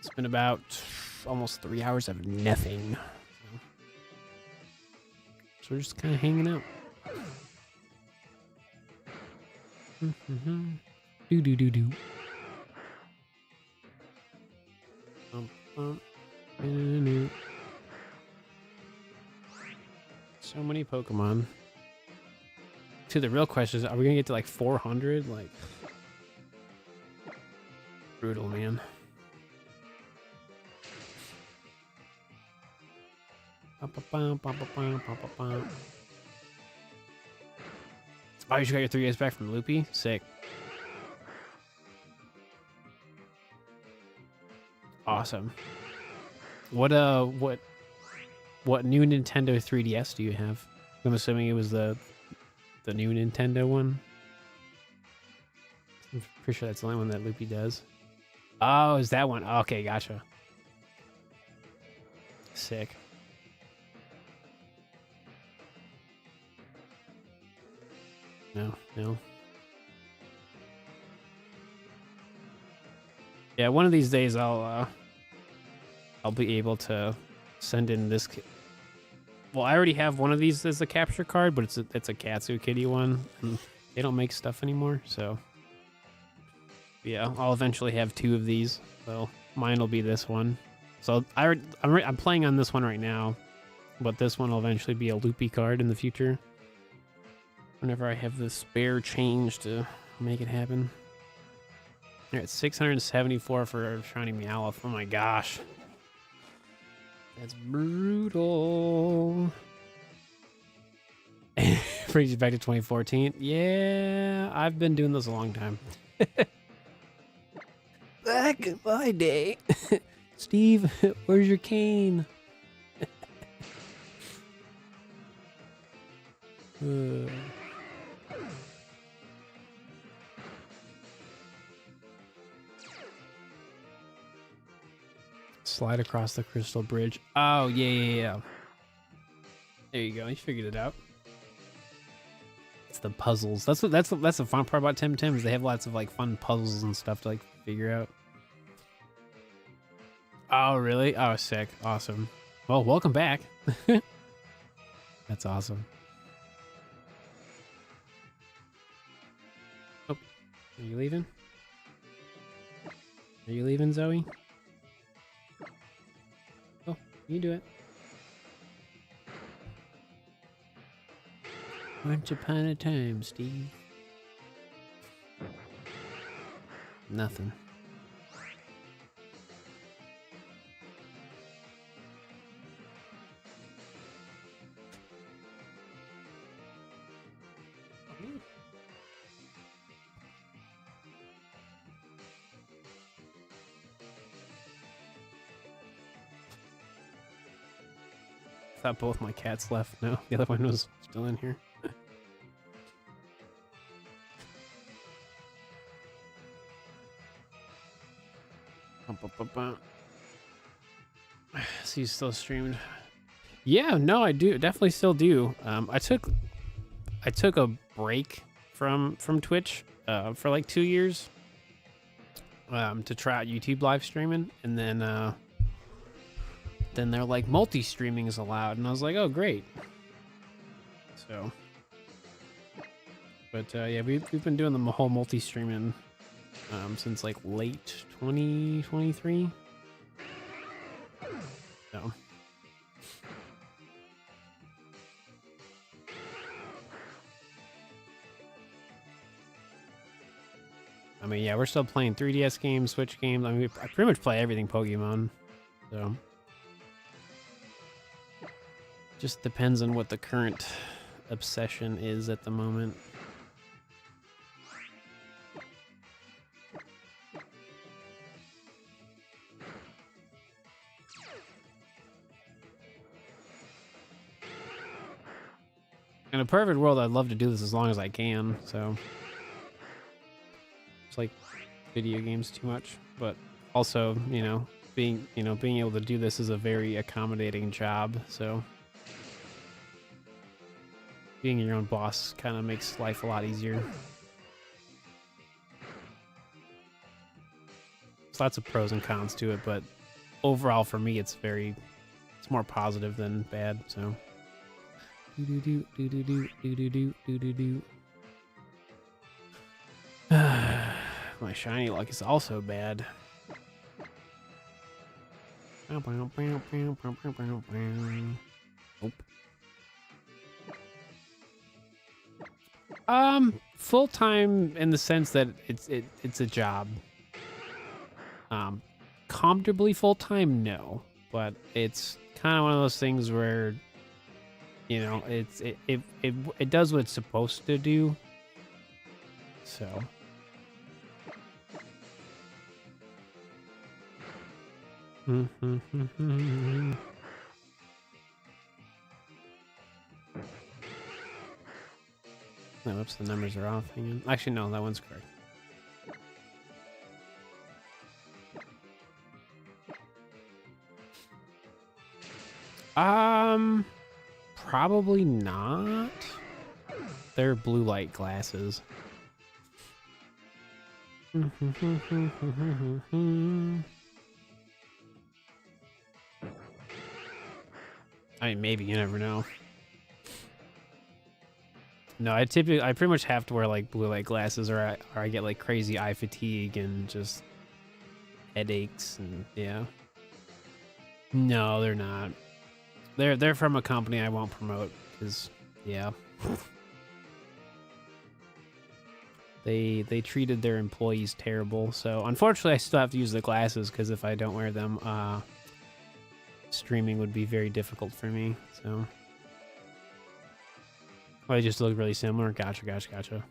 It's been about almost 3 hours of nothing. So we're just kind of hanging out. Do. So many Pokemon. To the real question is, are we gonna get to like 400? Like, brutal, man. Oh, you just got your 3 days back from Loopy? Sick. Awesome. What new Nintendo 3DS do you have? I'm assuming it was the new Nintendo one. I'm pretty sure that's the only one that Loopy does. Oh, is that one? Okay, gotcha. Sick. No. Yeah, one of these days I'll be able to send in this. Well, I already have one of these as a capture card, but it's a Katsu Kitty one, and they don't make stuff anymore. So yeah, I'll eventually have 2 of these. So mine will be this one. So I'm playing on this one right now, but this one will eventually be a Loopy card in the future. Whenever I have the spare change to make it happen. All right, 674 for Shiny Meowth. Oh my gosh. That's brutal. Brings you back to 2014. Yeah, I've been doing this a long time. Back in my day. Steve, where's your cane? Slide across the crystal bridge. Oh, yeah. There you go. You figured it out. It's the puzzles. That's the fun part about Tim Tams. They have lots of like fun puzzles and stuff to like figure out. Oh, really? Oh, sick. Awesome. Well, welcome back. That's awesome. Oh, are you leaving? Are you leaving, Zoe? Oh, you do it. Once upon a time, Steve. Nothing. I thought both my cats left. No, the other one was still in here. So you still streamed? Yeah, no, I do. Definitely still do. I took a break from Twitch for like 2 years to try out YouTube live streaming, and then they're like multi-streaming is allowed, and I was like, oh great. So, but yeah, we've been doing the whole multi-streaming since like late 2023. So. I mean, yeah, we're still playing 3DS games, Switch games. I mean, I pretty much play everything Pokemon. So, just depends on what the current obsession is at the moment. In a perfect world, I'd love to do this as long as I can. So. Like video games too much, but also being able to do this is a very accommodating job, so being your own boss kind of makes life a lot easier. There's lots of pros and cons to it, but overall for me it's more positive than bad. So my shiny luck is also bad. Nope. Full-time in the sense that it's a job. Comfortably full-time, no. But it's kind of one of those things where it does what it's supposed to do. So oh, whoops, the numbers are off. Hang on. Actually, no, that one's correct. Probably not. They're blue light glasses. I mean, maybe, you never know. No, I pretty much have to wear like blue light glasses, or I get like crazy eye fatigue and just headaches, and yeah. No, they're not. They're from a company I won't promote because, yeah. They treated their employees terrible, so unfortunately I still have to use the glasses because if I don't wear them, streaming would be very difficult for me. So they just look really similar. Gotcha.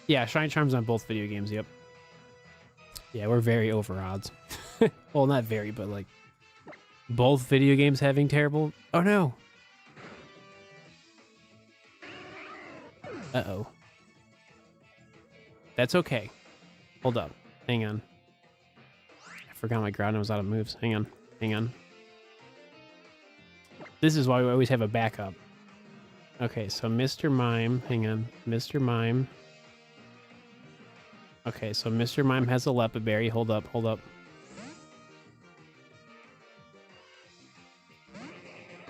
Yeah, Shiny Charms on both video games. Yep. Yeah, we're very over odds. Well, not very, but like both video games having terrible. Oh no. Uh-oh. That's okay. Hold up. Hang on. I forgot my ground was out of moves. Hang on. This is why we always have a backup. Okay, so Mr. Mime. Hang on. Mr. Mime. Okay, so Mr. Mime has a Leopard Berry. Hold up.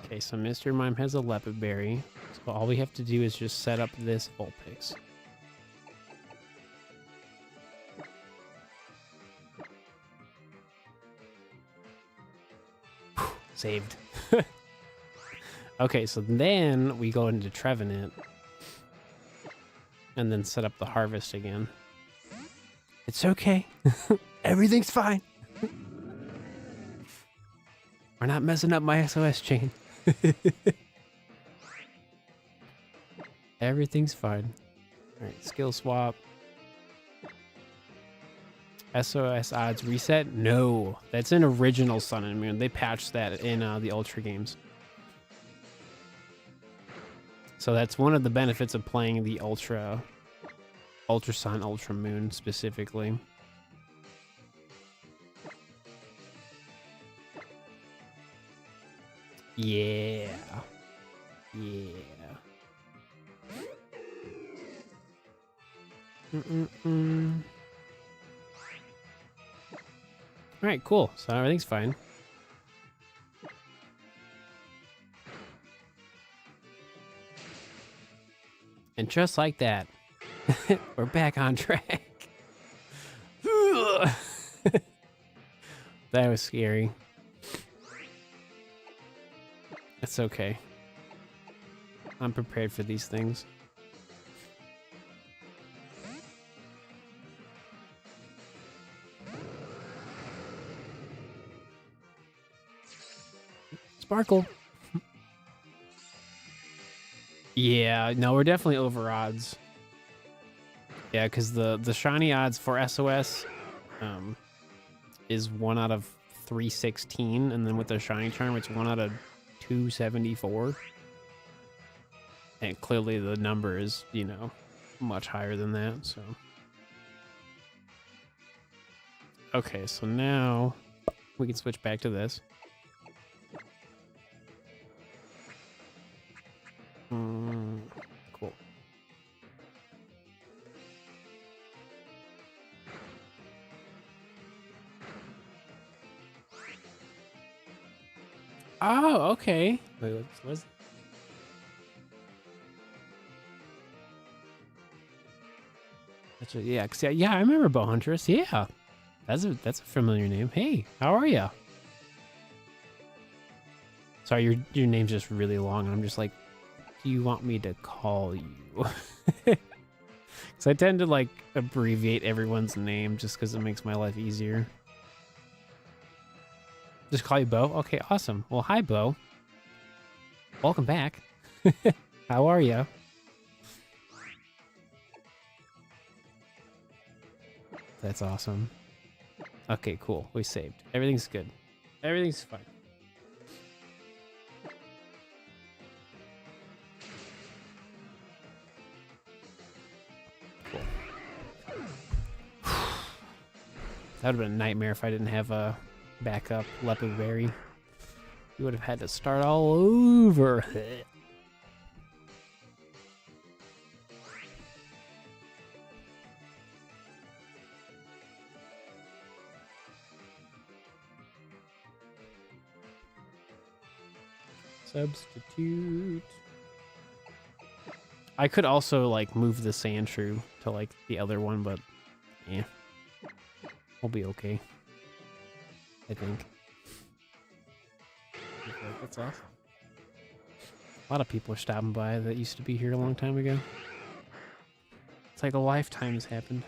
Okay, so Mr. Mime has a Leopard Berry. So all we have to do is just set up this Vulpix. Saved. Okay, so then we go into Trevenant and then set up the harvest again. It's okay. Everything's fine. We're not messing up my SOS chain. Everything's fine. All right, skill swap. SOS odds reset? No, that's an original Sun and Moon. They patched that in the Ultra games. So that's one of the benefits of playing the Ultra Sun, Ultra Moon specifically. Yeah. All right, cool. So everything's fine. And just like that, we're back on track. That was scary. It's okay. I'm prepared for these things. Sparkle. Yeah, no, we're definitely over odds. Yeah, because the shiny odds for SOS is 1 out of 316, and then with the shiny charm, it's 1 out of 274. And clearly the number is, you know, much higher than that, so. Okay, so now we can switch back to this. Cool. Oh, okay. Wait, what's yeah, I remember Bow Huntress. Yeah, that's a familiar name. Hey, how are you? Sorry, your name's just really long, and I'm just like, do you want me to call you? Because I tend to like abbreviate everyone's name just because it makes my life easier. Just call you Bo? Okay, awesome. Well, hi, Bo. Welcome back. How are you? That's awesome. Okay, cool. We saved. Everything's good. Everything's fine. Cool. That would have been a nightmare if I didn't have a backup Leopard Berry. You would have had to start all over. Substitute. I could also like move the Sandshrew to like the other one, but yeah, we'll be okay. I think. Okay, that's off. A lot of people are stopping by that used to be here a long time ago. It's like a lifetime has happened.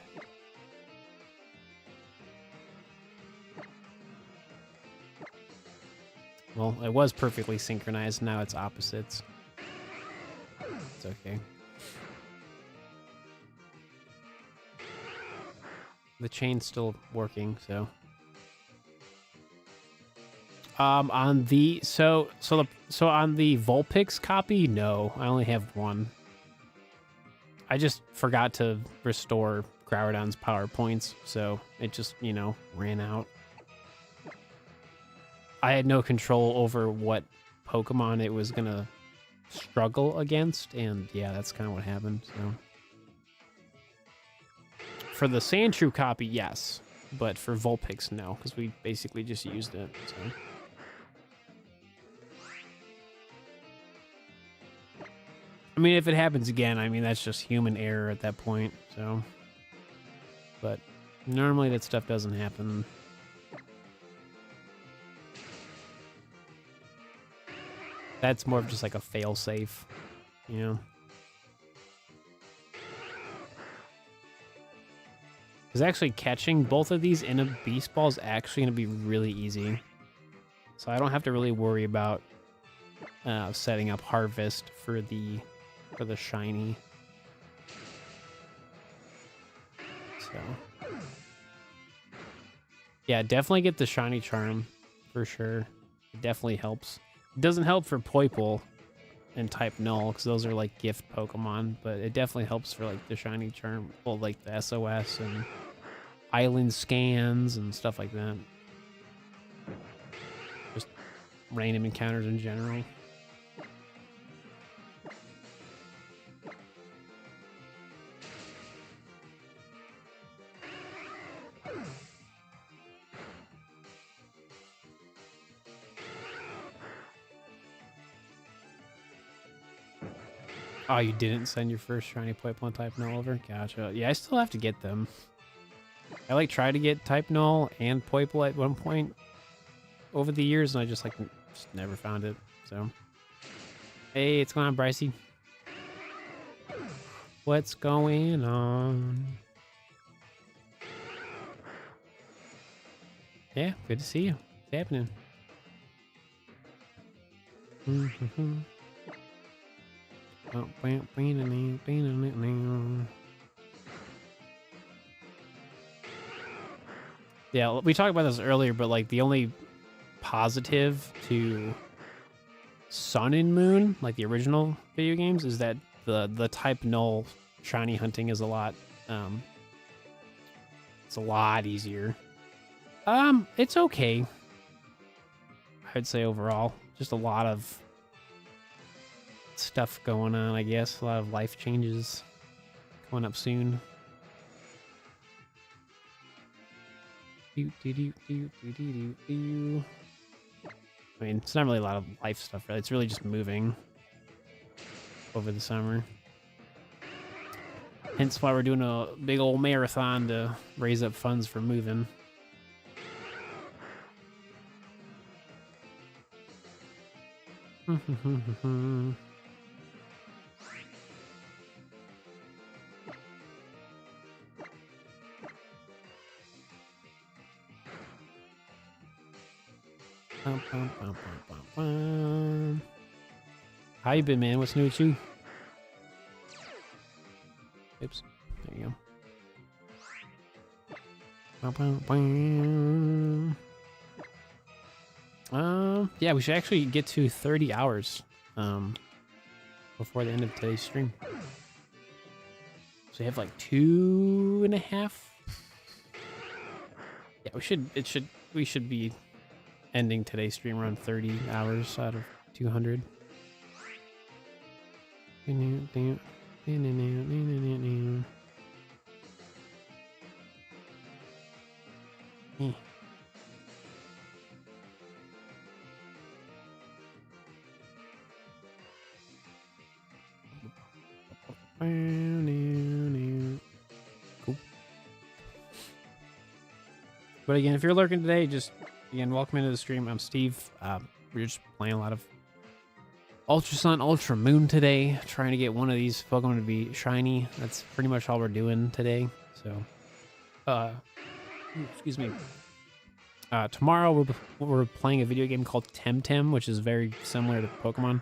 Well, it was perfectly synchronized. Now it's opposites. It's okay. The chain's still working, so. On the on the Vulpix copy, no, I only have one. I just forgot to restore Groudon's power points, so it just, you know, ran out. I had no control over what Pokemon it was gonna struggle against, and yeah, that's kind of what happened. So for the Sandshrew copy, yes, but for Vulpix, no, because we basically just used it. So. I mean, if it happens again, I mean, that's just human error at that point, so. But normally that stuff doesn't happen. That's more of just like a fail-safe, you know? Because actually catching both of these in a Beast Ball is actually going to be really easy. So I don't have to really worry about setting up Harvest for the shiny. So yeah, definitely get the shiny charm for sure. It definitely helps. It doesn't help for Poiple and type Null because those are like gift Pokemon, but it definitely helps for like the shiny charm, well, like the SOS and island scans and stuff like that. Just random encounters in general. Oh, you didn't send your first shiny Poipole type Null over? Gotcha. Yeah, I still have to get them. I like tried to get type Null and Poipole at one point over the years, and I just like just never found it. So, hey, what's going on, Brycey? What's going on? Yeah, good to see you. What's happening? Yeah, we talked about this earlier, but like the only positive to Sun and Moon, like the original video games, is that the type Null shiny hunting is a lot it's a lot easier. It's okay. I'd say overall, just a lot of stuff going on, I guess. A lot of life changes coming up soon. I mean, it's not really a lot of life stuff, really. It's really just moving over the summer. Hence why we're doing a big old marathon to raise up funds for moving. How you been, man? What's new with you? Oops. There you go. Yeah, we should actually get to 30 hours before the end of today's stream. So we have like 2.5. Yeah, we should be ending today's stream around 30 hours out of 200. Cool. But again, if you're lurking today, just again, welcome into the stream. I'm Steve. We're just playing a lot of Ultra Sun, Ultra Moon today, trying to get one of these Pokemon to be shiny. That's pretty much all we're doing today. So, excuse me. Tomorrow we're playing a video game called Temtem, which is very similar to Pokemon.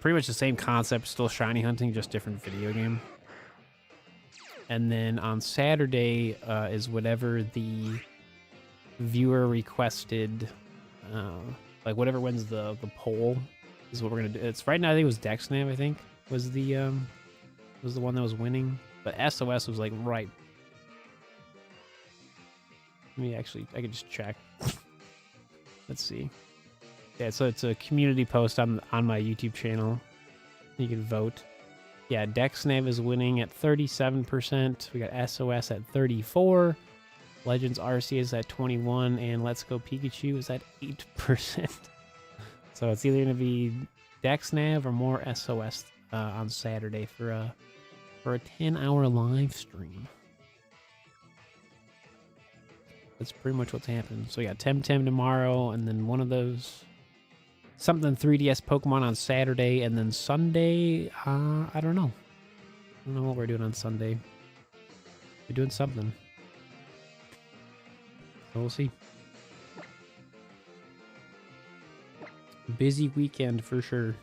Pretty much the same concept, still shiny hunting, just different video game. And then on Saturday is whatever the viewer requested, like whatever wins the poll is what we're gonna do. It's right now. I think it was Dexnav. I think was the one that was winning, but SOS was like right. Let me actually, I could just check. Let's see. Yeah, so it's a community post on my YouTube channel. You can vote. Yeah, Dexnav is winning at 37%. We got SOS at 34%. Legends RC is at 21%, and Let's Go Pikachu is at 8%. So it's either gonna be Dexnav or more SOS on Saturday for a 10-hour live stream. That's pretty much what's happening. So we got Temtem tomorrow, and then one of those something 3DS Pokemon on Saturday, and then Sunday, I don't know. I don't know what we're doing on Sunday. We're doing something. So we'll see. Busy weekend for sure.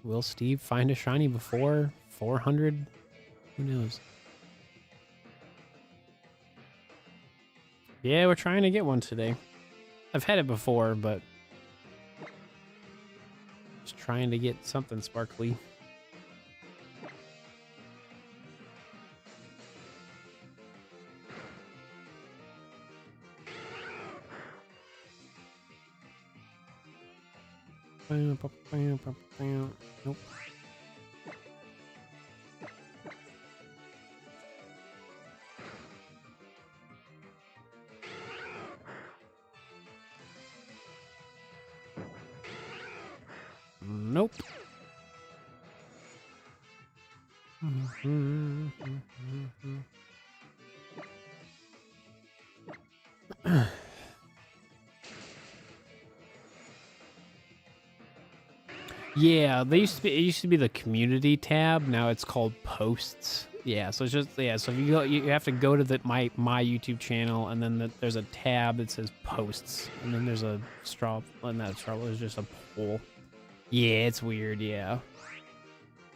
Will Steve find a shiny before 400? Who knows? Yeah, we're trying to get one today. I've had it before, but just trying to get something sparkly. Nope. Nope. Yeah, it used to be the community tab. Now it's called posts. Yeah, so it's just, yeah, so if you go, you have to go to my YouTube channel, and then there's a tab that says posts, and then there's a straw, well, not a straw, there's just a poll. Yeah, it's weird, yeah.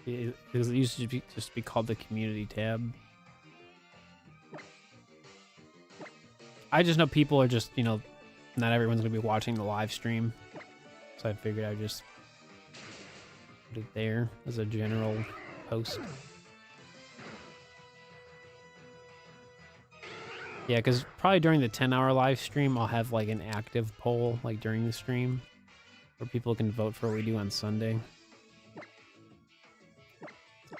Because it used to just be called the community tab. I just know people are just, you know, not everyone's gonna be watching the live stream, so I figured I'd just put it there as a general post. Yeah, because probably during the 10-hour live stream, I'll have like an active poll, like during the stream, where people can vote for what we do on Sunday.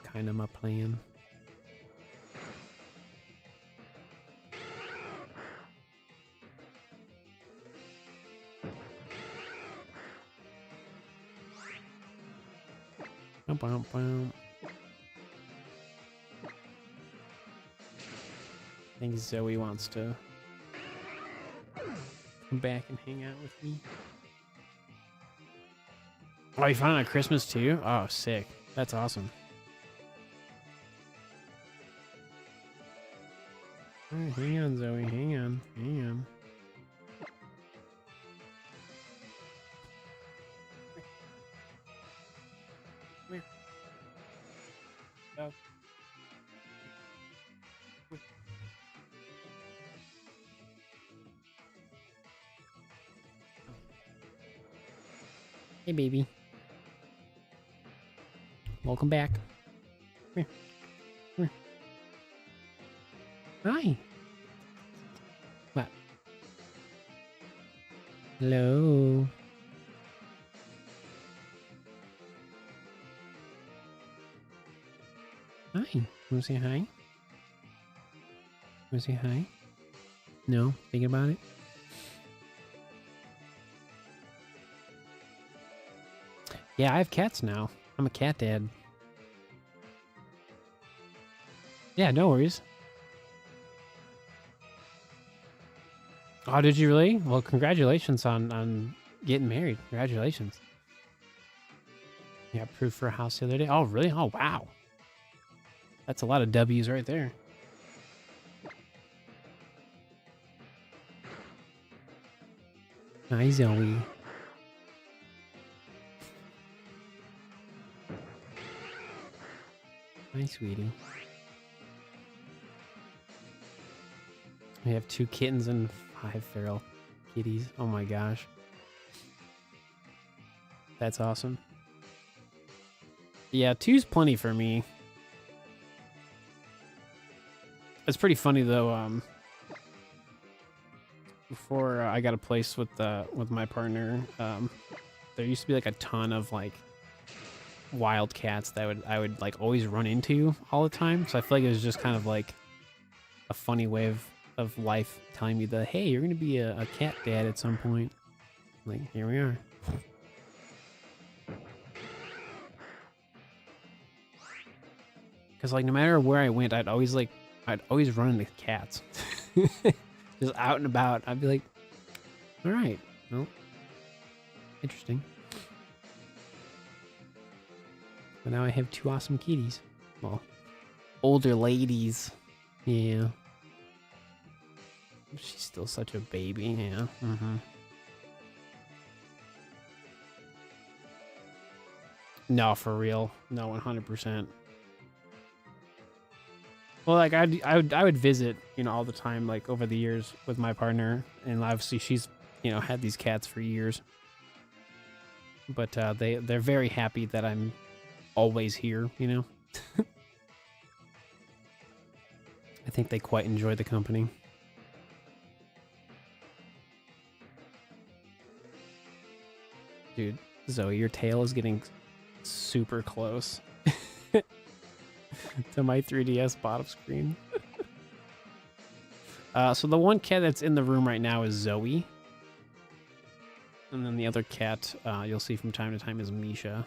Kind of my plan. I think Zoe wants to come back and hang out with me. Oh, you found it on Christmas too? Oh, sick. That's awesome. All right, hang on, Zoe. Hang on. Hang on. Go. Hey, baby. Welcome back. Come here. Come here. Hi. What? Hello. Hi. Want to say hi? Want to say hi? No? Thinking about it? Yeah, I have cats now. I'm a cat dad. Yeah, no worries. Oh, did you really? Well, congratulations on getting married. Congratulations. Yeah, approved for a house the other day. Oh, really? Oh, wow. That's a lot of W's right there. Hi, Zoe. Hi, sweetie. We have 2 kittens and 5 feral kitties. Oh my gosh. That's awesome. Yeah, 2's plenty for me. It's pretty funny though. Before I got a place with my partner, there used to be like a ton of like wild cats that I would like always run into all the time. So I feel like it was just kind of like a funny way of life telling me that, hey, you're gonna be a cat dad at some point. Like, here we are. Because like no matter where I went, I'd always run into cats. Just out and about. I'd be like, all right, well, interesting. But now I have 2 awesome kitties. Well, older ladies. Yeah. She's still such a baby. Yeah. Mm-hmm. No, for real. No, 100%. Well, like I would visit, you know, all the time, like over the years with my partner, and obviously she's, you know, had these cats for years. But they're very happy that I'm always here, you know. I think they quite enjoy the company. Dude, Zoe, your tail is getting super close to my 3DS bottom screen. So the one cat that's in the room right now is Zoe. And then the other cat you'll see from time to time is Misha.